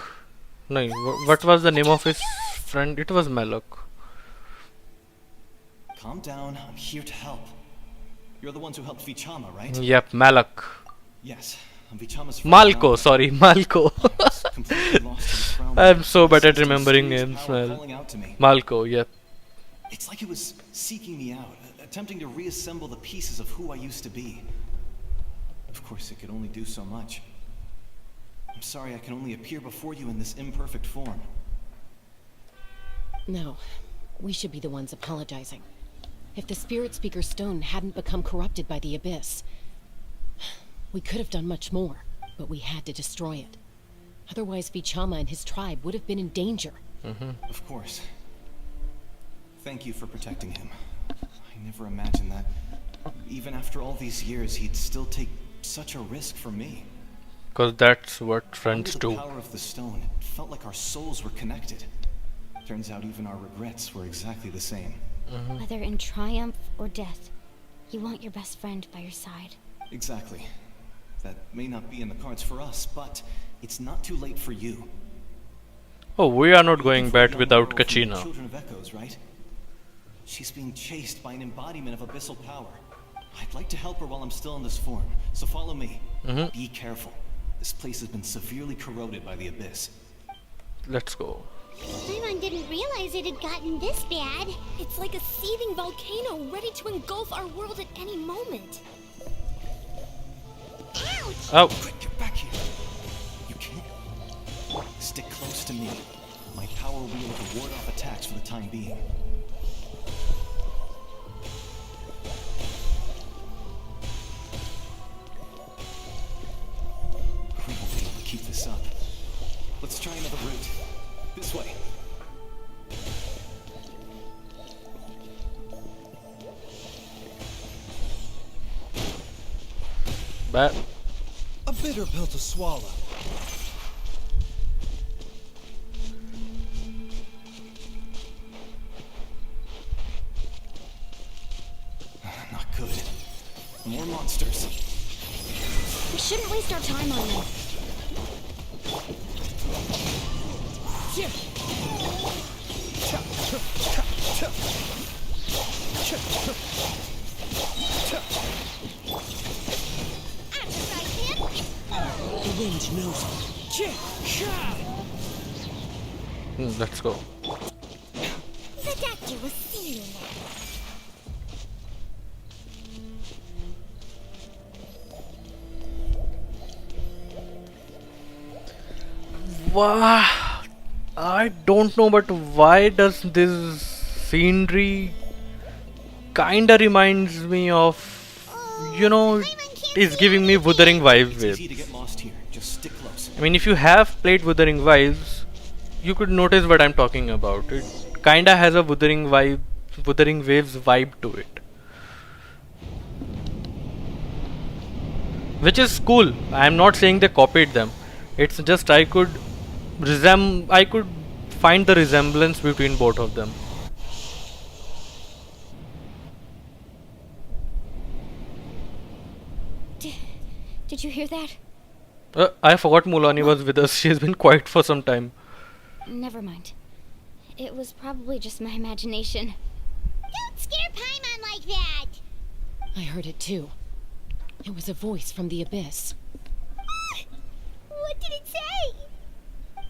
No, what was the name of his friend? It was Malak. Calm down. I'm here to help. You're the ones who helped Vichama, right? Yep, Malak. Yes. I'm Vichama's friend. Malco, sorry, Malco. Completely lost to this realm. I'm so bad at Some remembering mysterious names, power man. calling out to me. Malco, yep. It's like it was seeking me out, attempting to reassemble the pieces of who I used to be. Of course, it could only do so much. I'm sorry I can only appear before you in this imperfect form. No, we should be the ones apologizing. If the Spirit Speaker Stone hadn't become corrupted by the Abyss, we could have done much more, but we had to destroy it. Otherwise, Vichama and his tribe would have been in danger. Of course. Thank you for protecting him. I never imagined that, even after all these years, he'd still take such a risk for me. Because that's what friends Under the do. power of the stone, it felt like our souls were connected. Turns out even our regrets were exactly the same. Whether in triumph or death, you want your best friend by your side. Exactly. That may not be in the cards for us, but it's not too late for you. Oh, we are not You're going looking for a back young without girl from the Kachina. Children of Echoes, right? She's being chased by an embodiment of abyssal power. I'd like to help her while I'm still in this form, so follow me. Be careful. This place has been severely corroded by the Abyss. Let's go. Paimon didn't realize it had gotten this bad. It's like a seething volcano ready to engulf our world at any moment. Ouch! Oh, Quick, get back here. You can't. Stick close to me. My power will be able to ward off attacks for the time being. We won't be able to keep this up. Let's try another route. This way. bat. A bitter pill to swallow. Not good. More monsters. We shouldn't waste our time on them. The wind knows it. Let's go. The doctor will see you now. Wow, I don't know, but why does this scenery kinda reminds me of, you know, it's giving me Wuthering Waves. Easy to get lost here. Just stick close. I mean, if you have played Wuthering Waves, you could notice what I'm talking about. It kinda has a Wuthering Waves vibe to it, which is cool. I'm not saying they copied them. It's just I could find the resemblance between both of them. Did you hear that? I forgot Mulani was with us. She has been quiet for some time. Never mind. It was probably just my imagination. Don't scare Paimon like that! I heard it too. It was a voice from the abyss. What did it say?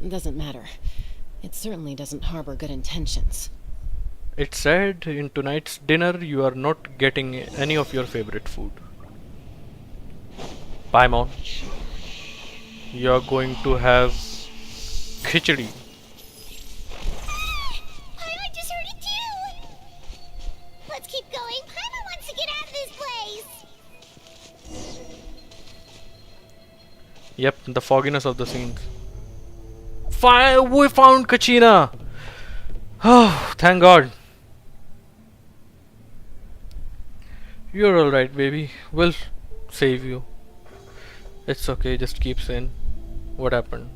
Doesn't matter. It certainly doesn't harbor good intentions. It said, in tonight's dinner you are not getting any of your favorite food. Paimon, you are going to have khichdi. Paimon just heard it too! Let's keep going. Paimon wants to get out of this place! Yep, the fogginess of the scenes. We found Kachina! Oh, thank God. You're alright, baby. We'll save you. It's okay, just keep saying what happened.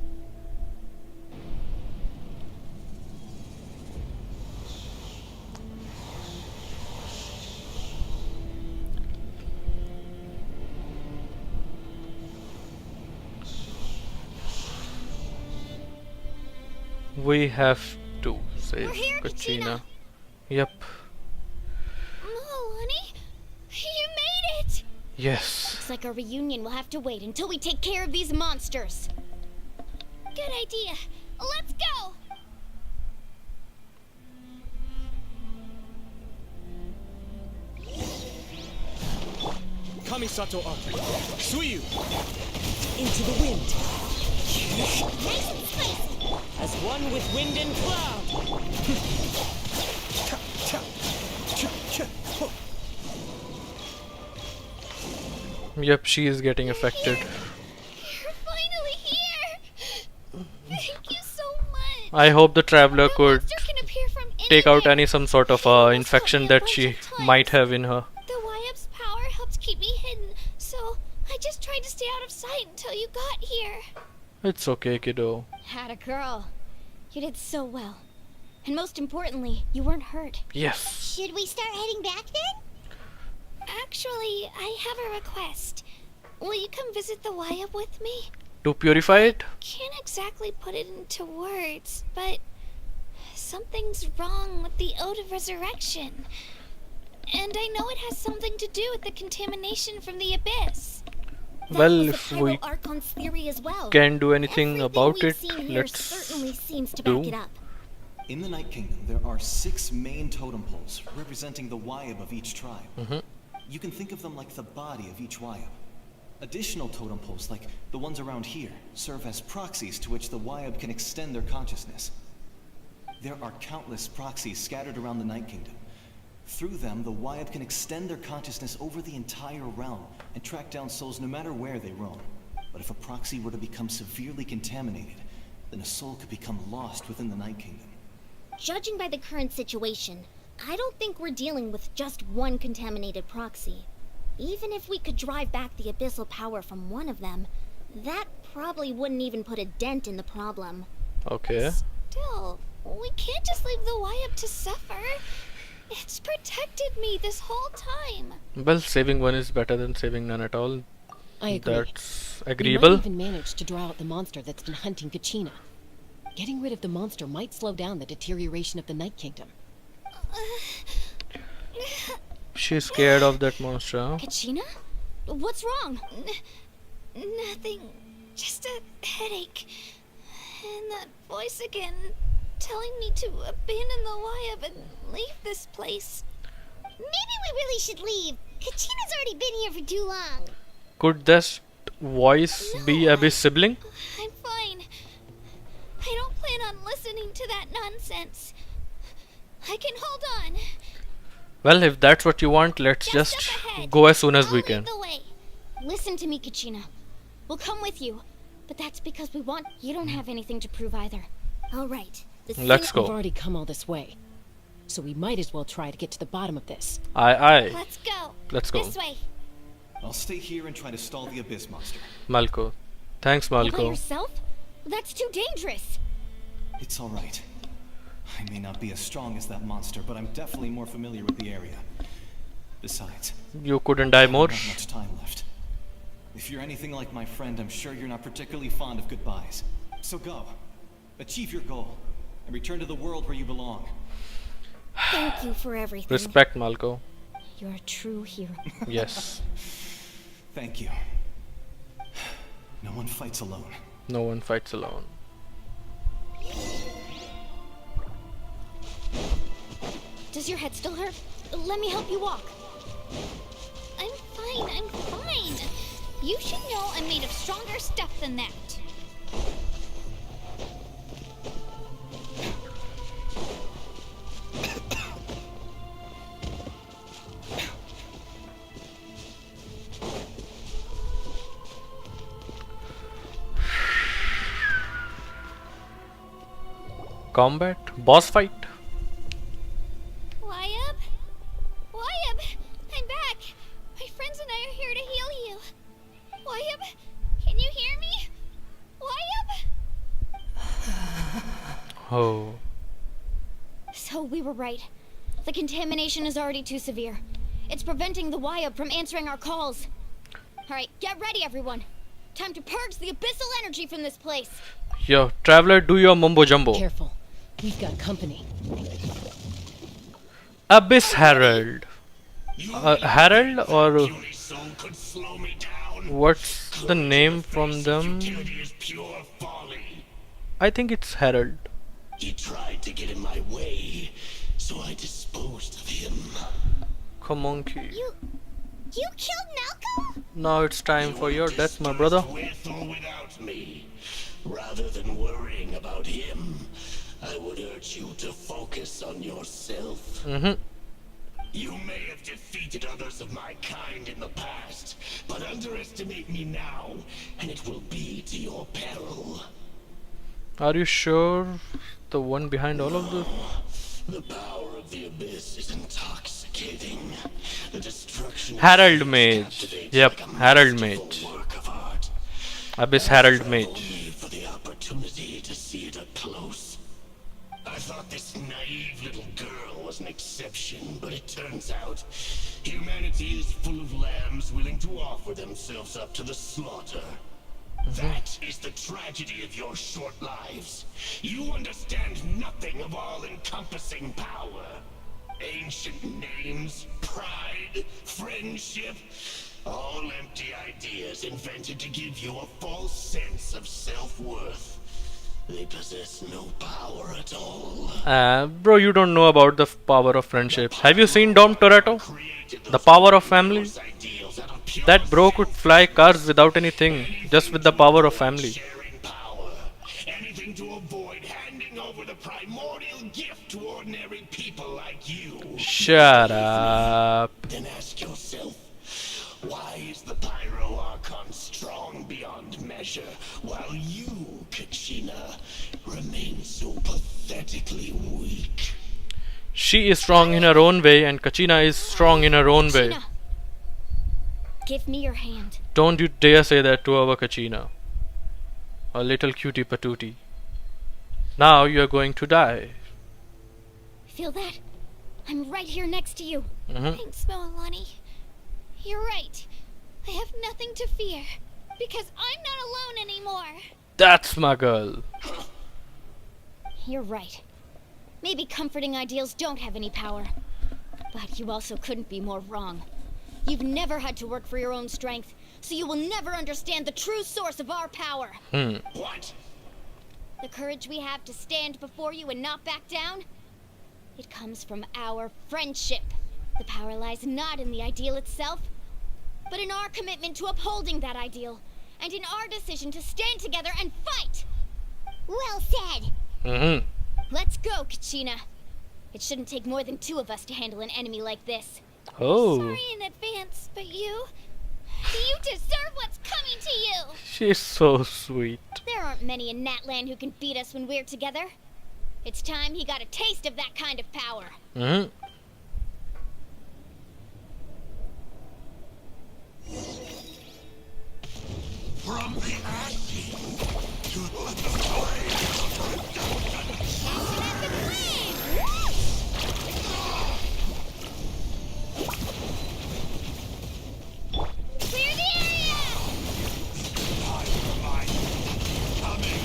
We have to save Kachina. Yep. Oh, honey, you made it! Yes. Looks like our reunion will have to wait until we take care of these monsters. Good idea. Let's go! Kamisato Archon, Suyu! Into the wind! Nice and spicy! As one with wind and cloud! Yep, she is getting affected. You're finally here! Thank you so much! I hope the traveler could Can appear from take out some sort of infection that she might have in her. The Wyap's power helped keep me hidden, so I just tried to stay out of sight until you got here. It's okay, kiddo. Atta girl. You did so well. And most importantly, you weren't hurt. Yes. Should we start heading back then? Actually, I have a request. Will you come visit the Wyap with me? To purify it? Can't exactly put it into words, but something's wrong with the Ode of Resurrection. And I know it has something to do with the contamination from the abyss. Well, if we Archon's theory as well. can do anything about it, let's certainly seems to do. back it up. In the Night Kingdom, there are 6 main totem poles representing the Wyap of each tribe. You can think of them like the body of each Wyap. Additional totem poles, like the ones around here, serve as proxies to which the Wyap can extend their consciousness. There are countless proxies scattered around the Night Kingdom. Through them, the Wyap can extend their consciousness over the entire realm and track down souls no matter where they roam. But if a proxy were to become severely contaminated, then a soul could become lost within the Night Kingdom. Judging by the current situation, I don't think we're dealing with just one contaminated proxy. Even if we could drive back the abyssal power from one of them, that probably wouldn't even put a dent in the problem. Okay. Still, we can't just leave the Wyap to suffer. It's protected me this whole time. Well, saving one is better than saving none at all. I agree. That's We agreeable. might even manage to draw out the monster that's been hunting Kachina. Getting rid of the monster might slow down the deterioration of the Night Kingdom. She's scared of that monster, huh? Kachina? What's wrong? Nothing. Just a headache. And that voice again telling me to abandon the Wayab and leave this place. Maybe we really should leave. Kachina's already been here for too long. Could this voice be Abyss sibling? I'm fine. I don't plan on listening to that nonsense. I can hold on. Well, if that's what you want, let's just go as soon as we can. The way. Listen to me, Kachina. We'll come with you. But that's because we want... You don't have anything to prove either. All right. Let's go. We've already come all this way. So we might as well try to get to the bottom of this. Aye. Let's go. Let's go. This way. I'll stay here and try to stall the Abyss monster. Malco. Thanks, By Malco. yourself? That's too dangerous. It's all right. I may not be as strong as that monster, but I'm definitely more familiar with the area. Besides, You couldn't die more? not much time left. If you're anything like my friend, I'm sure you're not particularly fond of goodbyes. So go. Achieve your goal. And return to the world where you belong. Thank you for everything. Respect, Malco. You're a true hero. Yes. Thank you. No one fights alone. No one fights alone. Does your head still hurt? Let me help you walk. I'm fine. You should know I'm made of stronger stuff than that. Combat? Boss fight? Wayab? Wayab! I'm back! My friends and I are here to heal you. Wayab, can you hear me? Wayab? Oh. So we were right. The contamination is already too severe. It's preventing the Wayab from answering our calls. Alright, get ready everyone. Time to purge the abyssal energy from this place. Yo, traveler, do your mumbo jumbo. Careful. We've got company. Abyss Herald. Herald or what's the name from them? I think it's Herald. He tried to get in my way, so I disposed of him. Come on, key. You killed Malco? Now it's time for your death, my brother. With or without me. Rather than worrying about him, I would urge you to focus on yourself. You may have defeated others of my kind in the past, but underestimate me now, and it will be to your peril. Are you sure the one behind all of this? The power of the abyss is intoxicating. The destruction Herald Mage. Yep, Herald Mage. Abyss Herald Mage. for the opportunity to see it up close. I thought this naive little girl was an exception, but it turns out humanity is full of lambs willing to offer themselves up to the slaughter. That is the tragedy of your short lives. You understand nothing of all-encompassing power. Ancient names, pride, friendship, all empty ideas invented to give you a false sense of self-worth. They possess no power at all. Bro, you don't know about the power of friendship. Have you seen Dom Toretto? The power of family? That bro could fly cars without anything, just with the power of family. Anything to avoid handing over the primordial gift to ordinary people like you. Shut up. Then ask yourself, why is the Pyro Archon strong beyond measure, while you, Kachina, remain so pathetically weak? She is strong in her own way, and Kachina is strong in her own way. Kachina, give me your hand. Don't you dare say that to our Kachina. A little cutie patootie. Now you are going to die. Feel that? I'm right here next to you. Thanks, Moalani. You're right. I have nothing to fear, because I'm not alone anymore. That's my girl. You're right. Maybe comforting ideals don't have any power. But you also couldn't be more wrong. You've never had to work for your own strength, so you will never understand the true source of our power. What? The courage we have to stand before you and not back down, it comes from our friendship. The power lies not in the ideal itself, but in our commitment to upholding that ideal, and in our decision to stand together and fight. Well said. Let's go, Kachina. It shouldn't take more than 2 of us to handle an enemy like this. Oh. Sorry in advance, but you deserve what's coming to you. She's so sweet. There aren't many in Natlan who can beat us when we're together. It's time he got a taste of that kind of power. From the ashes to the flame of redemption. Clear the area! Coming.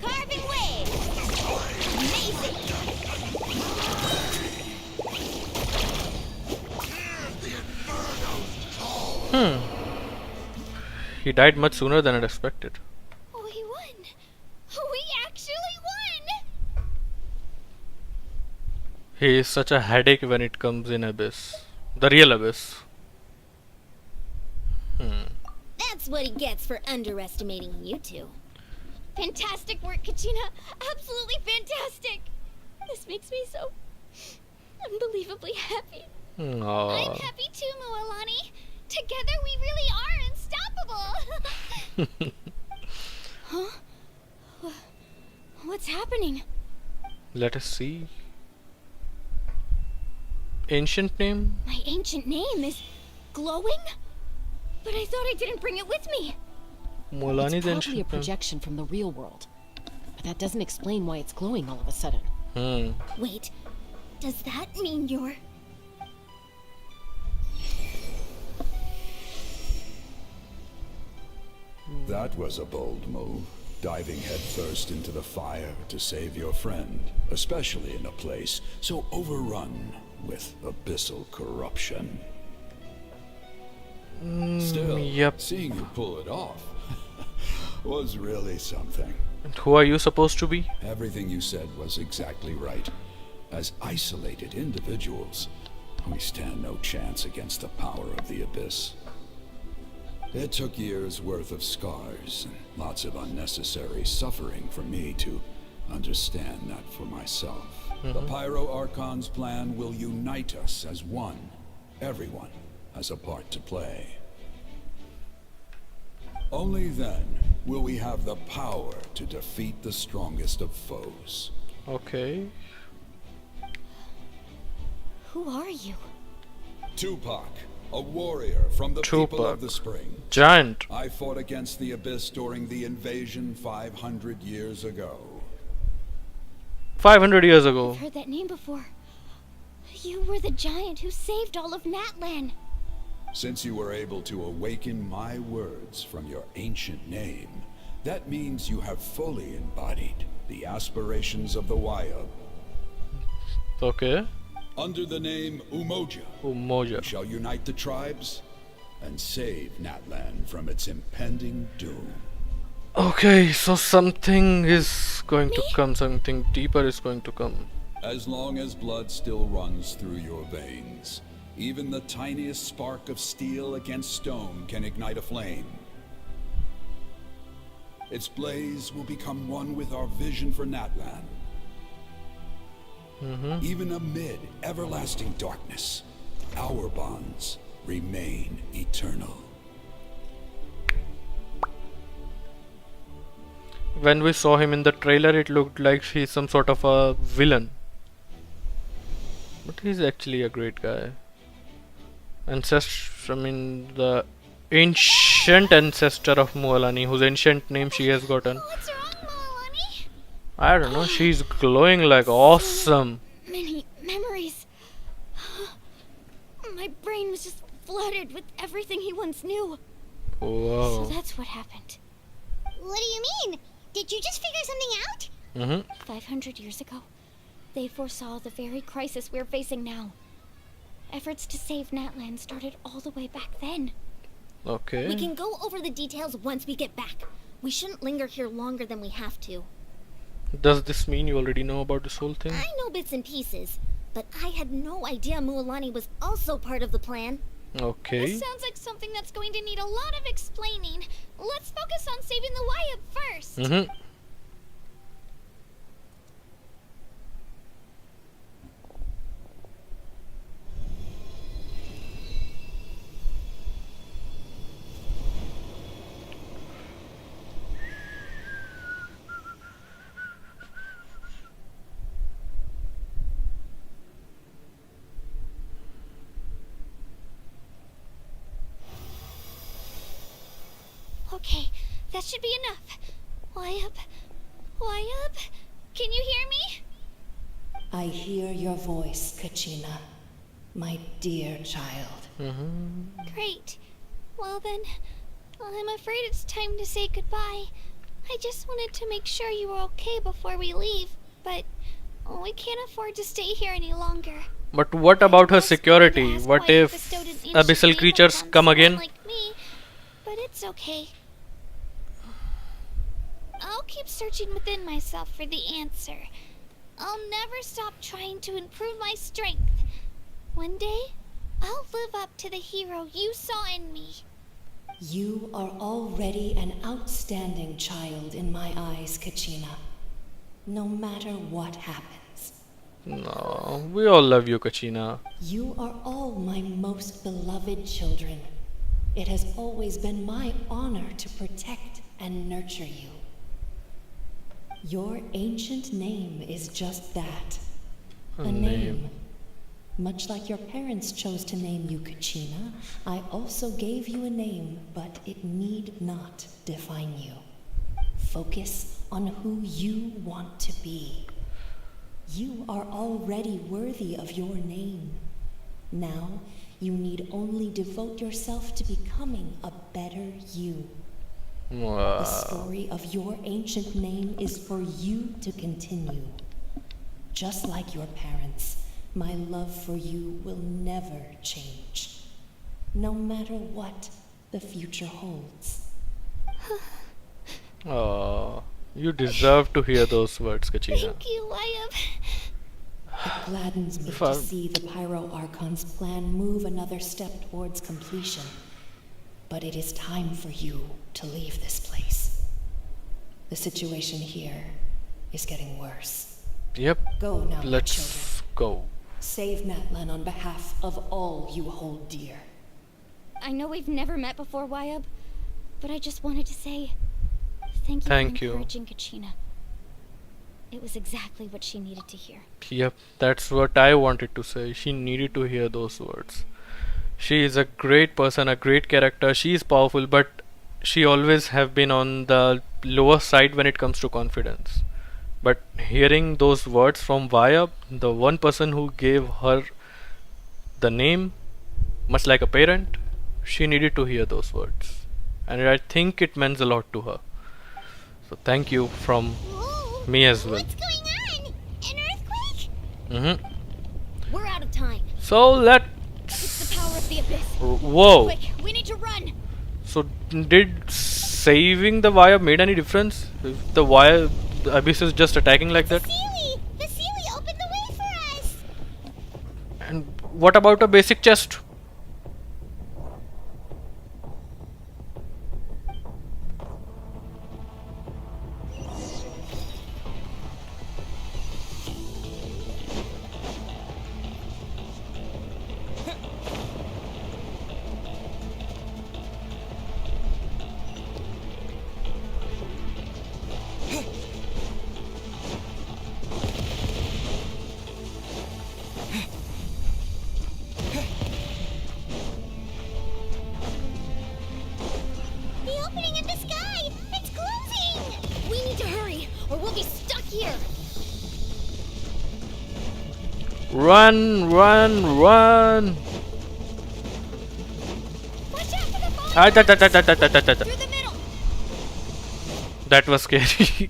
Carving wave! Amazing! He died much sooner than I'd expected. We won! We actually won! He is such a headache when it comes in Abyss. The real Abyss. That's what he gets for underestimating you two. Fantastic work, Kachina! Absolutely fantastic! This makes me so unbelievably happy. I'm happy too, Mualani. Together we really are unstoppable! Huh? What's happening? Let us see. Ancient name? My ancient name is glowing? But I thought I didn't bring it with me. Mualani's It's probably a ancient name. projection from the real world. But that doesn't explain why it's glowing all of a sudden. Wait, does that mean you're... That was a bold move, diving headfirst into the fire to save your friend, especially in a place so overrun with abyssal corruption. Still, seeing you pull it off was really something. And who are you supposed to be? Everything you said was exactly right. As isolated individuals, we stand no chance against the power of the Abyss. It took years' worth of scars and lots of unnecessary suffering for me to understand that for myself. The Pyro Archon's plan will unite us as one. Everyone has a part to play. Only then will we have the power to defeat the strongest of foes. Okay. Who are you? Tupac, a warrior from the people of the Spring. Giant. I fought against the Abyss during the invasion 500 years ago. 500 years ago. I've heard that name before. You were the giant who saved all of Natlan. Since you were able to awaken my words from your ancient name, that means you have fully embodied the aspirations of the Wayab. Okay. Under the name Umoja, we shall unite the tribes and save Natlan from its impending doom. Okay, so something is going to come, something deeper is going to come. As long as blood still runs through your veins, even the tiniest spark of steel against stone can ignite a flame. Its blaze will become one with our vision for Natlan. Even amid everlasting darkness, our bonds remain eternal. When we saw him in the trailer, it looked like he's some sort of a villain. But he's actually a great guy. The ancient ancestor of Mualani, whose ancient name she has gotten. What's wrong, Mualani? I don't know, she's glowing like awesome. Many memories. My brain was just flooded with everything he once knew. Whoa. So that's what happened. What do you mean? Did you just figure something out? 500 years ago, they foresaw the very crisis we're facing now. Efforts to save Natlan started all the way back then. Okay. We can go over the details once we get back. We shouldn't linger here longer than we have to. Does this mean you already know about this whole thing? I know bits and pieces, but I had no idea Mualani was also part of the plan. Okay. This sounds like something that's going to need a lot of explaining. Let's focus on saving the Wyatt first. Okay, that should be enough. Wyatt, can you hear me? I hear your voice, Kachina, my dear child. Great. Well then, I'm afraid it's time to say goodbye. I just wanted to make sure you were okay before we leave, but we can't afford to stay here any longer. But what about her security? What if abyssal creatures come again? Like me, but it's okay. I'll keep searching within myself for the answer. I'll never stop trying to improve my strength. One day, I'll live up to the hero you saw in me. You are already an outstanding child in my eyes, Kachina. No matter what happens. No, we all love you, Kachina. You are all my most beloved children. It has always been my honor to protect and nurture you. Your ancient name is just that. A name. Much like your parents chose to name you Kachina, I also gave you a name, but it need not define you. Focus on who you want to be. You are already worthy of your name. Now, you need only devote yourself to becoming a better you. Wow. The story of your ancient name is for you to continue. Just like your parents, my love for you will never change. No matter what the future holds. Oh, you deserve to hear those words, Kachina. Thank you, Wyatt. It gladdens me to see the Pyro Archon's plan move another step towards completion. But it is time for you to leave this place. The situation here is getting worse. Yep. Go now, my Let's children. go. Save Natlan on behalf of all you hold dear. I know we've never met before, Wyatt, but I just wanted to say thank you for encouraging Kachina. It was exactly what she needed to hear. Yep, that's what I wanted to say. She needed to hear those words. She is a great person, a great character. She is powerful, but she always have been on the lower side when it comes to confidence. But hearing those words from Vaya, the one person who gave her the name, much like a parent, she needed to hear those words. And I think it means a lot to her. So thank you from me as well. What's going on? An earthquake? We're out of time. So let's... It's the power of the abyss. Whoa. Quick, we need to run. So did saving the wire made any difference? If the abyss is just attacking like that? The Sealy opened the way for us. And what about a basic chest? Run, run, run! That was scary.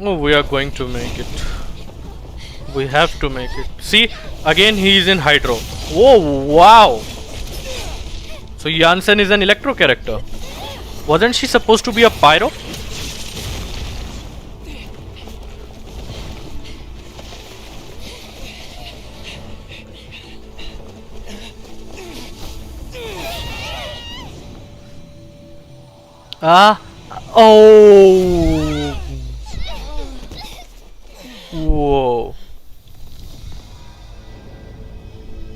Oh, we are going to make it. We have to make it. See, again he is in Hydro. Oh, wow. So Janssen is an Electro character. Wasn't she supposed to be a Pyro? Oh. Whoa.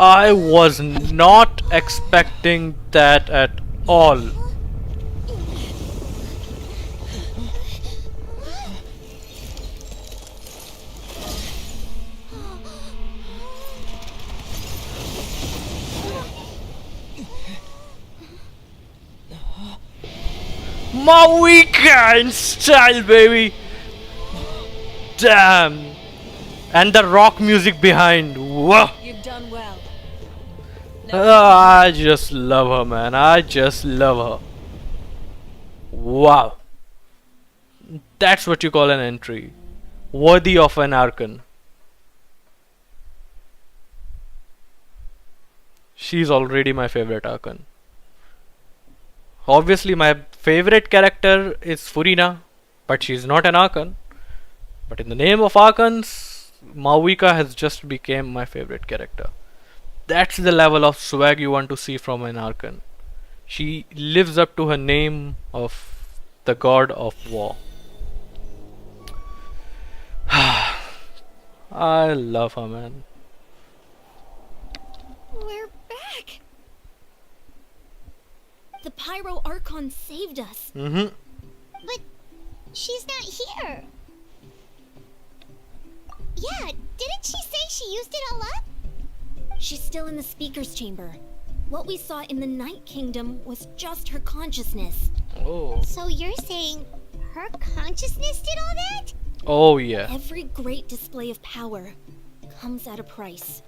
I was not expecting that at all. Mavuika in style, baby. Damn. And the rock music behind. Whoa. You've done well. I just love her, man. I just love her. Wow. That's what you call an entry. Worthy of an Archon. She's already my favorite Archon. Obviously, my favorite character is Furina, but she's not an Archon. But in the name of Archons, Mavuika has just become my favorite character. That's the level of swag you want to see from an Archon. She lives up to her name of the god of war. I love her, man. We're back. The Pyro Archon saved us. But she's not here. Yeah, didn't she say she used it all up? She's still in the speaker's chamber. What we saw in the Night Kingdom was just her consciousness. Oh. So you're saying her consciousness did all that? Oh, yeah. Every great display of power comes at a price.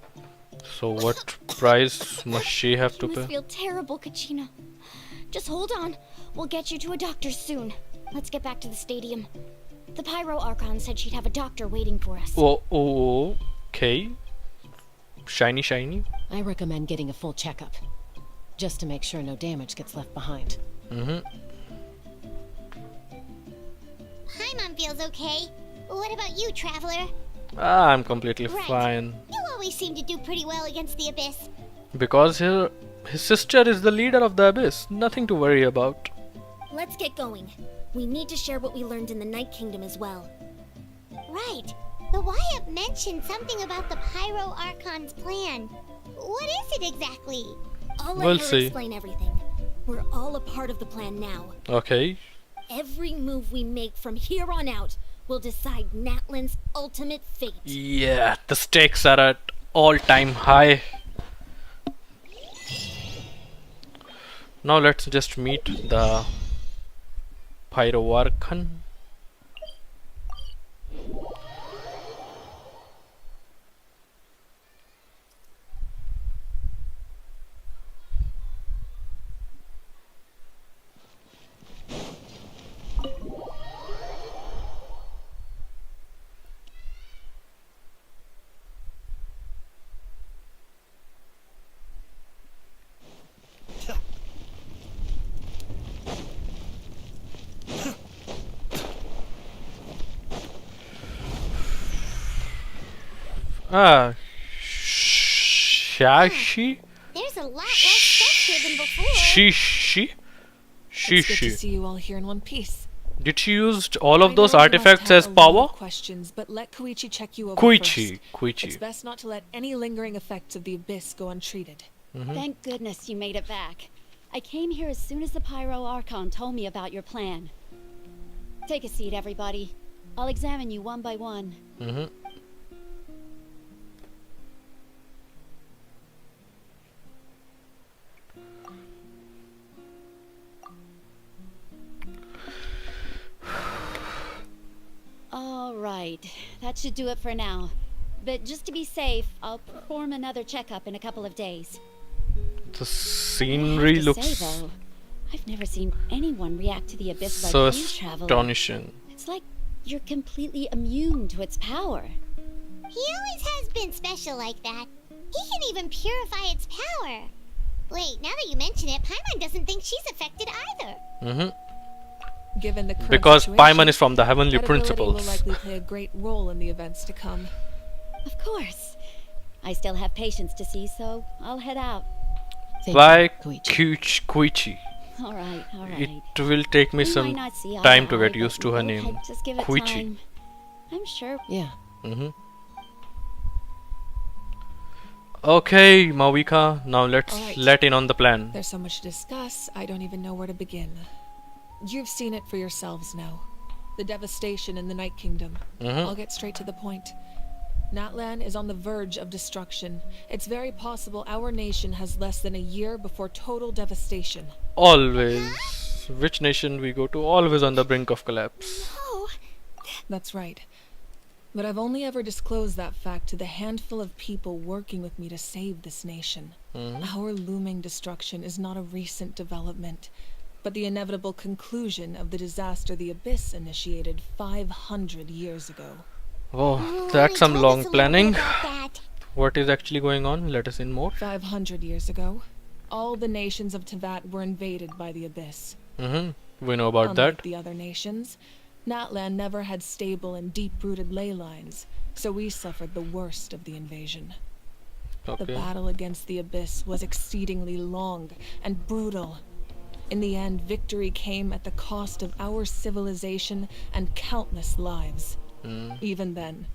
So what price must she have to You must pay? feel terrible, Kachina. Just hold on. We'll get you to a doctor soon. Let's get back to the stadium. The Pyro Archon said she'd have a doctor waiting for us. Oh, okay. Shiny, shiny. I recommend getting a full checkup, just to make sure no damage gets left behind. Paimon feels okay. What about you, Traveler? I'm completely Right. fine. You always seem to do pretty well against the Abyss. Because his sister is the leader of the Abyss. Nothing to worry about. Let's get going. We need to share what we learned in the Night Kingdom as well. Right. The Wyatt mentioned something about the Pyro Archon's plan. What is it exactly? I'll let We'll her see. explain everything. We're all a part of the plan now. Okay. Every move we make from here on out will decide Natlan's ultimate fate. Yeah, the stakes are at all-time high. Now let's just meet the Pyro Archon. Shashi? There's a lot less stuff here than before. She? It's good to see you all here in one piece. Did she use all of I those know you must artifacts have as a lot power? of questions, but let Koichi check you over Koichi. first. It's best not to let any lingering effects of the Abyss go untreated. Thank goodness you made it back. I came here as soon as the Pyro Archon told me about your plan. Take a seat, everybody. I'll examine you one by one. All that should do it for now. But just to be safe, I'll perform another checkup in a couple of days. The scenery looks say, though, I've never seen anyone react to the abyss so like you, Traveler. astonishing. It's like you're completely immune to its power. He always has been special like that. He can even purify its power. Wait, now that you mention it, Paimon doesn't think she's affected either. Given the current Because situation, Paimon is from the heavenly that ability principles. will likely play a great role in the events to come. Of course. I still have patients to see, so I'll head out. Why Koichi? Alright. It will take me We some might not see eye time to to eye, get used but to her go name. ahead, just give it Koichi. time. I'm sure. Yeah. Okay, Mavuika, now let's Alright. let in on the plan. There's so much to discuss, I don't even know where to begin. You've seen it for yourselves now. The devastation in the Night Kingdom. I'll get straight to the point. Natlan is on the verge of destruction. It's very possible our nation has less than a year before total devastation. Always. Which nation we go to, always on the brink of collapse. That's right. But I've only ever disclosed that fact to the handful of people working with me to save this nation. Our looming destruction is not a recent development, but the inevitable conclusion of the disaster the Abyss initiated 500 years ago. Oh, that's some long planning. What is actually going on? Let us in more. 500 years ago, all the nations of Tevat were invaded by the Abyss. We know about Unlike that. the other nations, Natlan never had stable and deep-rooted ley lines, so we suffered the worst of the invasion. The Okay. battle against the Abyss was exceedingly long and brutal. In the end, victory came at the cost of our civilization and countless lives. Even then,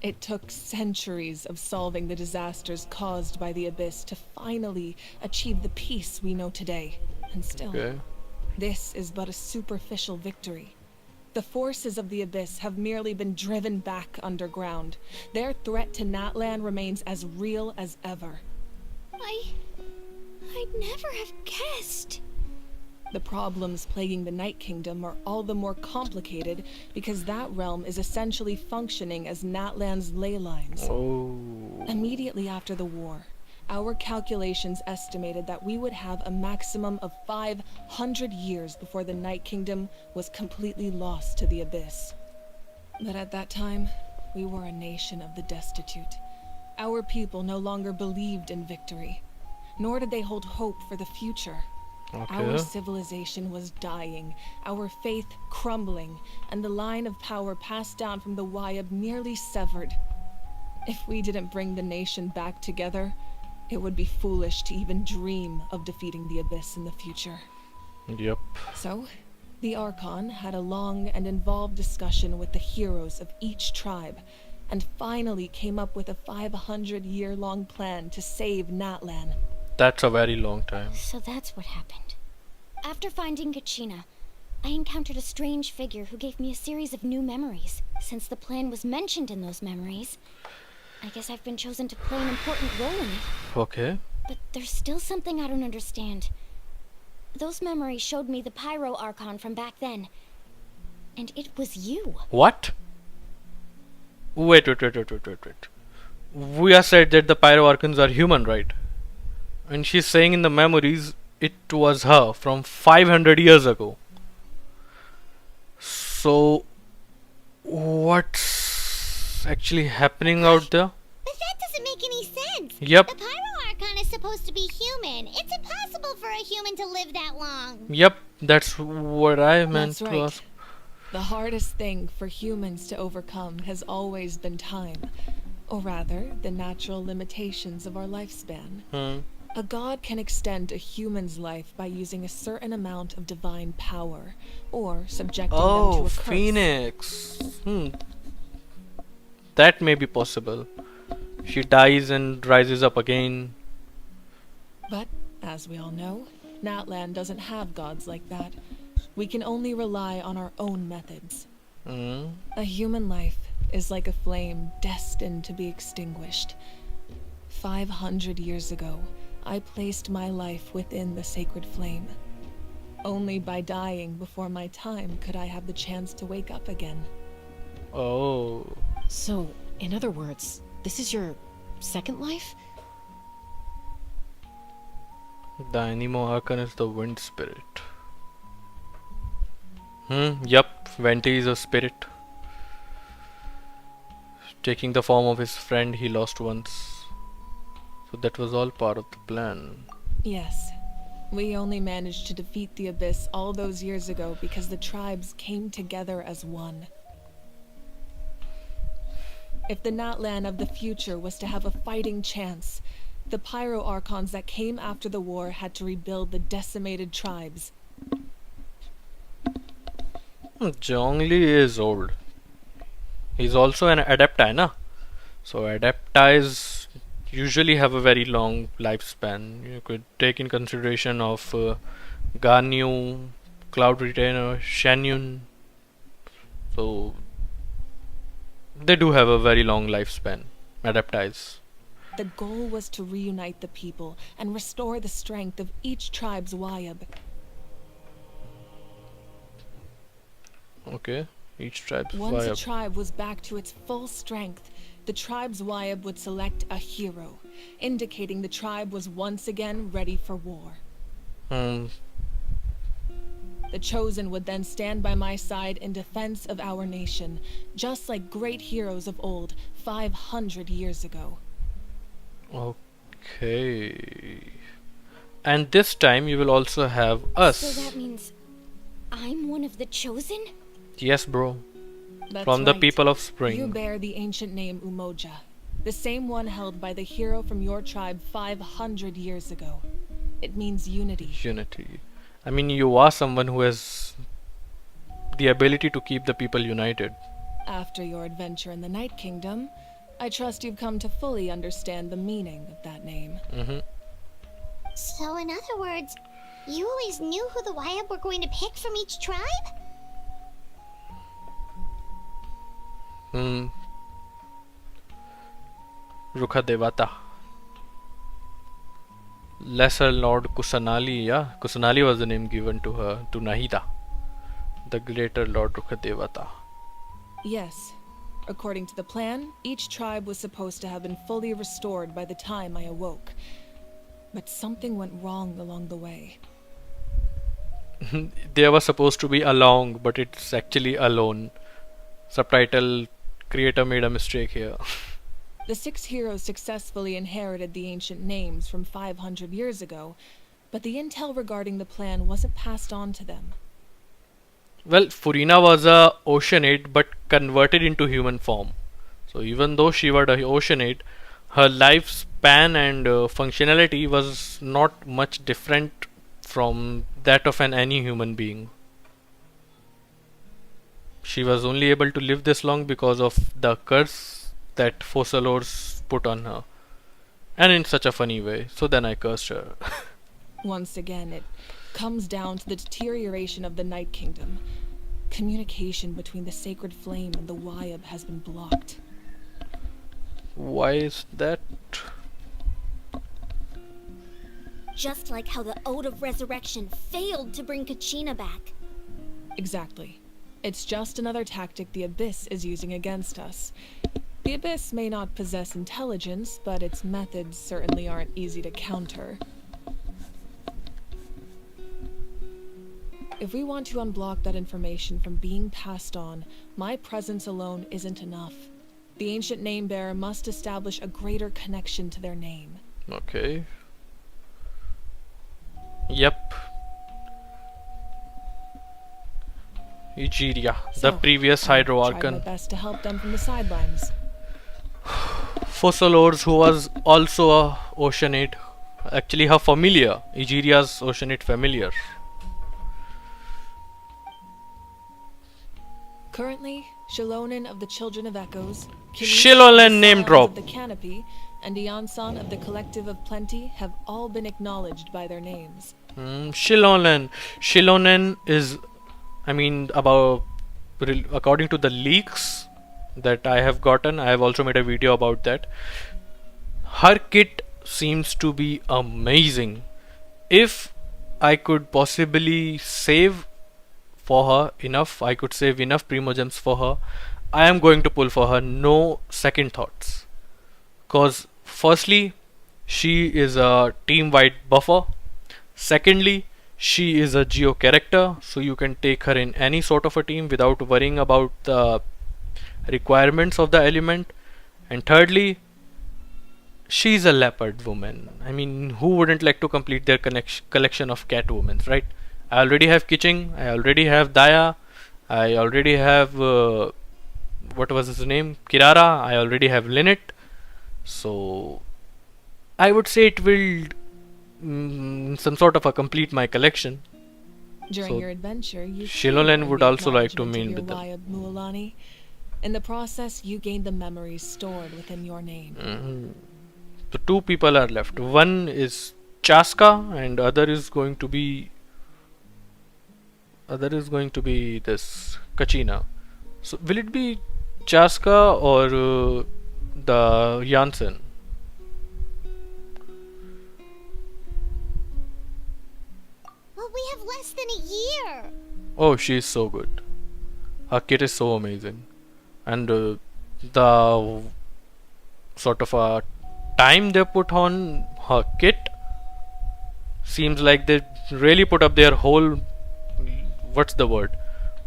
it took centuries of solving the disasters caused by the Abyss to finally achieve the peace we know today. And still, Okay. this is but a superficial victory. The forces of the Abyss have merely been driven back underground. Their threat to Natlan remains as real as ever. I'd never have guessed. The problems plaguing the Night Kingdom are all the more complicated because that realm is essentially functioning as Natlan's ley lines. Oh. Immediately after the war, our calculations estimated that we would have a maximum of 500 years before the Night Kingdom was completely lost to the Abyss. But at that time, we were a nation of the destitute. Our people no longer believed in victory, nor did they hold hope for the future. Our Okay. civilization was dying, our faith crumbling, and the line of power passed down from the Wayab nearly severed. If we didn't bring the nation back together, it would be foolish to even dream of defeating the Abyss in the future. Yep. So, the Archon had a long and involved discussion with the heroes of each tribe, and finally came up with a 500-year-long plan to save Natlan. That's a very long time. So that's what happened. After finding Kachina, I encountered a strange figure who gave me a series of new memories. Since the plan was mentioned in those memories, I guess I've been chosen to play an important role in it. Okay. But there's still something I don't understand. Those memories showed me the Pyro Archon from back then. And it was you. What? Wait. We are said that the Pyro Archons are human, right? And she's saying in the memories it was her from 500 years ago. So, what's actually happening out there? But that doesn't make any sense. Yep. The Pyro Archon is supposed to be human. It's impossible for a human to live that long. Yep, that's what I meant That's to right. ask. The hardest thing for humans to overcome has always been time. Or rather, the natural limitations of our lifespan. A god can extend a human's life by using a certain amount of divine power, or subjecting them to Oh, a curse. Phoenix. That may be possible. She dies and rises up again. But, as we all know, Natlan doesn't have gods like that. We can only rely on our own methods. A human life is like a flame destined to be extinguished. 500 years ago, I placed my life within the sacred flame. Only by dying before my time could I have the chance to wake up again. Oh. So, in other words, this is your second life? The Anemo Archon is the wind spirit. Yup, Venti is a spirit. Taking the form of his friend he lost once. So that was all part of the plan. Yes. We only managed to defeat the Abyss all those years ago because the tribes came together as one. If the Natlan of the future was to have a fighting chance, the Pyro Archons that came after the war had to rebuild the decimated tribes. Zhongli is old. He's also an Adepti, na? So Adeptis usually have a very long lifespan. You could take in consideration of Ganyu, Cloud Retainer, Shenyun. So they do have a very long lifespan, Adeptis. The goal was to reunite the people and restore the strength of each tribe's Wayab. Okay, each tribe's Once a Wayab. tribe was back to its full strength, the tribe's Wayab would select a hero, indicating the tribe was once again ready for war. The Chosen would then stand by my side in defense of our nation, just like great heroes of old, 500 years ago. Okay. And this time you will also have us. So that means I'm one of the Chosen? Yes, bro. That's From the right. people of You Spring. bear the ancient name Umoja, the same one held by the hero from your tribe 500 years ago. It means unity. Unity. I mean, you are someone who has the ability to keep the people united. After your adventure in the Night Kingdom, I trust you've come to fully understand the meaning of that name. So in other words, you always knew who the Wayab were going to pick from each tribe? Rukha Devata. Lesser Lord Kusanali, yeah? Kusanali was the name given to her, to Nahida. The greater Lord Rukha Devata. Yes. According to the plan, each tribe was supposed to have been fully restored by the time I awoke. But something went wrong along the way. They were supposed to be along, but it's actually alone. Subtitle, creator made a mistake here. The 6 heroes successfully inherited the ancient names from 500 years ago, but the intel regarding the plan wasn't passed on to them. Well, Furina was a Oceanate but converted into human form. So even though she was an Oceanate, her lifespan and functionality was not much different from that of any human being. She was only able to live this long because of the curse that Fossilors put on her. And in such a funny way. So then I cursed her. Once again, it comes down to the deterioration of the Night Kingdom. Communication between the Sacred Flame and the Wayab has been blocked. Why is that? Just like how the Ode of Resurrection failed to bring Kachina back. Exactly. It's just another tactic the Abyss is using against us. The Abyss may not possess intelligence, but its methods certainly aren't easy to counter. If we want to unblock that information from being passed on, my presence alone isn't enough. The ancient name bearer must establish a greater connection to their name. Okay. Yep. Egeria, the previous Hydro Tried my Archon. best to help them from the sidelines. Fossilors, who was also a Oceanate, actually her familiar, Egeria's Oceanate familiar. Currently, Shilonen of the Children of Echoes, Shilonen name drop. of the Canopy, and Diansan of the Collective of Plenty have all been acknowledged by their names. Shilonen. Shilonen is, I mean, according to the leaks that I have gotten, I have also made a video about that. Her kit seems to be amazing. If I could possibly save for her enough, I could save enough Primogems for her, I am going to pull for her, no second thoughts. Cause firstly, she is a team-wide buffer. Secondly, she is a geo character, so you can take her in any sort of a team without worrying about the requirements of the element. And thirdly, she's a leopard woman. I mean, who wouldn't like to complete their collection of cat women, right? I already have Kiching, I already have Daya, I already have what was his name? Kirara, I already have Lynette. So I would say it will some sort of a complete my collection. During So your adventure, you Shilolen would also like to acknowledgement of main your with them. Wayab Mualani. In the process, you gained the memories stored within your name. So two people are left. One is Chaska, and other is going to be this Kachina. So will it be Chaska or the Janssen? But we have less than a year. Oh, she is so good. Her kit is so amazing, and the sort of a time they put on her kit seems like they really put up their whole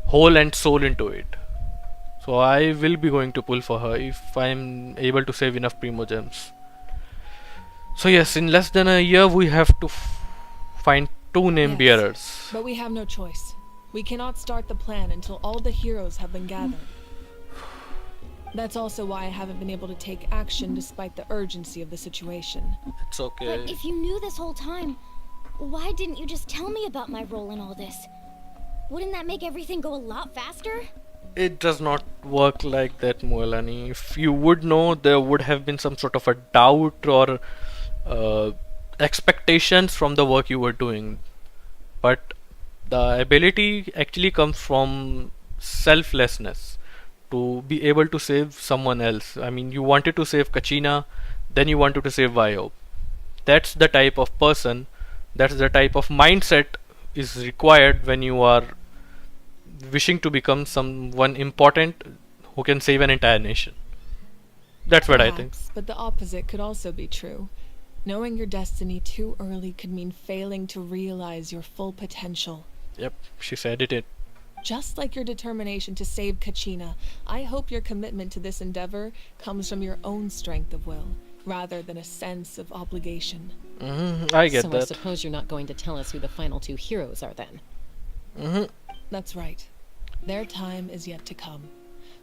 whole and soul into it. So I will be going to pull for her if I am able to save enough primo gems. So yes, in less than a year we have to find two name Yes, bearers. But we have no choice. We cannot start the plan until all the heroes have been gathered. That's also why I haven't been able to take action despite the urgency of the situation. It's okay. But if you knew this whole time, why didn't you just tell me about my role in all this? Wouldn't that make everything go a lot faster? It does not work like that, Mualani. If you would know, there would have been some sort of a doubt or expectations from the work you were doing. But the ability actually comes from selflessness, to be able to save someone else. I mean, you wanted to save Kachina, then you wanted to save Vaio. That's the type of person, that's the type of mindset is required when you are wishing to become someone important who can save an entire nation. That's what I think. Perhaps, but the opposite could also be true. Knowing your destiny too early could mean failing to realize your full potential. Yep, she said it. Just like your determination to save Kachina, I hope your commitment to this endeavor comes from your own strength of will, rather than a sense of obligation. I get so that. I suppose you're not going to tell us who the final two heroes are then. That's right. Their time is yet to come.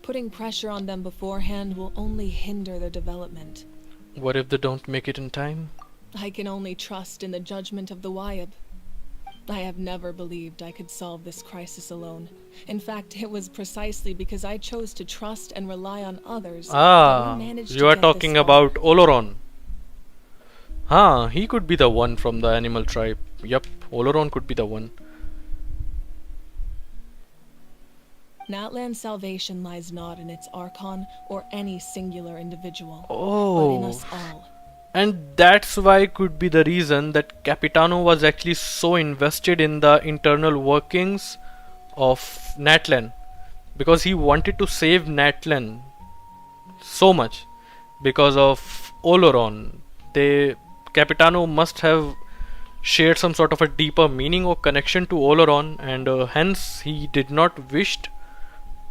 Putting pressure on them beforehand will only hinder their development. What if they don't make it in time? I can only trust in the judgment of the Wayab. I have never believed I could solve this crisis alone. In fact, it was precisely because I chose to trust and rely on others that we managed You to are get talking this far. about Oloron. He could be the one from the animal tribe. Yup, Oloron could be the one. Natlan's salvation lies not in its Archon or any singular individual, Oh. but in us all. And that's why could be the reason that Capitano was actually so invested in the internal workings of Natlan, because he wanted to save Natlan so much because of Oloron. Capitano must have shared some sort of a deeper meaning or connection to Oloron, and hence he did not wish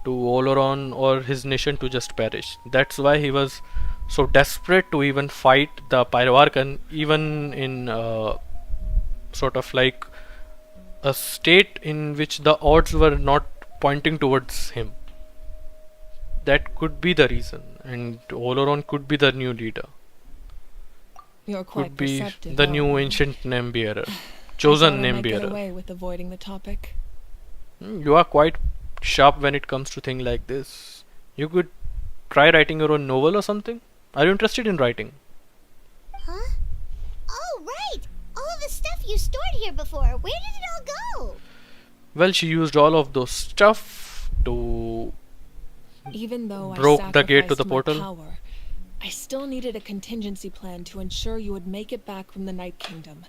to Oloron or his nation to just perish. That's why he was so desperate to even fight the Pyro Archon, even in sort of like a state in which the odds were not pointing towards him. That could be the reason, and Oloron could be the new leader. You're quite Could be perceptive, the aren't new you? ancient name bearer, I chosen thought I name might get bearer. away with avoiding the topic. You are quite sharp when it comes to things like this. You could try writing your own novel or something. Are you interested in writing? Huh? Oh, right! All of the stuff you stored here before. Where did it all go? Well, she used all of those stuff to Even though broke I the gate to sacrificed the my portal. power, I still needed a contingency plan to ensure you would make it back from the Night Kingdom.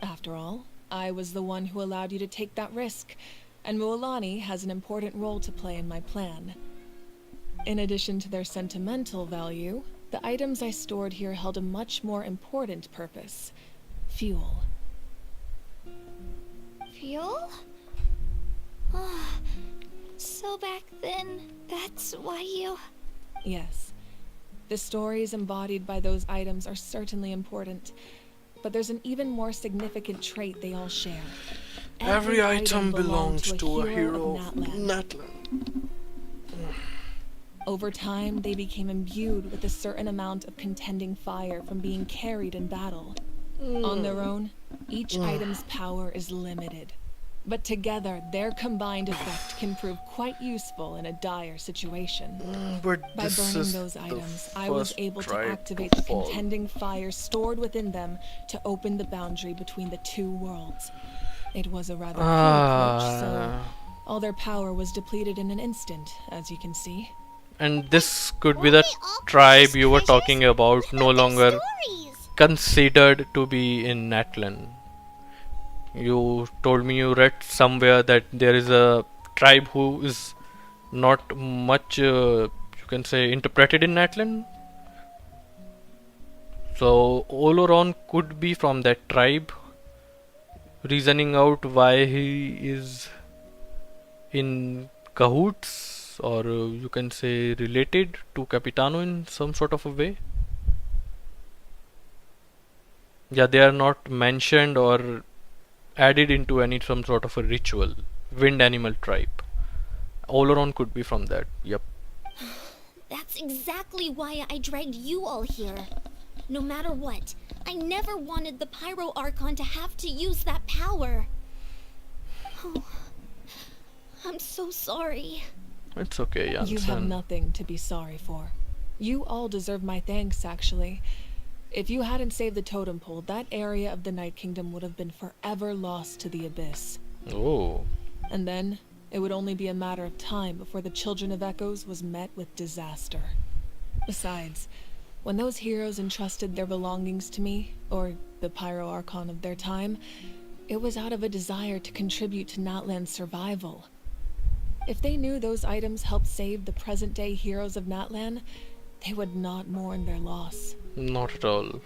After all, I was the one who allowed you to take that risk, and Mualani has an important role to play in my plan. In addition to their sentimental value, the items I stored here held a much more important purpose. Fuel. Fuel? Oh, so back then, that's why you... Yes. The stories embodied by those items are certainly important, but there's an even more significant trait they all share. Every item belongs to a hero of of Natlan. Over time, they became imbued with a certain amount of contending fire from being carried in battle. On their own, each item's power is limited. But together, their combined effect can prove quite useful in a dire situation. But By burning those items, I was able to activate the contending fire stored within them to open the boundary between the two worlds. It was a rather cruel approach, so all their power was depleted in an instant, as you can see. And this could be the tribe you were talking about, no longer considered to be in Natlan. You told me you read somewhere that there is a tribe who is not much, you can say, interpreted in Natlan. So Oloron could be from that tribe, reasoning out why he is in cahoots, or you can say related to Capitano in some sort of a way. Yeah, they are not mentioned or added into any some sort of a ritual. Wind animal tribe. Oloron could be from that. Yep. That's exactly why I dragged you all here. No matter what, I never wanted the Pyro Archon to have to use that power. Oh, I'm so sorry. It's okay, You have Jansen. nothing to be sorry for. You all deserve my thanks, actually. If you hadn't saved the totem pole, that area of the Night Kingdom would have been forever lost to the Abyss. Oh. And then, it would only be a matter of time before the Children of Echoes was met with disaster. Besides, when those heroes entrusted their belongings to me, or the Pyro Archon of their time, it was out of a desire to contribute to Natlan's survival. If they knew those items helped save the present-day heroes of Natlan, they would not mourn their loss. Not at all.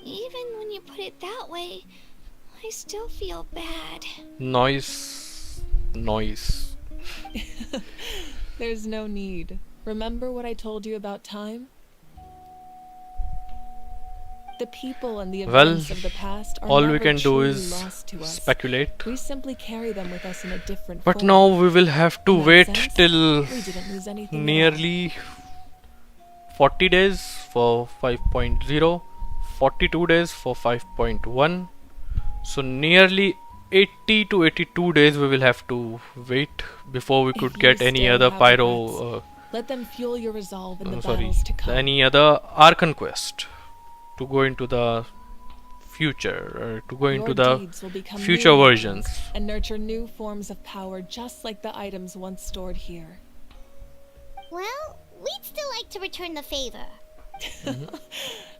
Even when you put it that way, I still feel bad. Noise. There's no need. Remember what I told you about time? The people and the events of the past are all never we can do truly is lost to us. speculate. We simply carry them with us in a different But form. now we will have to In that wait sense, till we didn't lose anything at all. nearly 40 days for 5.0, 42 days for 5.1. So nearly 80 to 82 days we will have to wait before we could get any still other have Pyro, Let them fuel your resolve in the sorry, battles to come. any other Archon quest to go into the future, to go into Your the deeds will become future new versions. weapons and nurture new forms of power just like the items once stored here. Well, we'd still like to return the favor.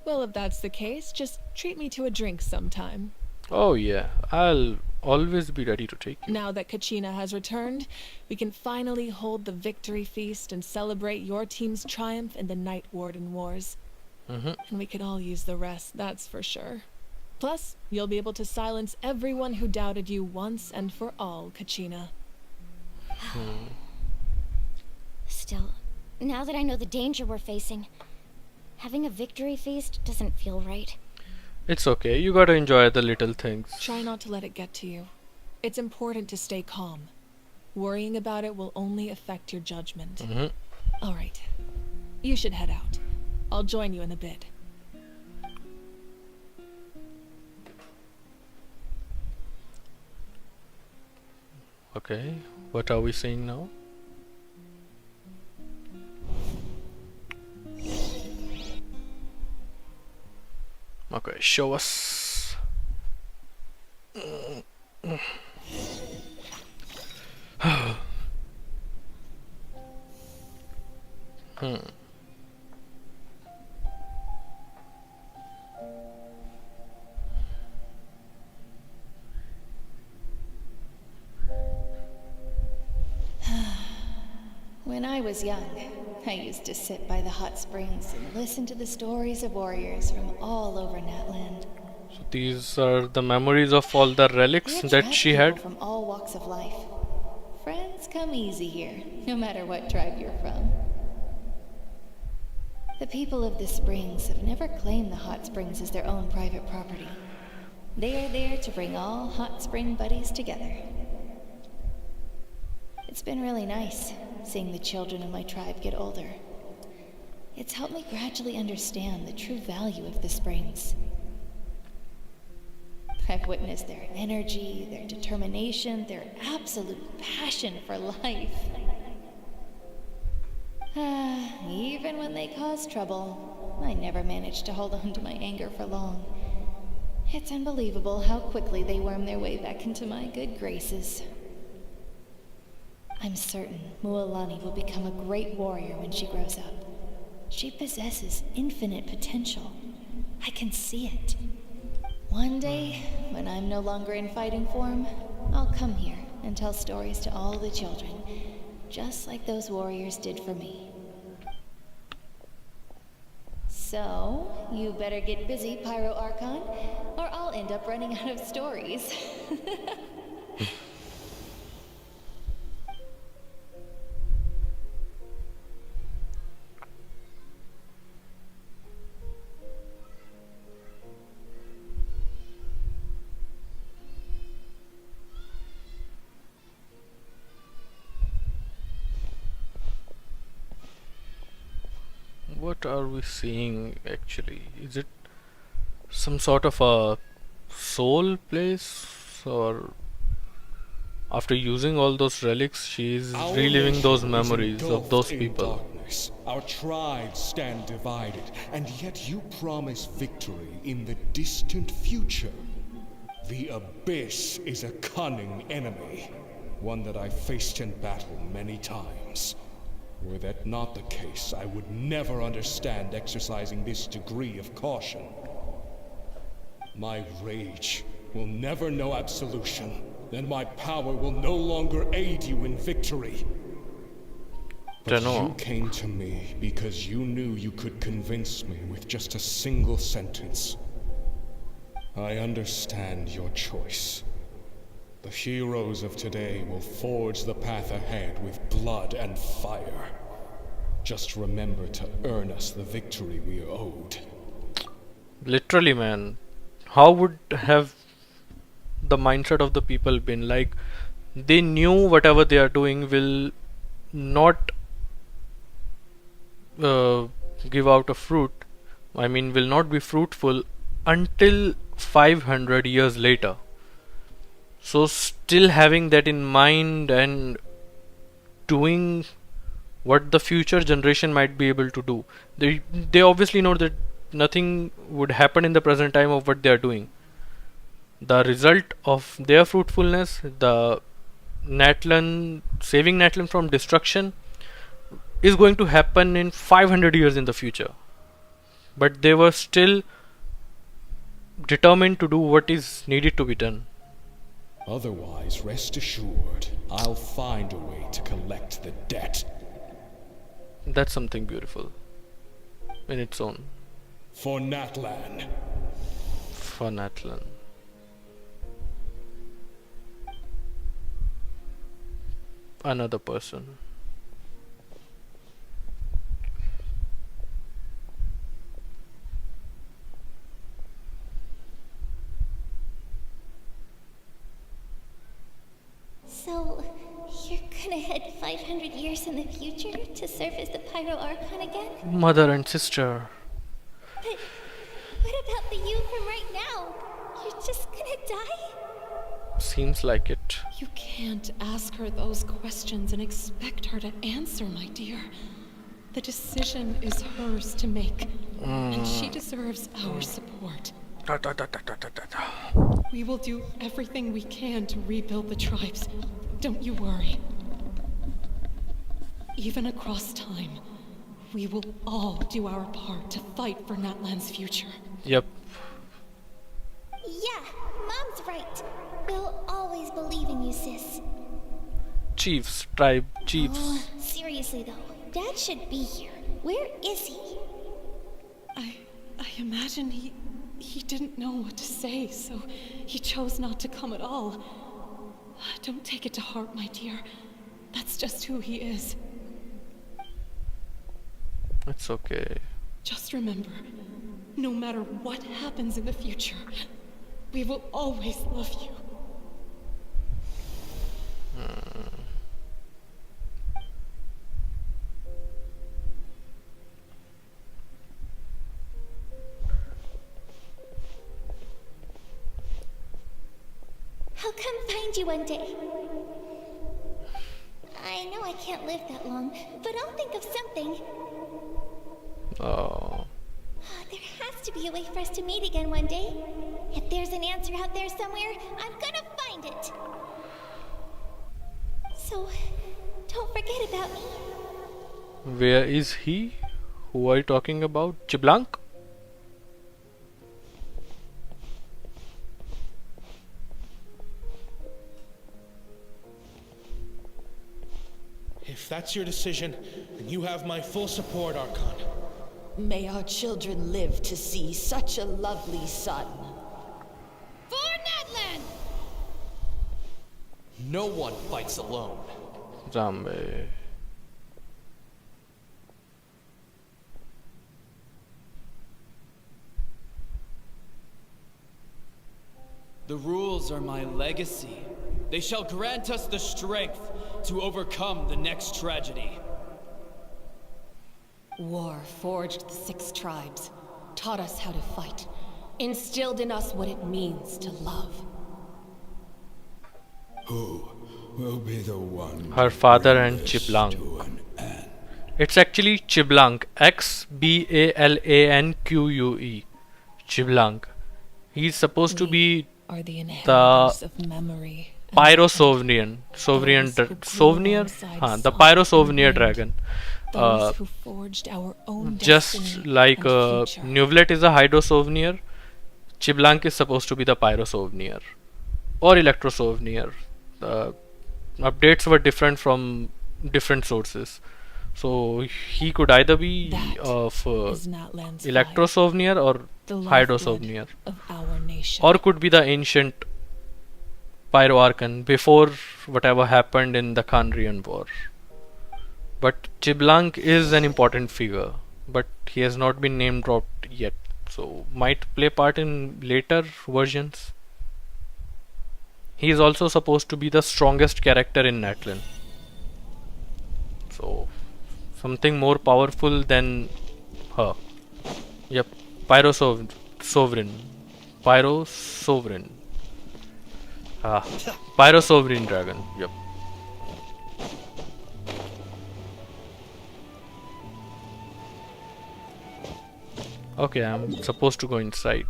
Well, if that's the case, just treat me to a drink sometime. Oh yeah, I'll always be ready to take you. Now that Kachina has returned, we can finally hold the victory feast and celebrate your team's triumph in the Night Warden Wars. And we could all use the rest, that's for sure. Plus, you'll be able to silence everyone who doubted you once and for all, Kachina. Still, now that I know the danger we're facing, having a victory feast doesn't feel right. It's okay, you gotta enjoy the little things. Try not to let it get to you. It's important to stay calm. Worrying about it will only affect your judgment. All right. You should head out. I'll join you in a bit. Okay, what are we seeing now? Okay, show us. was young, I used to sit by the hot springs and listen to the stories of warriors from all over Natlan. So these are the memories of all the relics that she had. From all walks of life. Friends come easy here, no matter what tribe you're from. The people of the springs have never claimed the hot springs as their own private property. They are there to bring all hot spring buddies together. It's been really nice seeing the children of my tribe get older. It's helped me gradually understand the true value of the springs. I've witnessed their energy, their determination, their absolute passion for life. Even when they cause trouble, I never managed to hold on to my anger for long. It's unbelievable how quickly they worm their way back into my good graces. I'm certain Mualani will become a great warrior when she grows up. She possesses infinite potential. I can see it. One day, when I'm no longer in fighting form, I'll come here and tell stories to all the children, just like those warriors did for me. So, you better get busy, Pyro Archon, or I'll end up running out of stories. What are we seeing actually? Is it some sort of a soul place, or after using all those relics she is reliving those memories of those people? Darkness. Our tribes stand divided, and yet you promise victory in the distant future. The Abyss is a cunning enemy, one that I faced in battle many times. Were that not the case, I would never understand exercising this degree of caution. My rage will never know absolution, and my power will no longer aid you in victory. But you came to me because you knew you could convince me with just a single sentence. I understand your choice. The heroes of today will forge the path ahead with blood and fire. Just remember to earn us the victory we are owed. Literally, man. How would have the mindset of the people been? Like, they knew whatever they are doing will not give out a fruit. I mean, will not be fruitful until 500 years later. So still having that in mind and doing what the future generation might be able to do. They obviously know that nothing would happen in the present time of what they are doing. The result of their fruitfulness, the Natlan, saving Natlan from destruction, is going to happen in 500 years in the future. But they were still determined to do what is needed to be done. Otherwise, rest assured, I'll find a way to collect the debt. That's something beautiful in its own. For Natlan. For Natlan. Another person. So, you're gonna head 500 years in the future to serve as the Pyro Archon again? Mother and sister. But what about the you from right now? You're just gonna die? Seems like it. You can't ask her those questions and expect her to answer, my dear. The decision is hers to make, and she deserves our support. We will do everything we can to rebuild the tribes. Don't you worry. Even across time, we will all do our part to fight for Natlan's future. Yep. Yeah, Mom's right. We'll always believe in you, sis. Chiefs, tribe chiefs. Oh, seriously though, Dad should be here. Where is he? I imagine he didn't know what to say, so he chose not to come at all. Don't take it to heart, my dear. That's just who he is. It's okay. Just remember, no matter what happens in the future, we will always love you. I'll come find you one day. I know I can't live that long, but I'll think of something. Oh. There has to be a way for us to meet again one day. If there's an answer out there somewhere, I'm gonna find it. So, don't forget about me. Where is he? Who are you talking about? Chiblank? If that's your decision, then you have my full support, Archon. May our children live to see such a lovely son. For Natlan! No one fights alone. Zombie. The rules are my legacy. They shall grant us the strength to overcome the next tragedy. War forged the 6 tribes, taught us how to fight, instilled in us what it means to love. Who will be the one? Her father and Chiblank. It's actually Chiblank. Xbalanque. Chiblank. He's supposed to be Are the the inheritors of memory. Pyro Sovereign. The Pyro Sovereign dragon. Those who forged our own Just destiny like and future. Nuvlet is a Hydro Souvenir, Chiblank is supposed to be the Pyro Souvenir or Electro Souvenir. Updates were different from different sources, so he could either be of Natlan's Electro Souvenir or the Hydro lifeblood Souvenir, of our nation. or could be the ancient Pyro Archon before whatever happened in the Khanrian War. But Chiblank is an important figure, but he has not been name dropped yet, so might play part in later versions. He is also supposed to be the strongest character in Natlan, so something more powerful than her. Yep, Pyro Sovereign. Pyro Sovereign. Pyro Sovereign Dragon. Yep. Okay, I'm supposed to go inside.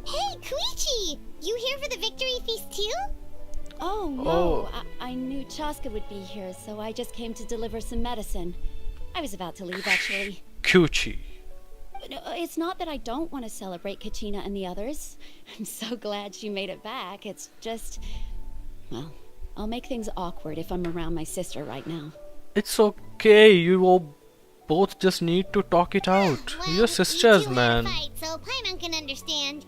Hey, Koichi! You here for the victory feast too? Oh, no. I knew Chaska would be here, so I just came to deliver some medicine. I was about to leave, actually. Kuchi. No, it's not that I don't want to celebrate Kachina and the others. I'm so glad she made it back. It's just... Well, I'll make things awkward if I'm around my sister right now. It's okay, you all both just need to talk it out. You're sisters, man. Fight, so Paimon can understand.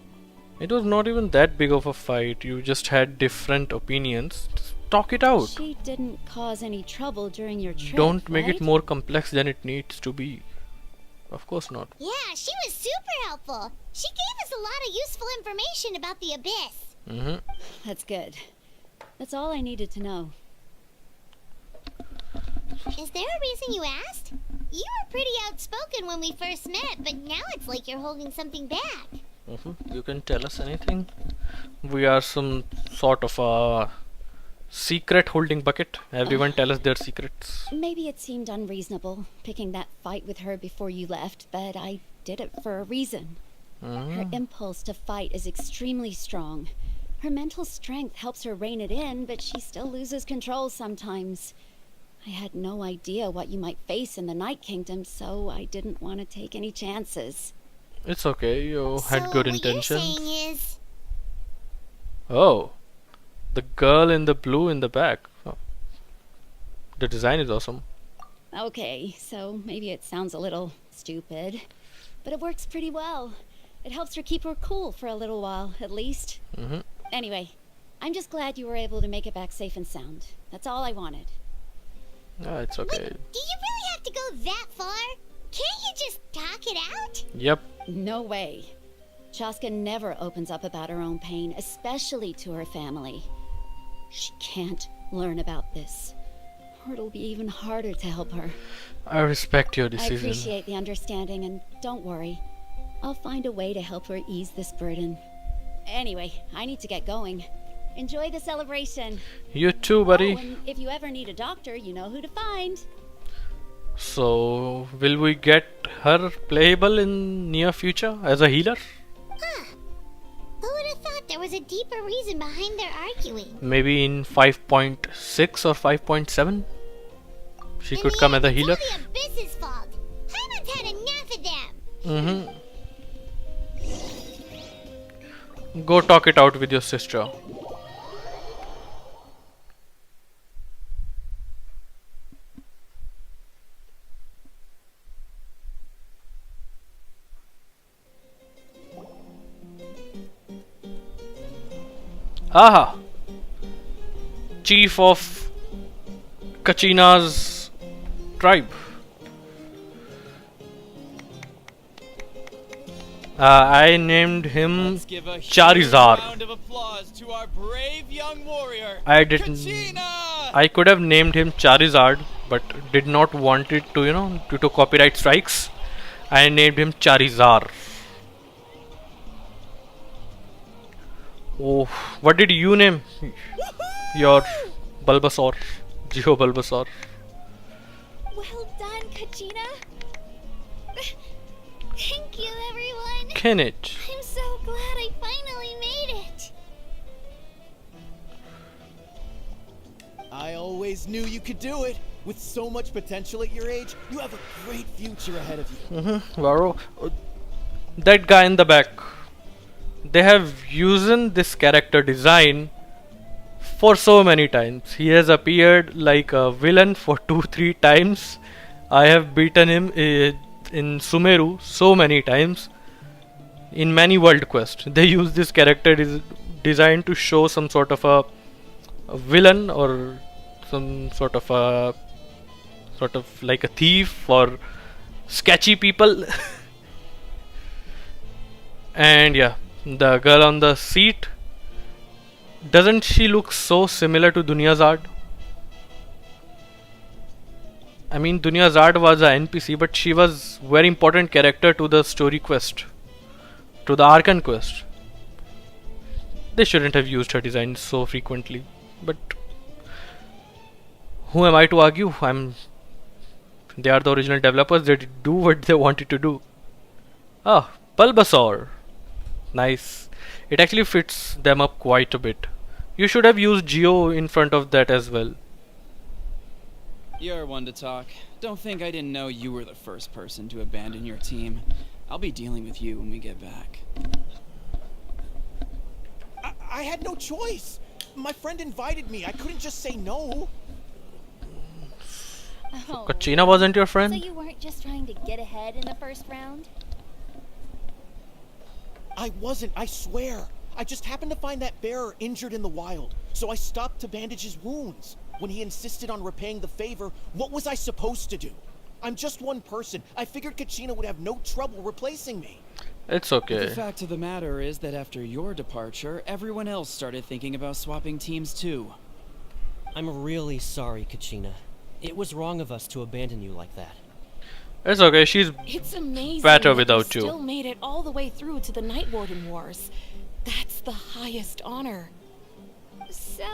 It was not even that big of a fight. You just had different opinions. Just talk it out. She didn't cause any trouble during your trip, Don't make right? it more complex than it needs to be. Of course not. Yeah, she was super helpful. She gave us a lot of useful information about the Abyss. That's good. That's all I needed to know. Is there a reason you asked? You were pretty outspoken when we first met, but now it's like you're holding something back. You can tell us anything. We are some sort of a secret holding bucket. Everyone tell us their secrets. Maybe it seemed unreasonable, picking that fight with her before you left, but I did it for a reason. Her impulse to fight is extremely strong. Her mental strength helps her rein it in, but she still loses control sometimes. I had no idea what you might face in the Night Kingdom, so I didn't want to take any chances. It's okay, you had good what intentions. you're saying is... Oh, the girl in the blue in the back. Oh. The design is awesome. Okay, so maybe it sounds a little stupid, but it works pretty well. It helps her keep her cool for a little while, at least. Anyway, I'm just glad you were able to make it back safe and sound. That's all I wanted. Ah, it's okay. Do you really have to go that far? Can't you just talk it out? Yep. No way. Chaska never opens up about her own pain, especially to her family. She can't learn about this, or it'll be even harder to help her. I respect your I decision. appreciate the understanding, and don't worry. I'll find a way to help her ease this burden. Anyway, I need to get going. Enjoy the celebration. You too, buddy. Oh, and if you ever need a doctor, you know who to find. So, will we get her playable in near future as a healer? Who would have thought there was a deeper reason behind their arguing? Maybe in 5.6 or 5.7? She could come as a healer. It's all the Abyss's fault. Hyman's had enough of them. Go talk it out with your sister. Aha! Chief of Kachina's tribe. I named him Charizard. Round of applause to our brave young warrior. I didn't. I could have named him Charizard, but did not want it to, due to copyright strikes. I named him Charizard. Oh, what did you name your Bulbasaur? Geo Bulbasaur. Well done, Kachina. Thank you, everyone. Kenneth. I'm so glad I finally made it. I always knew you could do it. With so much potential at your age, you have a great future ahead of you. Varo. That guy in the back. They have used this character design for so many times. He has appeared like a villain for 2-3 times. I have beaten him in Sumeru so many times. In many world quests, they use this character design to show some sort of a villain or some sort of like a thief or sketchy people. And yeah, the girl on the seat, doesn't she look so similar to Dunyazad? I mean, Dunyazad was a NPC, but she was very important character to the story quest, to the Archon quest. They shouldn't have used her design so frequently, but who am I to argue? They are the original developers. They do what they wanted to do. Ah, Bulbasaur. Nice. It actually fits them up quite a bit. You should have used Geo in front of that as well. You're one to talk. Don't think I didn't know you were the first person to abandon your team. I'll be dealing with you when we get back. I had no choice. My friend invited me. I couldn't just say no. Oh, Kachina wasn't your friend? So you weren't just trying to get ahead in the first round? I wasn't, I swear. I just happened to find that bearer injured in the wild, so I stopped to bandage his wounds. When he insisted on repaying the favor, what was I supposed to do? I'm just one person. I figured Kachina would have no trouble replacing me. It's okay. The fact of the matter is that after your departure, everyone else started thinking about swapping teams too. I'm really sorry, Kachina. It was wrong of us to abandon you like that. It's okay, she's It's amazing better that without you you. still made it all the way through to the Night Warden Wars. That's the highest honor. So,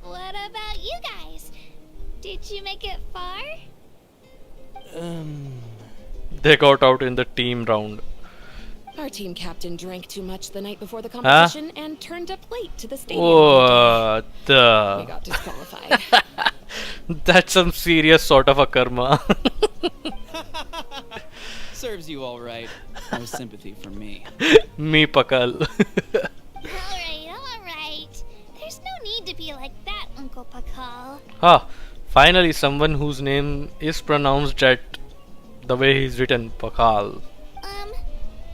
what about you guys? Did you make it far? They got out in the team round. Our team captain drank too much the night before the competition and turned up late to the stadium. What We the? got disqualified. That's some serious sort of a karma. Serves you all right. No sympathy for me. Me pakal. Alright. There's no need to be like that, Uncle Pakal. Ah, finally someone whose name is pronounced at the way he's written, Pakal.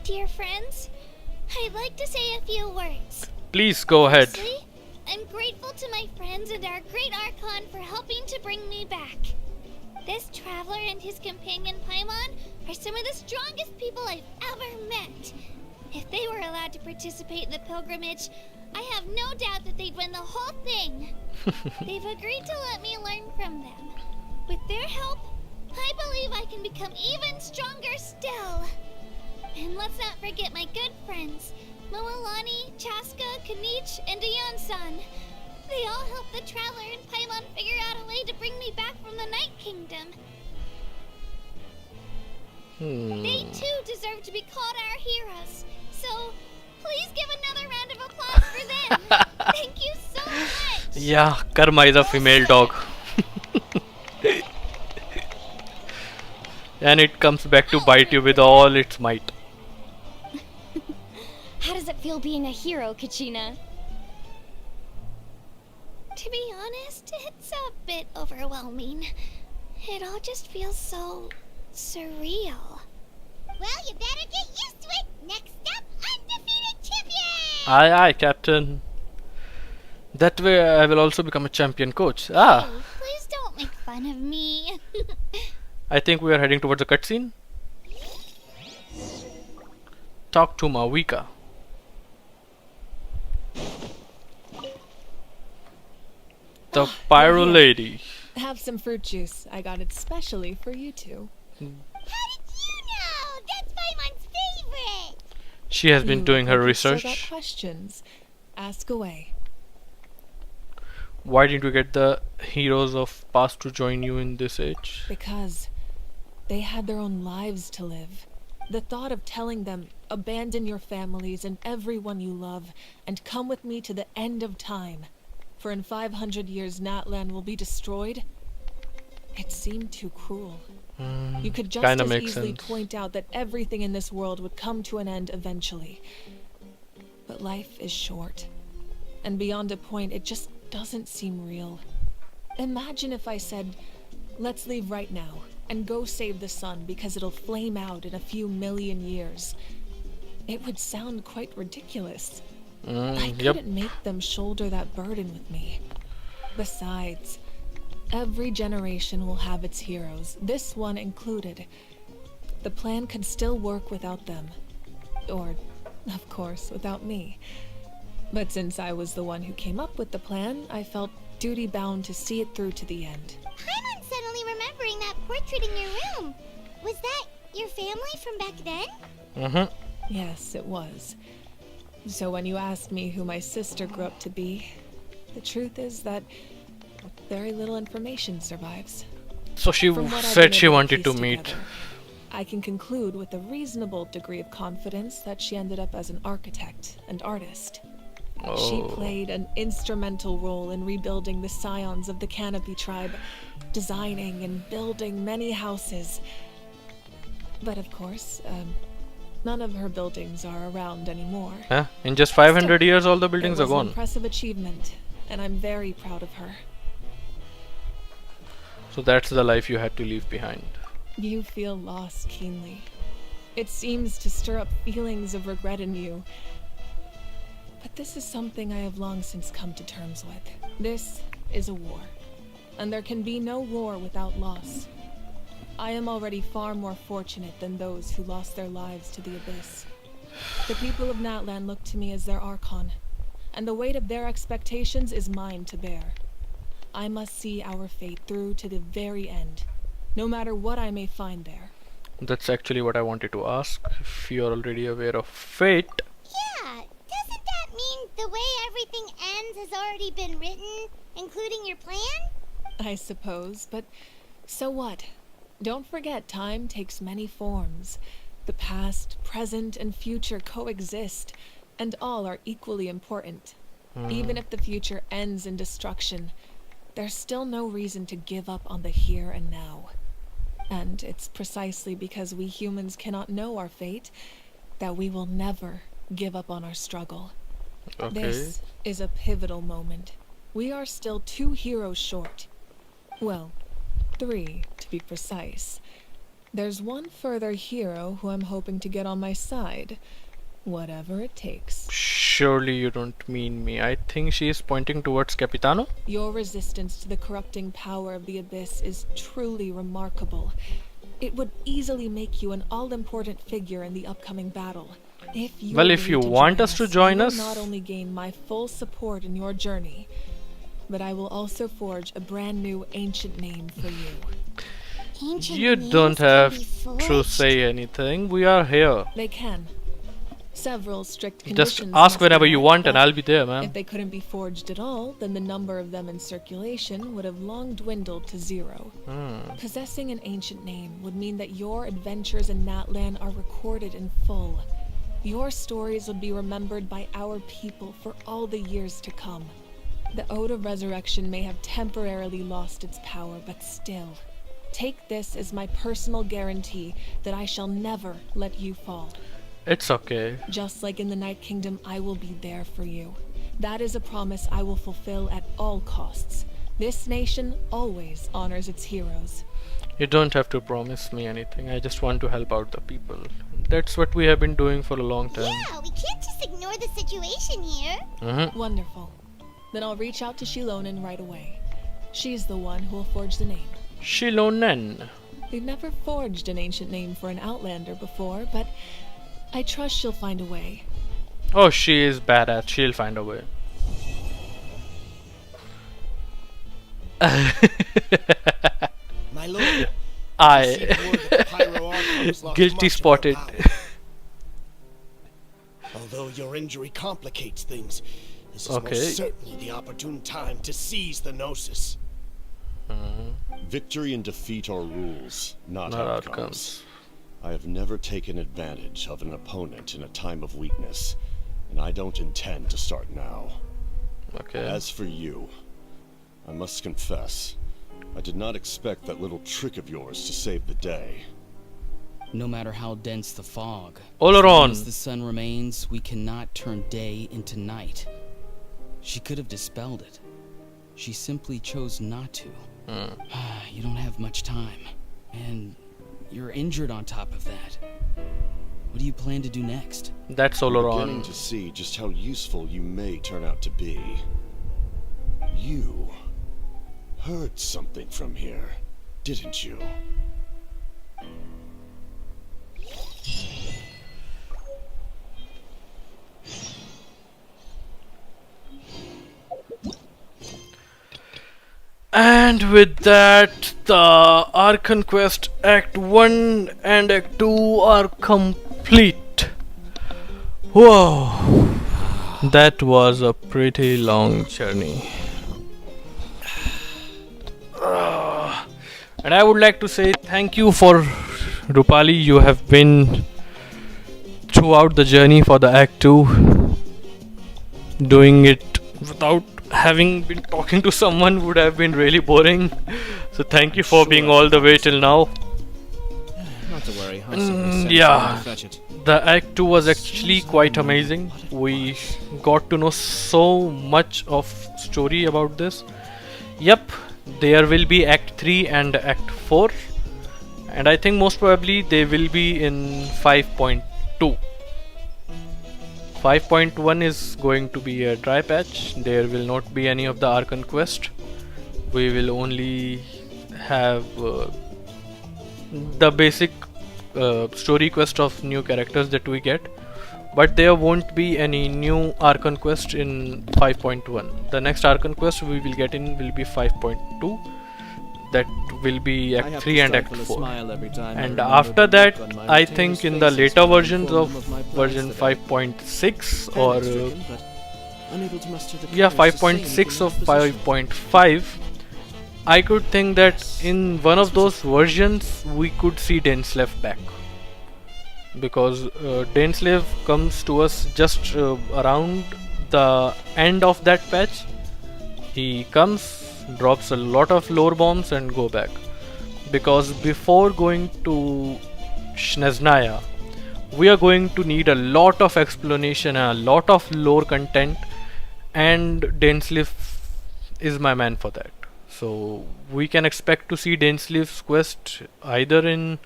Dear friends, I'd like to say a few words. Please go ahead. Firstly, I'm grateful to my friends and our great Archon for helping to bring me back. This traveler and his companion Paimon are some of the strongest people I've ever met. If they were allowed to participate in the pilgrimage, I have no doubt that they'd win the whole thing. They've agreed to let me learn from them. With their help, I believe I can become even stronger still. And let's not forget my good friends, Moalani, Chaska, Kanich, and Aeon-san. They all helped the Traveler and Paimon figure out a way to bring me back from the Night Kingdom. They too deserve to be called our heroes. So, please give another round of applause for them. Thank you so much. Yeah, karma is a female dog. And it comes back to bite you with all its might. How does it feel being a hero, Kachina? To be honest, it's a bit overwhelming. It all just feels so surreal. Well, you better get used to it. Next up, undefeated champion! Aye, aye, Captain. That way I will also become a champion coach. Ah, Hey, please don't make fun of me. I think we are heading towards the cutscene. Talk to Mavuika. The Pyro Here. Lady. Have some fruit juice. I got it specially for you two. How did you know? That's Paimon's favorite! She has been doing her Still got research. questions. Ask away. Why didn't you get the heroes of past to join you in this age? Because they had their own lives to live. The thought of telling them, abandon your families and everyone you love, and come with me to the end of time, for in 500 years Natlan will be destroyed, it seemed too cruel. You could just kinda as makes easily sense. point out that everything in this world would come to an end eventually. But life is short, and beyond a point it just doesn't seem real. Imagine if I said, let's leave right now, and go save the sun because it'll flame out in a few million years. It would sound quite ridiculous. I couldn't make them shoulder that burden with me. Besides, every generation will have its heroes, this one included. The plan could still work without them. Or, of course, without me. But since I was the one who came up with the plan, I felt duty-bound to see it through to the end. Paimon's suddenly remembering that portrait in your room. Was that your family from back then? Yes, it was. So when you asked me who my sister grew up to be, the truth is that very little information survives. So she From what I've said been she able to wanted to piece meet. together, I can conclude with a reasonable degree of confidence that she ended up as an architect and artist. She Oh. played an instrumental role in rebuilding the scions of the Canopy tribe, designing and building many houses. But of course, none of her buildings are around anymore. Huh? In just 500 years all the buildings It are was an gone. impressive achievement, and I'm very proud of her. So that's the life you had to leave behind. You feel loss keenly. It seems to stir up feelings of regret in you. But this is something I have long since come to terms with. This is a war, and there can be no war without loss. I am already far more fortunate than those who lost their lives to the Abyss. The people of Natlan look to me as their Archon, and the weight of their expectations is mine to bear. I must see our fate through to the very end, no matter what I may find there. That's actually what I wanted to ask. If you're already aware of fate. Yeah, doesn't that mean the way everything ends has already been written, including your plan? I suppose, but so what? Don't forget time takes many forms. The past, present, and future coexist, and all are equally important. Even if the future ends in destruction, there's still no reason to give up on the here and now. And it's precisely because we humans cannot know our fate that we will never give up on our struggle. Okay. This is a pivotal moment. We are still 2 heroes short. Well, 3 to be precise. There's one further hero who I'm hoping to get on my side, whatever it takes. Surely you don't mean me. I think she is pointing towards Capitano. Your resistance to the corrupting power of the Abyss is truly remarkable. It would easily make you an all-important figure in the upcoming battle. If you want us to join us, you will not only gain my full support in your journey, but I will also forge a brand new ancient name for you. You don't have to say anything. We are here. They can. Several strict conditions. Just ask must be whenever you met, want and but I'll be there, man. If they couldn't be forged at all, then the number of them in circulation would have long dwindled to 0. Possessing an ancient name would mean that your adventures in Natlan are recorded in full. Your stories would be remembered by our people for all the years to come. The Ode of Resurrection may have temporarily lost its power, but still, take this as my personal guarantee that I shall never let you fall. It's okay. Just like in the Night Kingdom, I will be there for you. That is a promise I will fulfill at all costs. This nation always honors its heroes. You don't have to promise me anything. I just want to help out the people. That's what we have been doing for a long time. Yeah, we can't just ignore the situation here. Wonderful. Then I'll reach out to Shilonen right away. She's the one who will forge the name. Shilonen. We've never forged an ancient name for an Outlander before, but I trust she'll find a way. Oh, she is badass. She'll find a way. My lord, Pyro guilty spotted. Although your injury complicates things, this is most certainly the opportune time to seize the Gnosis. Victory and defeat are rules, not outcomes. I have never taken advantage of an opponent in a time of weakness, and I don't intend to start now. As for you, I must confess, I did not expect that little trick of yours to save the day. No matter how dense the fog, as long as the sun remains, we cannot turn day into night. She could have dispelled it. She simply chose not to. You don't have much time, and you're injured on top of that. What do you plan to do next? That's I'm beginning to see just how useful you may turn out to be. You heard something from here, didn't you? And with that, the Archon Quest Act 1 and Act 2 are complete. Whoa, that was a pretty long journey. And I would like to say thank you for Rupali. You have been throughout the journey for the Act 2. Doing it without having been talking to someone would have been really boring. So thank you for being all the way till now. Not to worry. Yeah, the Act 2 was actually quite amazing. We got to know so much of story about this. Yep, there will be Act 3 and Act 4, and I think most probably they will be in 5.2. 5.1 is going to be a dry patch. There will not be any of the Archon quest. We will only have the basic story quest of new characters that we get, but there won't be any new Archon quest in 5.1. The next Archon quest we will get in will be 5.2. That will be Act 3 and Act 4. And after that, I think in the later versions of version 5.6 or 5.6 of 5.5, I could think that in one of those versions we could see Denslef back. because Daneslave comes to us just around the end of that patch. He comes, drops a lot of lore bombs and go back, because before going to Snezhnaya we are going to need a lot of explanation and a lot of lore content, and Daneslave is my man for that. So we can expect to see Daneslave's quest either in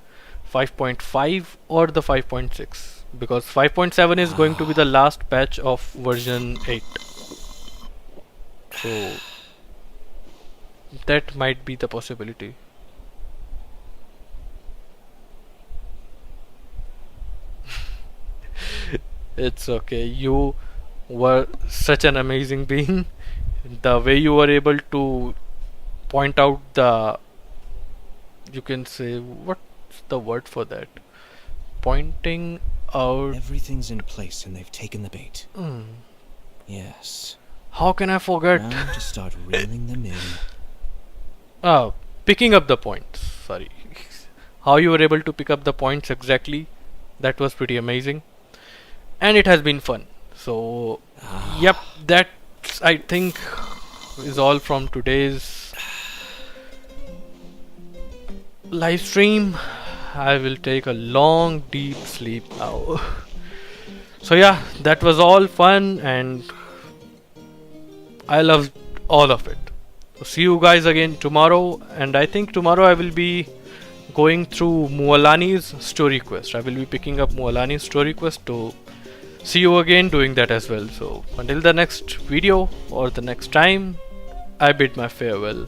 5.5 or the 5.6, because 5.7 is going to be the last patch of version 8. So that might be the possibility. It's okay, you were such an amazing being. The way you were able to point out the, you can say, what's the word for that? Pointing out. Everything's in place and they've taken the bait. Yes. How can I forget? Now to start reeling them in. Oh, picking up the points. Sorry. How you were able to pick up the points exactly, that was pretty amazing. And it has been fun. So, yep, that I think is all from today's live stream. I will take a long deep sleep now. So yeah, that was all fun and I loved all of it. So see you guys again tomorrow, and I think tomorrow I will be going through Mualani's story quest. I will be picking up Mualani's story quest to see you again doing that as well. So until the next video or the next time, I bid my farewell.